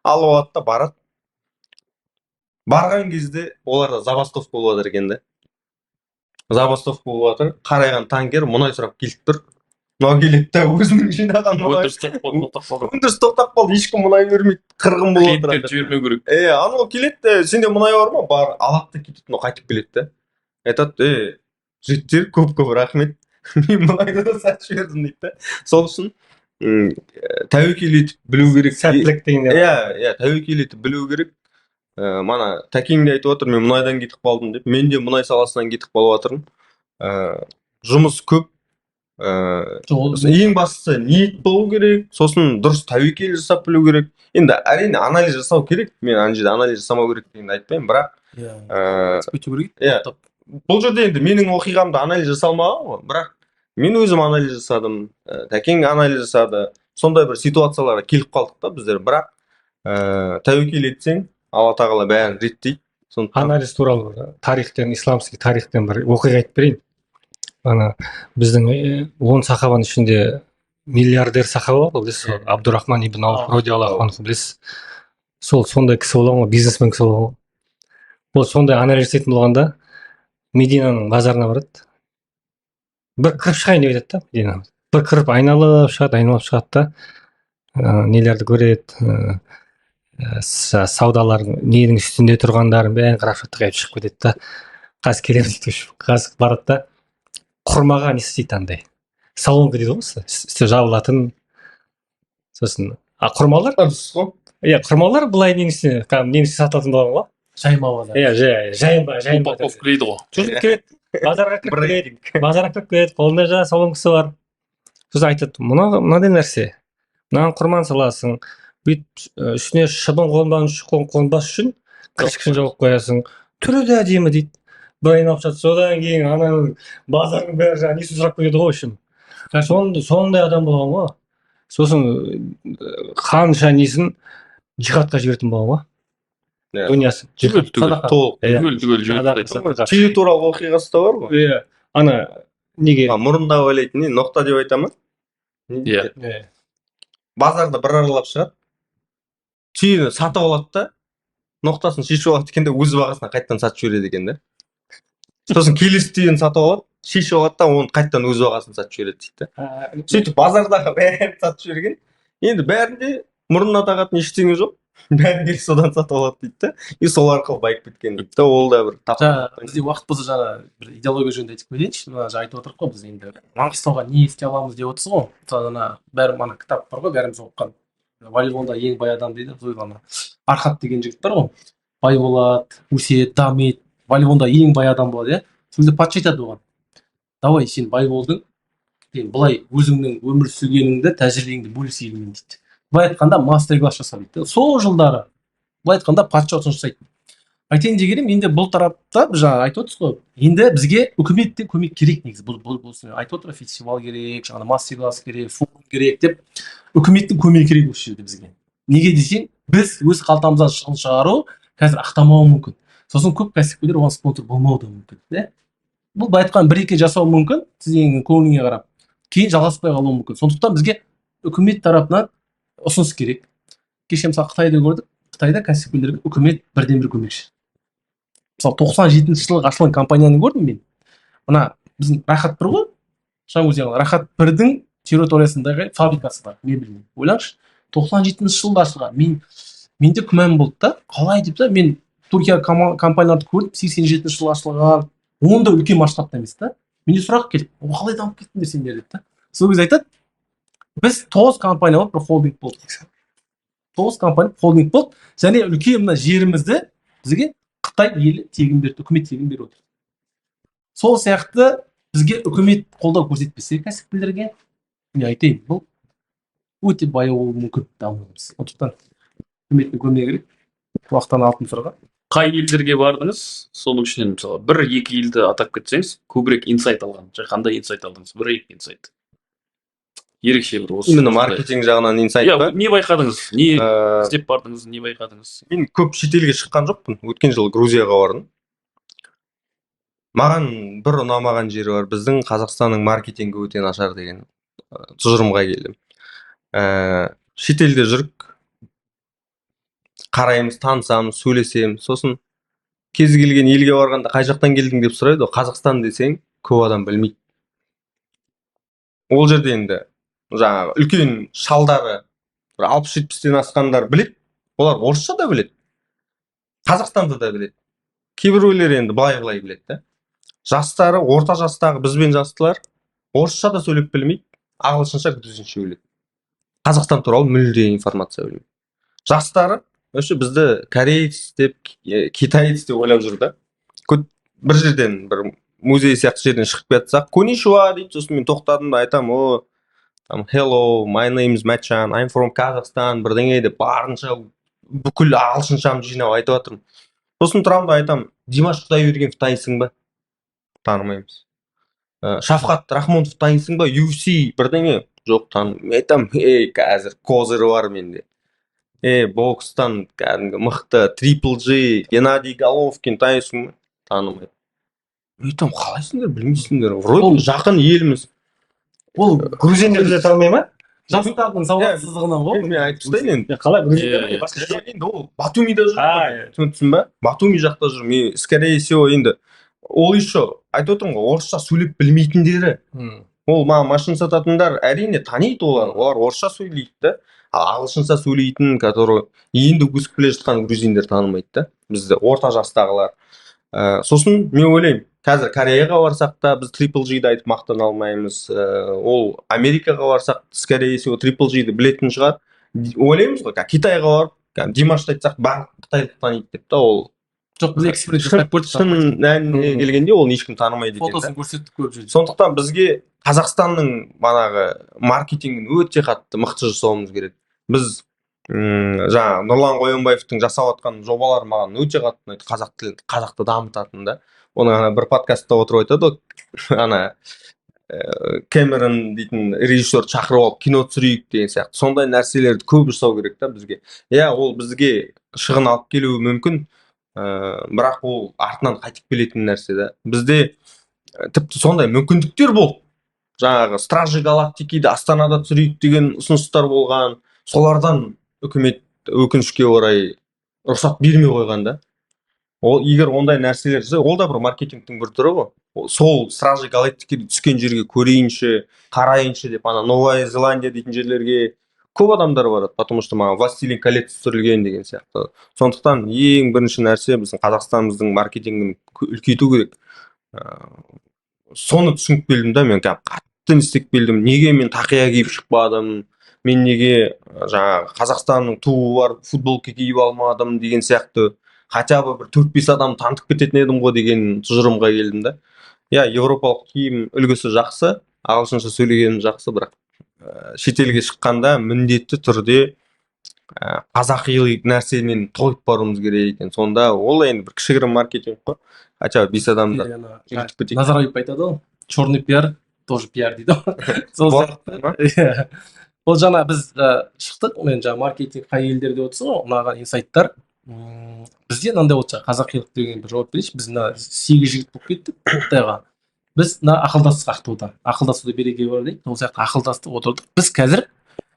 Алып алады да барады. Барған кезде оларда забастовка болып жатыр екен да. Забастовка болып жатыр, қарайған танкер мұнай сұрап келіп тұр. Мынау келеді да өзінің жинаған мұнай. Өндіріс тоқтап қалды, ешкім мұнай бермейді, қырғын болып жатыр. Клиенттерді жібермеу керек. Анау келеді, сенде мұнай бар ма? Бар, алады да кетеді, мынау қайтып келеді да. Айтады, жігіттер көп рахмет. Мен мұнайды да сатып жібердім дейді да. Сол үшін тәуекел етіп білу керек. Сәттілік дегенде. Тәуекел етіп білу керек. Мана Тәкең де айтып отыр, мен мұнайдан кетіп қалдым деп. Мен де мұнай саласынан кетіп қалып жатырмын. Жұмыс көп. Ең бастысы ниет болу керек, сосын дұрыс тәуекел жасап білу керек. Енді әрине анализ жасау керек, мен ана жерде анализ жасамау керек дегенді айтпаймын, бірақ өту керек. бұл жерде енді менің оқиғамда анализ жасалмаған ғой, бірақ мен өзім анализ жасадым, Тәкең анализ жасады, сондай бір ситуацияларға келіп қалдық та біздер, бірақ тәуекел етсең Алла тағала бәрін реттейді. Анализ туралы тарихтен, исламский тарихтен бір оқиға айтып берейін. Ана біздің 10 сахабаның ішінде миллиардер сахаба бар, білесіз, Абдурахман ибн Ауф радиаллаху анху, білесіз. Сондай кісі болған ғой, бизнесмен кісі болған ғой. Ол сондай анализ жасайтын болғанда Мединаның базарына барады. Бір кіріп шығайын деп айтады да, Мединаға. Бір кіріп айналып шығады да, нелерді көреді, саудалардың ненің үстінде тұрғандарын бәрін қарап қайтып шығып кетеді да. Қазір келеміз дейді, қазір барады да, құрмаға не істейді андай. Салонка дейді ғой, үсті жабылатын. Сосын, құрмалар? Құрмалар былай нені сатылатын болған ғой. Жайма. Жайма. Упаковка дейді ғой. Жүзіп келеді, базарға кіріп келеді, қолында жаңа салонкасы бар. Сосын айтады, мынадай нәрсе, мынаған құрман саласың, бүйтіп үстіне шыбын қонбас үшін кіршікшін жауып қоясың, түрі де әдемі дейді. Бір айналып жатыр, содан кейін ананың базардың бәрі жаңа несін сұрап кетеді ғой үшін. Сондай адам болған ғой. Сосын қанша несін жихадқа жіберетін болған ғой. Дүниясын. Түгел жіберді. Түйе туралы оқиғасы да бар ғой. Ана неге? Мұрында ойлайтын, ноқта деп айта ма? Базарда бір аралап шығады. Түйені сатып алады да, ноқтасын шешіп алады екен де, өз бағасына қайттан сатып жібереді екен де. Сосын келесі түйені сатып алады, шешіп алады да, оны қайттан өз бағасына сатып жібереді дейді. Сөйтіп базардағы бәрін сатып жіберген. Енді бәрінде мұрнына тағатын ештеңе жоқ. Бәрін келіп содан сатып алады дейді да. И сол арқылы байып кеткен дейді да. Ол да бір бізде уақыт болса жаңа бір идеология жөнінде айтып кетейінші. Мына жаңа айтып отырмық қой, біз енді Маңғыстауға не істей аламыз деп отырсыз ғой. Мысалы ана бәрі ана кітап бар ғой, бәріміз оқыған. Волейболда ең бай адам дейді, ана Архат деген жігіт бар ғой. Бай болады, өседі, дамиды. Волейболда ең бай адам болады, иә. Сонда патша айтады оған. Давай сен бай болдың, сен былай өзіңнің өмір сүргеніңді, тәжірибеңді бөлісейін дейді. Былай айтқанда мастер-класс жаса дейді. Сол жылдары былай айтқанда патша ұсыныс жасайды. Айтайын дегенім, енді бұл тарапта жаңа айтып отырсыз ғой, енді бізге үкіметтен көмек керек негізі. Бұл айтып отыр, фестиваль керек, жаңа мастер-класс керек, форум керек деп үкіметтің көмегі керек осы жерде бізге. Неге десең, біз өз қалтамыздан шығын шығару қазір ақтамауы мүмкін. Сосын көп кәсіпкерлер оған спонсор болмауы да мүмкін, иә? Бұл былай айтқан бір-екі жасау мүмкін, сіздің көңіліңе қарап. Кейін жалғаспай қалуы мүмкін. Сондықтан бізге үкімет тарапынан ұсыныс керек. Кеше мысалы Қытайда көрдік. Қытайда кәсіпкерлерге үкімет бірден бір көмекші. Мысалы 97-ші жылғы ашылған компанияны көрдім мен. Мына біздің Рахат 1 ғой. Жаңа Рахат 1-дің территориясындағы фабрикасы бар, мебельный. Ойлаңызшы, 97-ші жылда ашылған. Менде күмән болды да, қалай деп та, мен Түркия компанияларды көрдім, 87-ші жылы ашылған. Онда үлкен масштабта емес та. Менде сұрақ келді, қалай дамып кеттіңдер сендер деп та. Сол кезде айтады, біз 9 компания болып бір холдинг болдық. тоғыз компания холдинг болды, және үлкен мына жерімізді бізге Қытай елі тегін берді, үкімет тегін беріп отыр. Сол сияқты бізге үкімет қолдау көрсетпесе кәсіпкерлерге, мен айтайын, бұл өте баяу болуы мүмкін дамуымыз. Сондықтан үкіметтің көмегі керек. Уақыттан алтын сырға. Қай елдерге бардыңыз? Соның ішінен мысалы 1-2 елді атап кетсеңіз, көбірек инсайт алған. Қандай инсайт алдыңыз? 1-2 инсайт. Ерекше бір осы. Именно маркетинг жағынан инсайт па? Не байқадыңыз? Не істеп бардыңыз? Не байқадыңыз? Мен көп шетелге шыққан жоқпын. Өткен жылы Грузияға бардым. Маған бір ұнамаған жері бар. Біздің Қазақстанның маркетингі өте нашар деген тұжырымға келдім. Шетелде жүрік, қараймыз, танысамыз, сөйлесеміз. Сосын кез келген елге барғанда қай жақтан келдің деп сұрайды. Қазақстан десең, көп адам білмейді. Ол жерде енді жаңағы үлкен шалдары 60-70-тен асқандар біледі. Олар орысша да біледі. Қазақстанды да біледі. Кейбіреулер енді былай біледі да. Жастары, орта жастағы бізбен жастылар орысша да сөйлеп білмейді, ағылшынша, грузинше біледі. Қазақстан туралы мүлде информация білмейді. Жастары осы бізді кореец деп, китаец деп ойлап жүр да. Бір жерден, бір музей сияқты жерден шығып кетсақ, коничуа дейді, сосын мен тоқтадым да айтам, hello, my name is Matchan, I'm from Kazakhstan, бірдеңе деп барынша бүкіл ағылшыншамды жинап айтып жатырмын. Сосын тұрамын да айтам, Димаш Құдайбергенов танисың ба? Танымаймыз. Шафқат Рахмонов танисың ба? UFC бірдеңе? Жоқ, танымаймын. Айтам, қазір козыры бар менде. Бокстан кәдімгі мықты Triple G, Геннадий Головкин танисың ба? Танымаймын. Айтам, қалайсыңдар, білмейсіңдер. Вроде жақын еліміз. Ол грузиндер де танымай ма? жастардың сауатсыздығынан ғой. Мен айтып тастайын енді. Қалай грузиндер? Енді ол Батумида жүр. Түсінсің ба? Батуми жақта жүр. Мен скорее всего енді ол еще айтып отырмын ғой, орысша сөйлеп білмейтіндері. Ол машина сататындар әрине таниды олар. Олар орысша сөйлейді да. Ағылшынша сөйлейтін, который енді өсіп келе жатқан грузиндер танымайды да. Бізді орта жастағылар. Сосын мен ойлаймын, қазір Кореяға барсақ та біз Triple G-ді айтып мақтана алмаймыз. Ол Америкаға барсақ, скорее всего Triple G-ді білетін шығар. Ойлаймыз ғой, Китайға барып, Димашты айтсақ, барлық қытайлық таниды деп та, ол жоқ, біз эксперимент жасап көрдік. шын әніне келгенде ол ешкім танымайды екен. Фотосын көрсеттік көп жерде. Сондықтан бізге Қазақстанның манағы маркетингін өте қатты мықты жасауымыз керек. Біз жаңа Нұрлан Қоянбаевтың жасап жатқан жобалары маған өте қатты ұнайды, қазақ тілін, қазақты дамытатын да. Оны бір подкастта отырып айтады, ана Кэмерон дейтін режиссер шақырып алып кино түсірейік деген сияқты. Сондай нәрселерді көп жасау керек та бізге. Ол бізге шығын алып келуі мүмкін, бірақ ол артынан қайтып келетін нәрсе да. Бізде тіпті сондай мүмкіндіктер болды. Жаңағы Стражи Галактикиді Астанада түсірейік деген ұсыныстар болған. Солардан үкімет өкінішке орай рұқсат бермей қойған да. Егер ондай нәрселер, ол да бір маркетингтің бір түрі ғой. Сол Стражи Галактикиді түскен жерге көрейінші, қарайыншы деп, ана Новая Зеландия дейтін жерлерге көп адамдар барады, потому что маған Властелин колец түсірілген деген сияқты. Сондықтан ең бірінші нәрсе біздің Қазақстанымыздың маркетингін үлкейту керек. Соны түсініп келдім да, мен қатты істеп келдім. Неге мен тақия киіп шықпадым? Мен неге жаңағы Қазақстанның туы бар футболка киіп алмадым деген сияқты, хотя бы бір 4-5 адам танытып кететін едім ғой деген тұжырымға келдім да. Европалық киім үлгісі жақсы, ағылшынша сөйлегенім жақсы, бірақ шетелге шыққанда міндетті түрде қазақи нәрсемен тойып баруымыз керек екен. Сонда ол енді бір кішігірім маркетинг қой. Хотя 5 адамда Назарбаев айтады ғой, черный пиар тоже пиар дейді. Сол сияқты. Ол жаңа біз шықтық, мен жаңа маркетинг қай елдерде отырсың ғой, ұнаған инсайттар. Бізде мынандай болды, қазақилық деген бір жауап берейінші. Біз 8 жігіт болып кеттік Қытайға. Біз ақылдастық Ақтауда. Ақылдасуда береке бар дейді. Сол сияқты ақылдастық отырдық. Біз қазір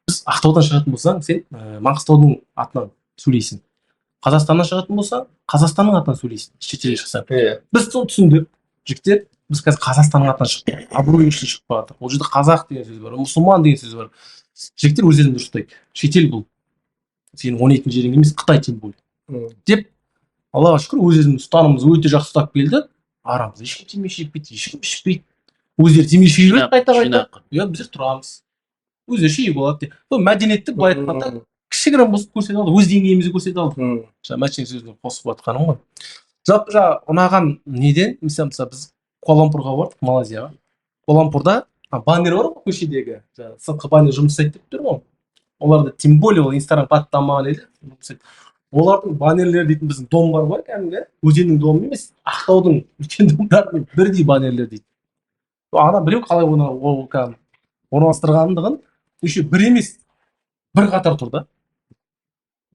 Ақтаудан шығатын болсаң, сен Маңғыстаудың атынан сөйлейсің. Қазақстаннан шығатын болсаң, Қазақстанның атынан сөйлейсің. Шетелге шықсаң. Біз соны түсіндік. Жігіттер, біз қазір Қазақстанның атынан шықтық. Абырой үшін шықпай жатыр. Ол жерде қазақ деген сөз бар, мұсылман деген сөз бар. Жігіттер өздерін дұрыстайды. Шетел бұл. Сенің ойнайтын жерің емес, Қытай тілі бұл. Деп, Аллаға шүкір, өздерінің ұстанымыз өте жақсы ұстап келді. Арамыз ешкім темекі шекпейді, ешкім ішпейді. Өздері темекі шегіп жүреді қайта-қайта. Біздер тұрамыз. Өздері шегіп болады деп. Мәдениетті былай айтқанда кішігірім болсын көрсете алдық, өз деңгейімізді көрсете алдық. Жаңа мәтин сөзіне қосып жатқаным ғой. Жалпы жаңа ұнаған неден, мысалы біз Куала-Лумпурға бардық, Малайзияға. Куала-Лумпурда баннер бар ғой көшедегі, жаңағы сыртқы баннер жұмыс жасайды деп тұр ғой. Оларды тем более ол Инстаграм қаттамаған еді. Олардың баннерлері дейтін біздің дом бар ғой, кәдімгі өзеннің домы емес, Ақтаудың үлкен домдарымен бірдей баннерлер дейді. Ана біреу қалай оны ол кәдімгі орналастырғандығын еще бір емес, бір қатар тұр да.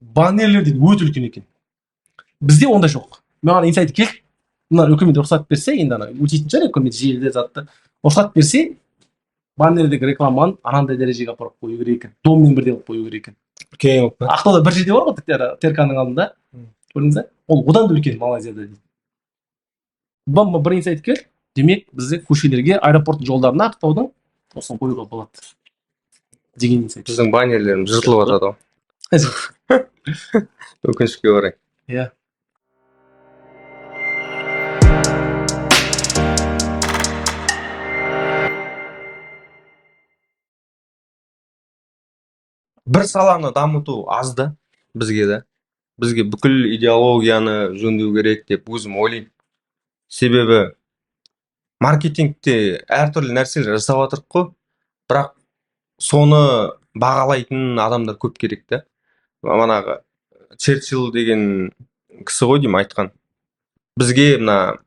Баннерлер дейді өте үлкен екен. Бізде ондай жоқ. Маған инсайт келді. Мына үкімет рұқсат берсе, енді ана өтейтін шығар үкімет желіде затты. Рұқсат берсе, баннердегі рекламаны анандай дәрежеге апарып қою керек екен. Доммен бірдей қылып қою керек екен. Үлкен болып па? Ақтауда бір жерде бар ғой, Терканың алдында. Көрдіңіз бе? Ол одан да үлкен Малайзияда дейді. Бір инсайт келді. Демек, бізде көшелерге, аэропорттың жолдарына Ақтаудың осыны қоюға болады деген инсайт. Біздің баннерлеріміз жыртылып жатады ғой. Өкінішке орай. Иә. Бір саланы дамыту аз да бізге да. Бізге бүкіл идеологияны жөндеу керек деп өзім ойлаймын. Себебі маркетингте әртүрлі нәрселер жасап жатырық қой, бірақ соны бағалайтын адамдар көп керек та. Манағы Черчилл деген кісі ғой деймін айтқан. Бізге мына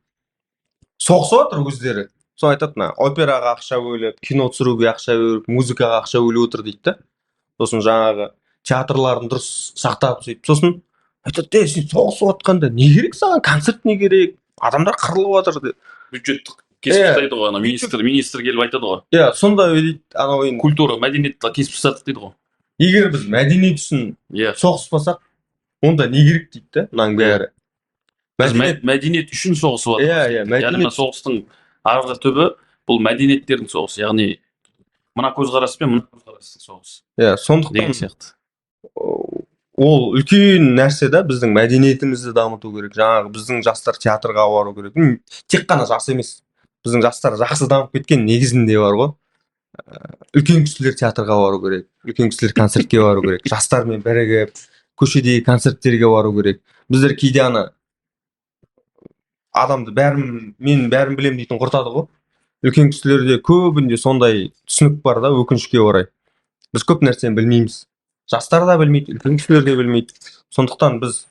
соғысып жатыр өздері. Сол айтады, мына операға ақша бөліп, кино түсіруге ақша бөліп, музыкаға ақша бөліп отыр дейді да. Сосын жаңағы театрларын дұрыс сақтап сөйтіп. Сосын айтады, сен соғысып жатқанда не керек саған, концерт не керек? Адамдар қырылып жатыр деп. Бюджеттік кесіп тастайды ғой, ана министр келіп айтады ғой. Иә, сонда дейді, анау енді Культура, мәдениетті кесіп тастадық дейді ғой. егер біз мәдениет үшін соғыспасақ, онда не керек дейді да, мынаның бәрі. Мәдениет үшін соғысып жатыр. Иә, яғни соғыстың арғы түбі бұл мәдениеттердің соғысы. Яғни мына көзқараспен мына көзқарастың соғысы. Иә, Деген сондықтан сияқты. ол үлкен нәрсе да, біздің мәдениетімізді дамыту керек. Жаңағы біздің жастар театрға бару керек. Тек қана жас емес. Біздің жастар жақсы дамып кеткен негізінде бар ғой. Үлкен кісілер театрға бару керек. Үлкен кісілер концертке бару керек. Жастармен бірігіп, көшедегі концерттерге бару керек. Біздер кейде ана адамды мен бәрін білем дейтін құртады ғой. Үлкен кісілерде көбінде сондай түсінік бар да, өкінішке орай. Біз көп нәрсені білмейміз. Жастар да білмейді, үлкен кісілер де білмейді. Сондықтан біз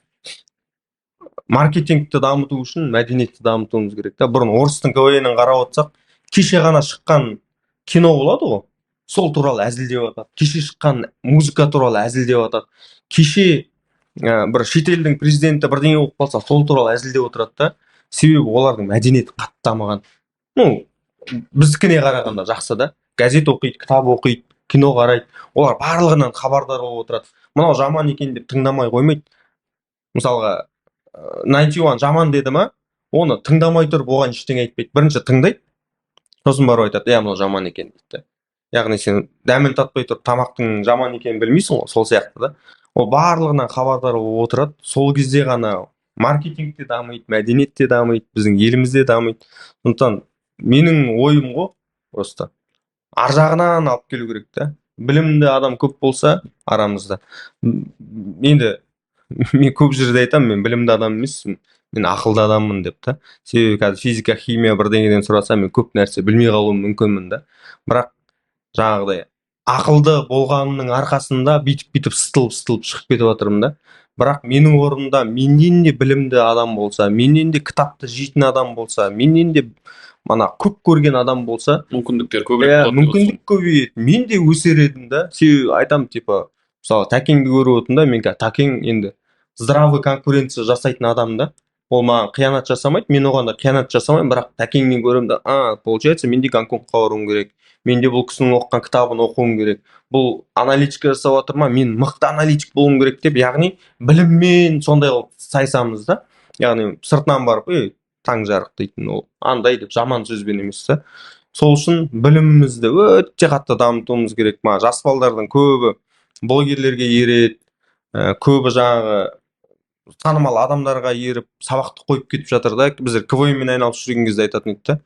маркетингті дамыту үшін мәдениетті дамытуымыз керек та. Бұрын орыстың КВН-ін қарап отырсақ, кеше ғана шыққан кино болады ғой. Сол туралы әзілдеп жатады. Кеше шыққан музыка туралы әзілдеп жатады. Кеше бір шетелдің президенті бірдеңе болып қалса, сол туралы әзілдеп отырады да. Себебі олардың мәдениеті қатты дамыған. Біздікіне қарағанда жақсы да. Газет оқиды, кітап оқиды, кино қарайды. Олар барлығынан хабардар болып отырады. Мынау жаман екен деп тыңдамай қоймайды. Мысалға 91 жаман деді ма, оны тыңдамай тұрып оған ештеңе айтпайды. Бірінші тыңдайды, сосын барып айтады, мынау жаман екен дейді. Яғни сен дәмін татпай тұрып тамақтың жаман екенін білмейсің ғой, сол сияқты да. Ол барлығынан хабардар болып отырады. Сол кезде ғана маркетинг те дамиды, мәдениет те дамиды, біздің елімізде дамиды. Сондықтан менің ойым ғой, просто ар жағынан алып келу керек та. Білімді адам көп болса арамызда. Енді мен көп жерде айтамын, мен білімді адам емеспін, мен ақылды адаммын деп та. Себебі қазір физика, химия бірдеңеден сұраса, мен көп нәрсе білмей қалуым мүмкінмін да. Бірақ жаңағыдай ақылды болғанымның арқасында бүйтіп сытылып шығып кетіп жатырмын да. Бірақ менің орнымда менен де білімді адам болса, менен де кітапты жейтін адам болса, менен де мана көп көрген адам болса, мүмкіндіктер көбірек болады. мүмкіндік көбейеді. Мен де өсер едім да. Себебі айтамын, типа, мысалы, тәкеңді көріп отырмын да, мен тәкең енді здравый конкуренция жасайтын адам да. Ол маған қиянат жасамайды, мен оған да қиянат жасамаймын, бірақ тәкеңнен көремін да, получается, мен де Гонконгқа баруым керек. Мен де бұл кісінің оқыған кітабын оқуым керек. Бұл аналитика жасап жатыр ма, мен мықты аналитик болуым керек деп, яғни біліммен сондай қылып сайсамыз да. Яғни сыртынан барып, таң жарық дейтін, ол андай деп жаман сөзбен емес та. Сол үшін білімімізді өте қатты дамытуымыз керек. Жас балдардың көбі блогерлерге ереді, көбі жаңағы танымал адамдарға еріп сабақты қойып кетіп жатыр да. Біздер КВН-мен айналысып жүрген кезде айтатын еді да.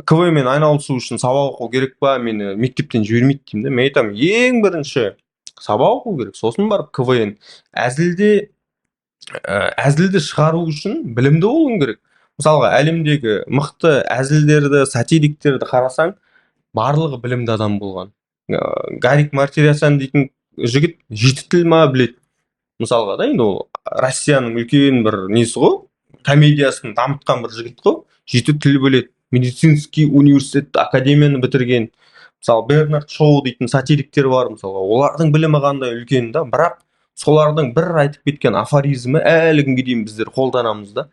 КВН-мен айналысу үшін сабақ оқу керек па, мені мектептен жібермейді деймін да. Мен айтамын, ең бірінші сабақ оқу керек, сосын барып КВН. Әзілді шығару үшін білімді болуың керек. Мысалға әлемдегі мықты әзілдерді, сатириктерді қарасаң, барлығы білімді адам болған. Гарик Мартиросян дейтін жігіт 7 тіл ма біледі. Мысалға да, енді ол Россияның үлкен бір несі ғой, комедиясын дамытқан бір жігіт қой, 7 тіл біледі. Медицинский университет, академияны бітірген. Мысалы Бернард Шоу дейтін сатириктер бар, мысалға олардың білімі қандай үлкен да, бірақ солардың бір айтып кеткен афоризмі әлі күнге дейін біздер қолданамыз да.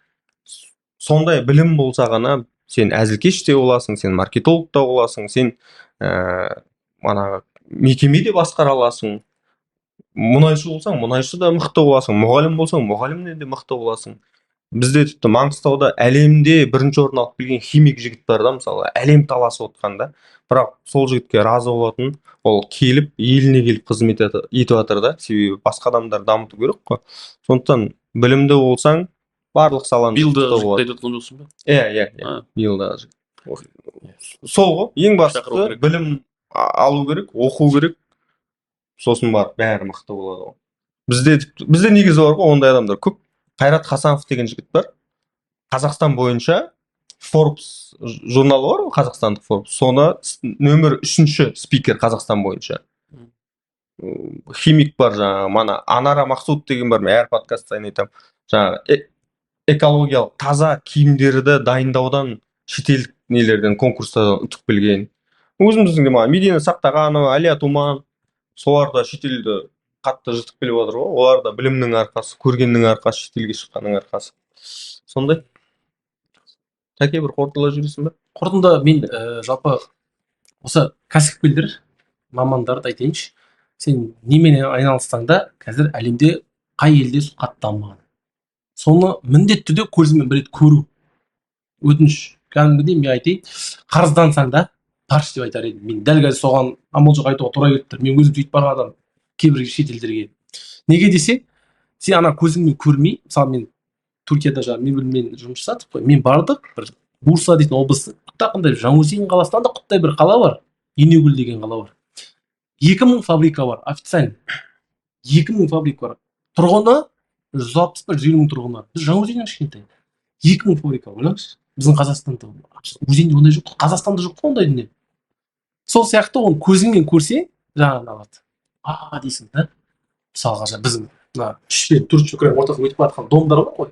Сондай білім болса ғана сен әзілкеш те боласың, сен маркетолог та боласың, сен манағы мекемеде басқара аласың. Мұнайшы болсаң, мұнайшы да мықты боласың, мұғалім болсаң, мұғалімнен де мықты боласың. Бізде тіпті Маңғыстауда әлемде бірінші орын алып келген химик жігіт бар да, мысалы, әлем таласып отқанда, бірақ сол жігітке разы болатын, ол келіп, еліне келіп қызмет етіп жатыр да, себебі басқа адамдар дамыту керек қой. Сондықтан білімді болсаң, барлық саланы Билді жігіт айтып отқан жоқсың ба? Иә, билдағы жігіт. Сол ғой, ең бастысы білім алу керек, оқу керек, сосын барып бәрі мықты болады ғой. Бізде негізі бар ғой, ондай адамдар көп. Қайрат Хасанов деген жігіт бар. Қазақстан бойынша Forbes журналы бар ғой, қазақстандық Forbes. Соны нөмір 3-ші спикер Қазақстан бойынша. Химик бар жаңағы, мана Анара Мақсуд деген бар, мен әр подкаст сайын айтамын. Жаңағы экологиялық таза киімдерді дайындаудан шетелдік нелерден, конкурстардан ұтып келген. Өзіміздің де Медина Сақтағанова, Әлия Туман, солар да шетелді қатты жытып келіп отыр ғой. Олар да білімнің арқасы, көргеннің арқасы, шетелге шыққанның арқасы. Сондай. Тәке бір қорытындылай жүресің бе? Қорытынды мен жалпы осы кәсіпкерлер, мамандарды айтайыншы. Сен неменен айналыссаң да, қазір әлемде қай елде қатты дамыған. Соны міндетті түрде көзіңмен бір рет көру. Өтініш. Кәдімгідей мен айтайын, қарыздансаң да тарш деп айтар едім. Мен дәл қазір соған амал жоқ айтуға тура келіп тұр. Мен өзім сөйтіп барған адам кейбір шетелдерге. Неге десе, сен ана көзіңмен көрмей, мысалы мен Түркияда мебельмен жұмыс жасадық қой. Мен бардық, бір Бурса дейтін облыс, құттақындай Жаңаөзен қаласынан да құттай бір қала бар. Инегүл деген қала бар. 2000 фабрика бар, официально. 2000 фабрика бар. Тұрғыны 160-120 мың тұрғыны. Біз Жаңаөзеннен кішкентай. 2000 фабрика, ойлаңызшы. Біздің Қазақстанда өзенде ондай жоқ, Қазақстанда жоқ ондай дүние. Сол сияқты оны көзіңмен көрсе, жаңағы алады. Дейсің да? Мысалға біздің мына 3-4 көкірек ортасында өтіп жатқан домдар бар ғой.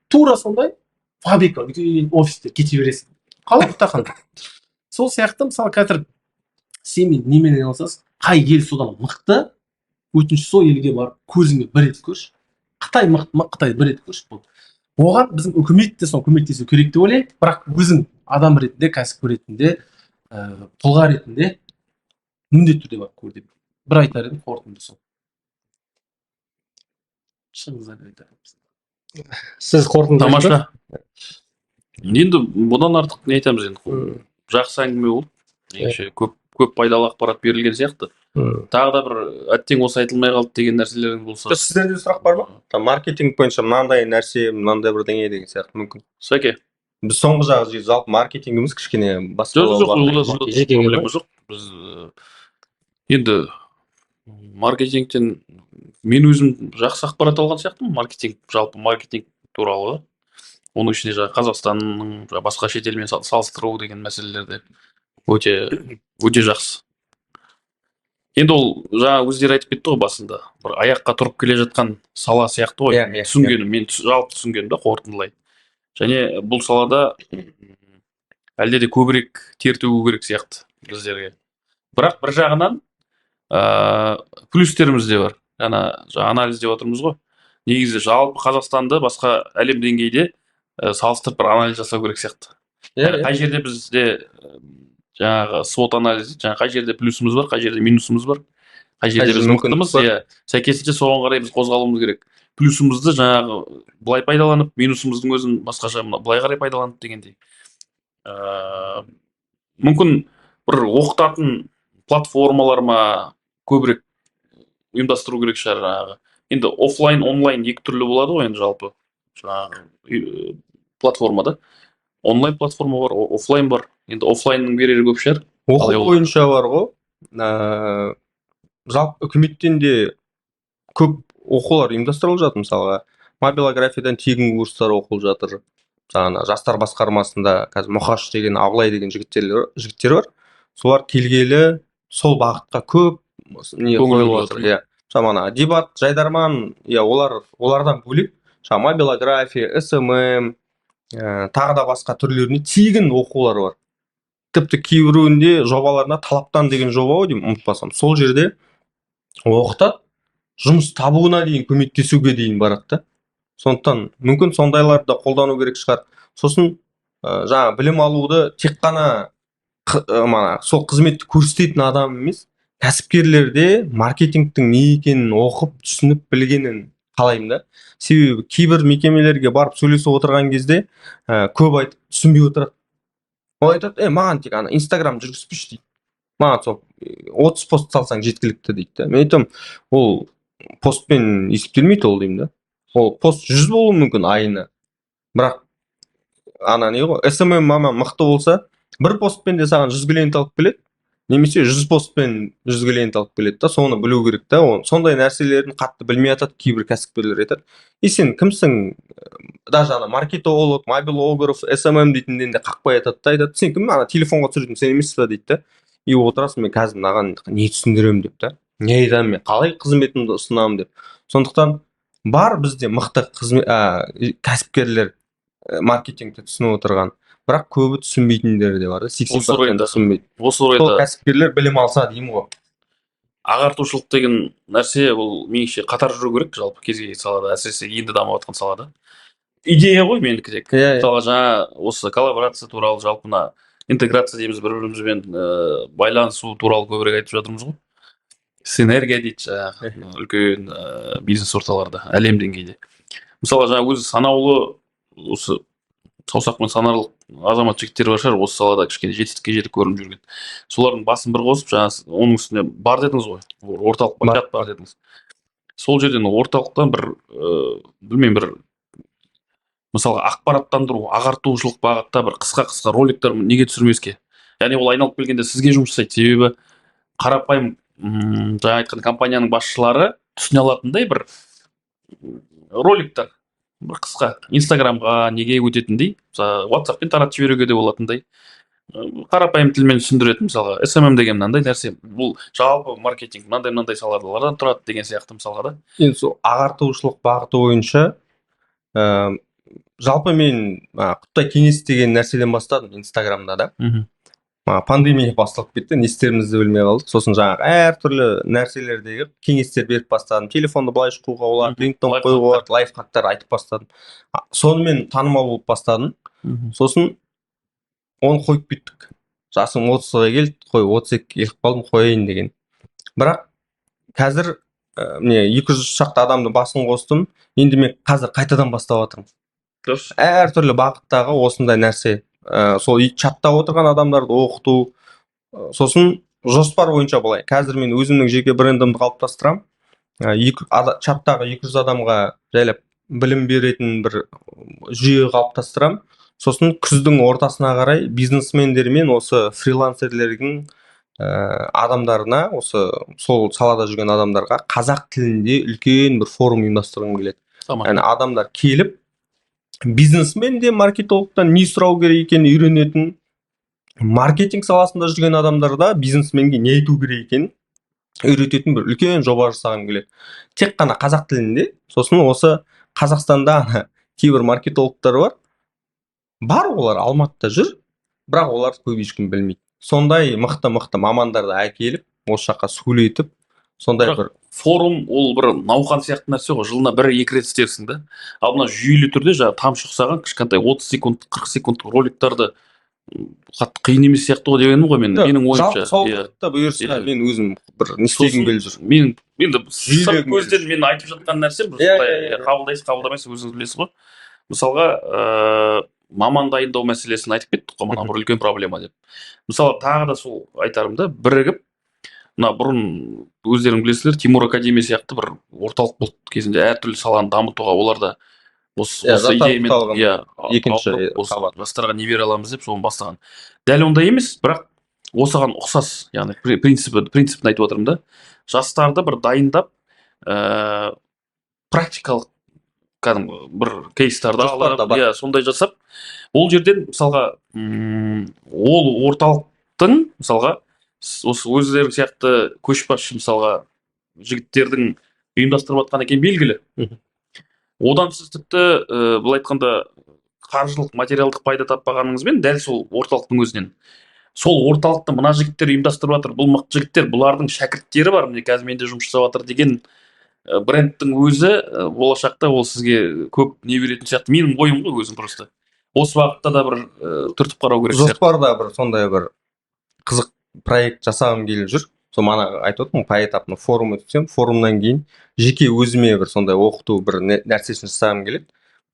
Тура сондай фабрика, офистер кете бересің. Қалай құттақанда. Сол сияқты мысалы қазір сен немен айналысасың, қай ел содан мықты, өтініш сол елге барып көзіңмен бір рет көрші. Қытай мықты ма, Қытай бір рет көрші болды. Оған біздің үкімет те соны көмектесу керек деп ойлаймын, бірақ өзің адам ретінде, кәсіпкер ретінде, тұлға ретінде міндетті түрде барып көр деп. Бір айтар едім, қорытынды сол. Шыңыздар айтарымыз. Сіз қорытынды. Тамаша. Енді бұдан артық не айтамыз енді. Жақсы әңгіме болды. Көп пайдалы ақпарат берілген сияқты. Тағы да бір әттең осы айтылмай қалды деген нәрселерің болса. Сіздерде сұрақ бар ма? Маркетинг бойынша мынандай нәрсе, мынандай бір деңгей деген сияқты мүмкін. Сәке. Біз соңғы жағы жалпы маркетингіміз кішкене басқа. Жоқ. Біз енді маркетингтен мен өзім жақсы ақпарат алған сияқтымын. Маркетинг, жалпы маркетинг туралы. Оның ішінде жаңағы Қазақстанның басқа шетелмен салыстыру деген мәселелерде өте жақсы. Енді ол жаңа өздері айтып кетті ғой басында. Бір аяққа тұрып келе жатқан сала сияқты ғой. Түсінгенім, мен жалпы түсінгенім да қорытындылай. Және бұл салада әлде де көбірек тер төгу керек сияқты біздерге. Бірақ бір жағынан плюстеріміз де бар. Жаңа анализ деп отырмыз ғой. Негізі жалпы Қазақстанды басқа әлем деңгейде салыстырып бір анализ жасау керек сияқты. Қай жерде бізде жаңағы свот анализ, қай жерде плюсымыз бар, қай жерде минусымыз бар, қай жерде біз мықтымыз, сәйкесінше соған қарай біз қозғалуымыз керек. Плюсымызды жаңағы былай пайдаланып, минусымыздың өзін басқаша былай қарай пайдаланып дегендей. Мүмкін бір оқытатын платформалар ма көбірек ұйымдастыру керек шығар жаңағы. Енді офлайн, онлайн екі түрлі болады ғой енді жалпы. Жаңағы платформада. Онлайн платформа бар, офлайн бар. Енді офлайнның берері көп шығар. Оқу бойынша бар ғой. жалпы үкіметтен де көп оқулар ұйымдастырылып жатыр. Мысалға мобилографиядан тегін курстар оқылып жатыр. Жаңа жастар басқармасында қазір Мұқаш деген, Абылай деген жігіттер бар. Солар келгелі сол бағытқа көп не қойылып жатыр. Иә. Жаңа дебат, жайдарман, иә, олардан бөлек жаңа мобилография, СММ, тағы да басқа түрлеріне тегін оқулар бар. Тіпті кейбіреуінде жобаларына талаптан деген жоба ғой деймін, ұмытпасам. Сол жерде оқытады, жұмыс табуына дейін көмектесуге дейін барады да. Сондықтан мүмкін сондайларды да қолдану керек шығар. Сосын жаңа білім алуды тек қана сол қызметті көрсететін адам емес, кәсіпкерлерде маркетингтің не екенін оқып, түсініп білгенін қалаймын да. Себебі кейбір мекемелерге барып сөйлесіп отырған кезде көп айтып түсінбей отырады. Ол айтады, маған тек ана Инстаграм жүргізбеші дейді. Маған сол 30 пост салсаң жеткілікті дейді. Мен айтамын, ол постпен есептелмейді ол деймін да. Ол пост 100 болуы мүмкін айына. Бірақ ана не ғой, SMM маман мықты болса, бір постпен де саған 100 клиент алып келеді, немесе 100 постпен 100 клиент алып келеді да, соны білу керек та. Сондай нәрселерін қатты білмей атады кейбір кәсіпкерлер. Айтады, сен кімсің? Даже ана маркетолог, мобилограф, SMM дейтінден де қақпай атады да, айтады, сен кім? Ана телефонға түсіретін сен емес па дейді да. И отырасың, мен қазір маған не түсіндіремін деп та. Не айтамын мен, қалай қызметімді ұсынамын деп. Сондықтан бар бізде мықты кәсіпкерлер маркетингті түсініп отырған, бірақ көбі түсінбейтіндер де бар да. 80% түсінбейді. Осы орайда сол кәсіпкерлер білім алса деймін ғой. Ағартушылық деген нәрсе ол меніңше қатар жүру керек жалпы кез келген салада, әсіресе енді дамып жатқан салада. Идея ғой менікі тек. Мысалға жаңа осы коллаборация туралы, жалпына интеграция дейміз, бір-бірімізбен байланысу туралы көбірек айтып жатырмыз ғой. Синергия дейді жаңағы үлкен бизнес орталарда, әлем деңгейде. Мысалға жаңа өзі санаулы осы саусақпен санарлық азамат жігіттер бар шығар, осы салада кішкене жетістікке жетіп көрініп жүрген. Солардың басын бір қосып, жаңа оның үстіне бар дедіңіз ғой, орталық банкет бар дедіңіз. Сол жерден орталықтан бір білмеймін, бір мысалға ақпараттандыру, ағартушылық бағытта бір қысқа роликтер неге түсірмеске? Яғни ол айналып келгенде сізге жұмыс жасайды. Себебі қарапайым жаңа айтқан компанияның басшылары түсіне алатындай бір роликтер, бір қысқа Инстаграмға неге өтетіндей, WhatsAppпен таратып жіберуге де болатындай қарапайым тілмен түсіндіретін, мысалға SMM деген мынандай нәрсе, бұл жалпы маркетинг мынандай салалардан тұрады деген сияқты мысалға да. Енді сол ағартушылық бағыты бойынша жалпы мен құттай кеңес деген нәрседен бастадым Инстаграмда да. Пандемия басталып кетті, не істерімізді білмей қалдық. Сосын жаңағы әртүрлі нәрселердегі кеңестер беріп бастадым. Телефонды былай қоюға болады, рингтон қоюға болады, лайфхактар айтып бастадым. Сонымен танымал болып бастадым. Сосын оны қойып кеттік. Жасым 30-ға келді, 32-ге келіп қалдым, қояйын деген. Бірақ қазір міне 200 шақты адамды басын қостым. Енді мен қазір қайтадан бастап жатырмын. Әртүрлі бағыттағы осындай нәрсе. Сол чатта отырған адамдарды оқыту. Сосын жоспар бойынша былай. Қазір мен өзімнің жеке брендімді қалыптастырамын. Чаттағы 200 адамға жайлап білім беретін бір жүйе қалыптастырамын. Сосын күздің ортасына қарай бизнесмендер мен осы фрилансерлердің адамдарына, осы сол салада жүрген адамдарға қазақ тілінде үлкен бір форум ұйымдастырғым келеді. Яғни адамдар келіп, бизнесмен де маркетологтан не сұрау керек екенін үйренетін, маркетинг саласында жүрген адамдарда бизнесменге не айту керек екенін үйрететін бір үлкен жоба жасағым келеді. Тек қана қазақ тілінде. Сосын осы Қазақстанда кейбір маркетологтар бар, олар Алматыда жүр, бірақ олар көп ешкім білмейді. Сондай мықты мамандарды әкеліп, осы жаққа сөйлетіп, сондай бір форум ол бір науқан сияқты нәрсе ғой, жылына 1-2 рет істерсің да. Ал мына жүйелі түрде жаңа тамшы ұқсаған кішкентай 30 секунд, 40 секундтық роликтерді қатты қиын емес сияқты ғой дегенім ғой менің ойымша. Жалпы бұйырса мен өзім бір не істегім келіп жүр. Мен енді сырт көзден мен айтып жатқан нәрсе қабылдайсыз, қабылдамайсыз өзіңіз білесіз ғой. Мысалға маман дайындау мәселесін айтып кеттік қой, мына бір үлкен проблема деп. Мысалы тағы да сол айтарымда бірігіп, мына бұрын өздерің білесіздер, Тимур Академия сияқты бір орталық болды кезінде әртүрлі саланы дамытуға, оларда осы идеямен екінші жастарға не бере аламыз деп соны бастаған. Дәл ондай емес, бірақ осыған ұқсас, яғни принципін айтып отырмын да. Жастарды бір дайындап, практикалық кәдімгі бір кейстарды Жоспар да бар. алып, сондай жасап, ол жерден мысалға ол орталықтың мысалға осы өздері сияқты көшбасшы мысалға жігіттердің ұйымдастырып жатқан екен белгілі. Одан сіз тіпті былай айтқанда қаржылық материалдық пайда таппағаныңызбен дәл сол орталықтың өзінен сол орталықты мына жігіттер ұйымдастырып жатыр, бұл мықты жігіттер, бұлардың шәкірттері бар, міне қазір менде жұмыс жасап жатыр деген брендтің өзі болашақта ол сізге көп не беретін сияқты. Менің ойым ғой өзім просто. Осы бағытта да бір түртіп қарау керек сияқты. Жоспарда бір сондай бір қызық проект жасағым келіп жүр. Сол мана айтып отырмын, поэтапно форум өтсем, форумнан кейін жеке өзіме бір сондай оқыту бір нәрсесін жасағым келеді.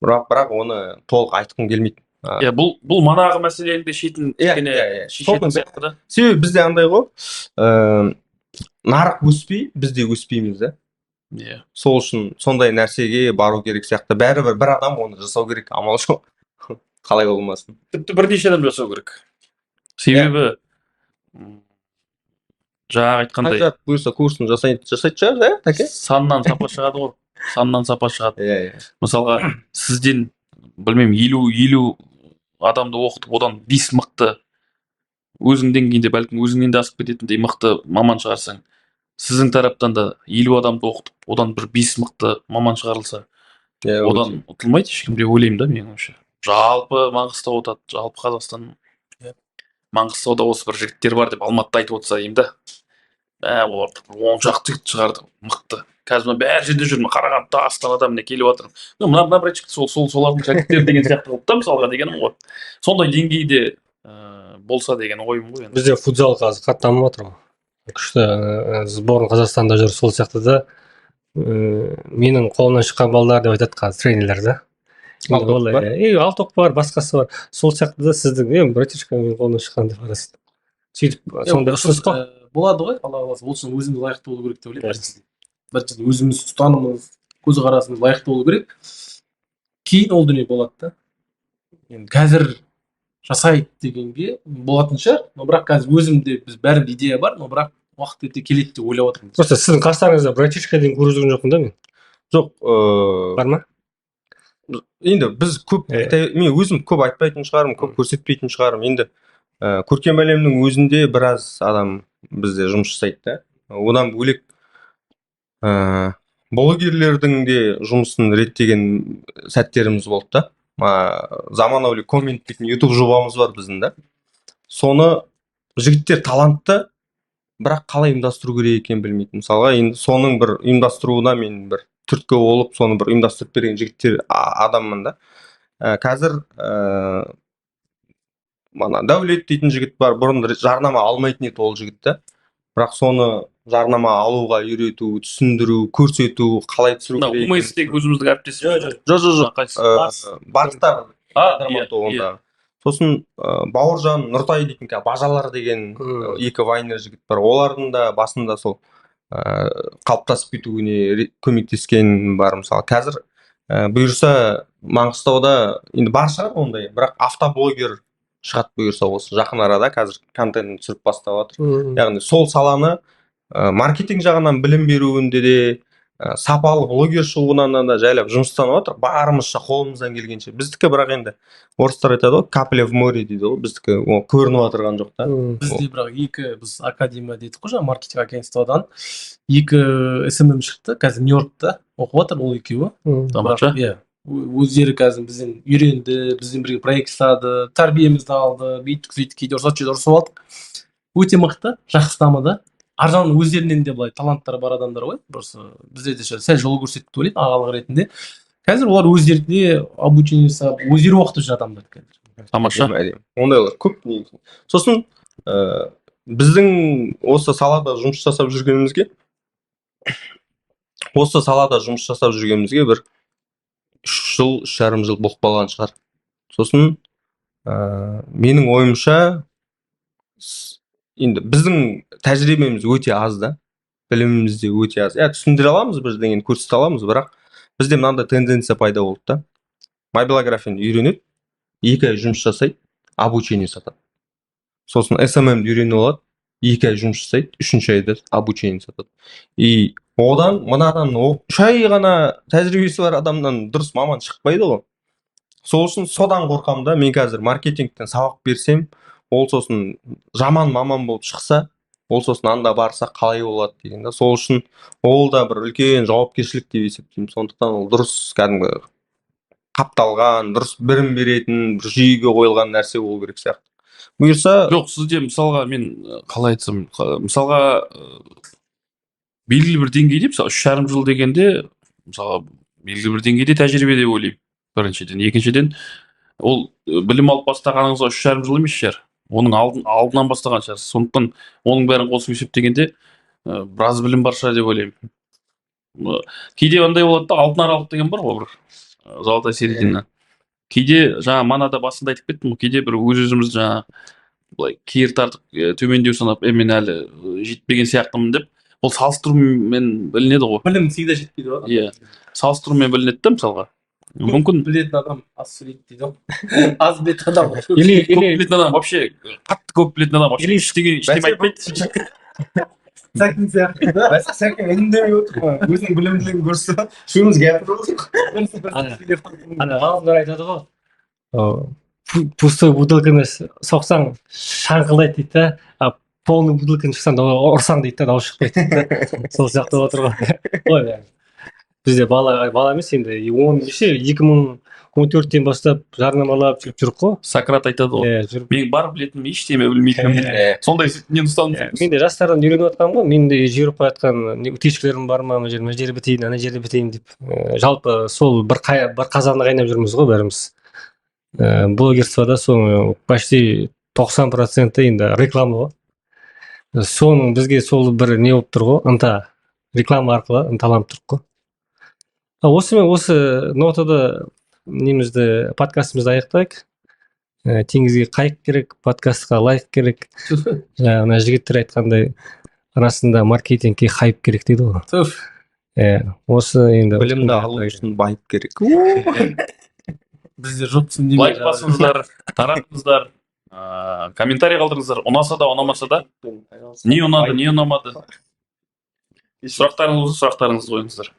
Бірақ оны толық айтқым келмейді. Бұл манағы мәселені де шешетін сияқты да. Себебі бізде андай ғой, нарық өспей, біз де өспейміз да. Сол үшін сондай нәрсеге бару керек сияқты. Бәрібір бір адам оны жасау керек, амал жоқ. Қалай болмасын. Тіпті бірнеше адам жасау керек. Себебі жаңағы айтқандай Қанша бұйырса курсын жасайды шығар, тәке? Саннан сапа шығады ғой. Саннан сапа шығады. Мысалға, сізден білмеймін 50 адамды оқытып, одан 5 мықты өзіңден кейін де бәлкім өзіңнен де асып кететіндей мықты маман шығарсаң, сіздің тараптан да 50 адамды оқытып, одан бір 5 мықты маман шығарылса, одан ұтылмайды ешкім деп ойлаймын да мен ойымша. Жалпы Маңғыстауда, жалпы Қазақстан, Маңғыстауда осы бір жігіттер бар деп Алматыда айтып отырса деймін да. Олар 10 шақты жігіт шығарды, мықты. Қазір бәр жерде жүрмін, Қарағандыда, Астанада міне келіп жатыр. Мына бір жігіт солардың жігіттері деген сияқты қылып та мысалға дегенім ғой. Сондай деңгейде болса деген ойым ғой енді. Бізде футзал қазір қатты дамып жатыр ғой. Күшті сборный Қазақстанда жүр, сол сияқты да менің қолымнан шыққан балалар деп айтады қазір тренерлер да. Алтоқ бар, басқасы бар. Сол сияқты да сіздің братишка менің қолымнан шыққан деп арасында. Сөйтіп сондай ұсыныс қой. Болады ғой, Алла қаласа, ол үшін өзіміз лайықты болу керек деп ойлаймын. Біріншіден өзіміз ұстанымыз, көзқарасымыз лайықты болу керек. Кейін ол дүние болады да. Енді қазір жасайды дегенге болатын шығар, но бірақ қазір өзімде біз бәрінде идея бар, но бірақ уақыт өте келеді деп ойлап отырмын. Просто сіздің қастарыңызда братишка деген көріп жүрген жоқпын да мен. Жоқ, бар ма? Енді біз көп, мен өзім көп айтпайтын шығармын, көп көрсетпейтін шығармын. Енді көркем әлемнің өзінде біраз адам бізде жұмыс жасайды да. Одан бөлек блогерлердің де жұмысын реттеген сәттеріміз болды да. Заманауи коммент дейтін YouTube жобамыз бар біздің да. Соны жігіттер талантты, бірақ қалай ұйымдастыру керек екенін білмейді. Мысалға, енді соның бір ұйымдастыруына мен бір түрткі болып, соны бір ұйымдастырып берген жігіттер адаммын да. Қазір Дәулет дейтін жігіт бар, бұрын жарнама алмайтын еді ол жігіт та. Бірақ соны жарнама алуға үйрету, түсіндіру, көрсету, қалай түсіру керек. УМС-тегі өзіміздің әріптесіміз. Жоқ. Барыстар онда. Сосын Бауыржан Нұртай дейтін бажалар деген екі вайнер жігіт бар. Олардың да басында сол қалыптасып кетуіне көмектескен бар. Мысалы, қазір бұйырса Маңғыстауда енді бар шығар ондай, бірақ автоблогер шығады бұйырса осы жақын арада қазір контентін түсіріп бастап жатыр. Яғни сол саланы маркетинг жағынан білім беруінде де, сапалы блогер шығуынан да жайлап жұмыстанып жатыр. Барымызша қолымыздан келгенше. Біздікі бірақ енді орыстар айтады ғой, капля в море дейді ғой. Біздікі көрініп отырған жоқ та. Бізде бірақ біз академия дедік қой, маркетинг агентстводан 2 SMM шықты, қазір Нью-Йоркта оқып жатыр ол екеуі. Тамаша. Өздері қазір бізден үйренді, бізден бірге проект жасады, тәрбиемізді алды, бүйттік сөйттік, кейде ұрсып алдық. Өте мықты, жақсы дамыды. Аржан өздерінен де былай таланттары бар адамдар ғой. Бізде де сәл жол көрсетті деп ойлаймын, ағалық ретінде. Қазір олар өздері де обучение жасап, өздері оқытып жүр адамдар қазір. Тамаша. Ондайлар көп негізі. Сосын біздің осы салада жұмыс жасап жүргенімізге бір 3,5 жыл болып қалған шығар. Сосын менің ойымша енді біздің тәжірибеміз өте аз да, біліміміз де өте аз. Түсіндіре аламыз, бірдеңені көрсете аламыз, бірақ бізде мынандай тенденция пайда болды да. Мобилографияны үйренеді, 2 ай жұмыс жасайды, обучение сатады. сосын SMM-ді үйреніп алады, 2 ай жұмыс жасайды, 3-ші айда обучение сатады. И одан мынадан 3 ай ғана тәжірибесі бар адамнан дұрыс маман шықпайды ғой. Сол үшін содан қорқамын да, мен қазір маркетингтен сабақ берсем, ол сосын жаман маман болып шықса, ол сосын анда барса қалай болады деген да. Сол үшін ол да бір үлкен жауапкершілік деп есептеймін. Сондықтан ол дұрыс кәдімгі қапталған, дұрыс білім беретін, бір жүйеге қойылған нәрсе болу керек сияқты. Бұйырса, жоқ, сізде мысалға мен қалай айтсам, мысалға белгілі бір деңгейде, мысалы 3,5 жыл дегенде, мысалға белгілі бір деңгейде тәжірибе деп ойлаймын. Біріншіден, екіншіден, ол білім алып бастағаныңызға 3,5 жыл емес шығар. Оның алдынан бастаған шығарсыз. Сондықтан оның бәрін қосып есептегенде біраз білім бар шығар деп ойлаймын. Кейде андай болады да, алтын аралық деген бар ғой, бір золотая середина. Кейде жаңа манада басында айтып кеттім ғой, кейде бір өз-өзімізді жаңа былай кері тартып төмендеу санап, мен әлі жетпеген сияқтымын деп, ол салыстырумен білінеді ғой. білім всегда жетпейді ғой. Иә, салыстырумен білінеді да, мысалға. Мүмкін білетін адам аз сөйлейді дейді ғой. Аз білетін адам көп білетін адам вообще қатты көп білетін адам вообще ештеңе айтпайды. Сәкен сияқты да. Сәкен үндемей отыр ма? Өзінің білімділігін көрсетіп, шуымыз гәпіріп отыр. Ана ғалымдар айтады ғой, пустой бутылканы соқсаң шаңқылдайды дейді да, а полный бутылканы шықсаң ұрсаң дейді да, дауыс шықпайды дейді. Сол сияқты отыр ғой. Ой, бізде бала емес енді 2014-тен бастап жарнамалап жүріп жүрік қой. Сократ айтады ғой, мен бар білетінім ештеме білмейтінім. Сондай нені ұстанып. Мен де жастардан үйреніп жатқаным ғой, мен де жіберіп қоятқан утечкаларым бар ма, мына жерде бітейін, ана жерде бітейін деп. Жалпы сол бір қазанда қайнап жүрміз ғой бәріміз. Блогерствода соның почти 90% енді реклама ғой. Соның бізге сол бір не болып тұр ғой, ынта, реклама арқылы ынталанып тұрық қой. Осы нотада немізді, подкастымызды аяқтайық. Теңізге қайық керек, подкастқа лайк керек. Мына жігіттер айтқандай, арасында маркетингке хайп керек дейді ғой. Осы енді Білімді алу үшін байып керек. Бізде жоқсын Лайк басыңыздар, таратыңыздар, комментарий қалдырыңыздар. Ұнаса да, ұнамаса да, не ұнады, не ұнамады. Сұрақтарыңызды қойыңыздар.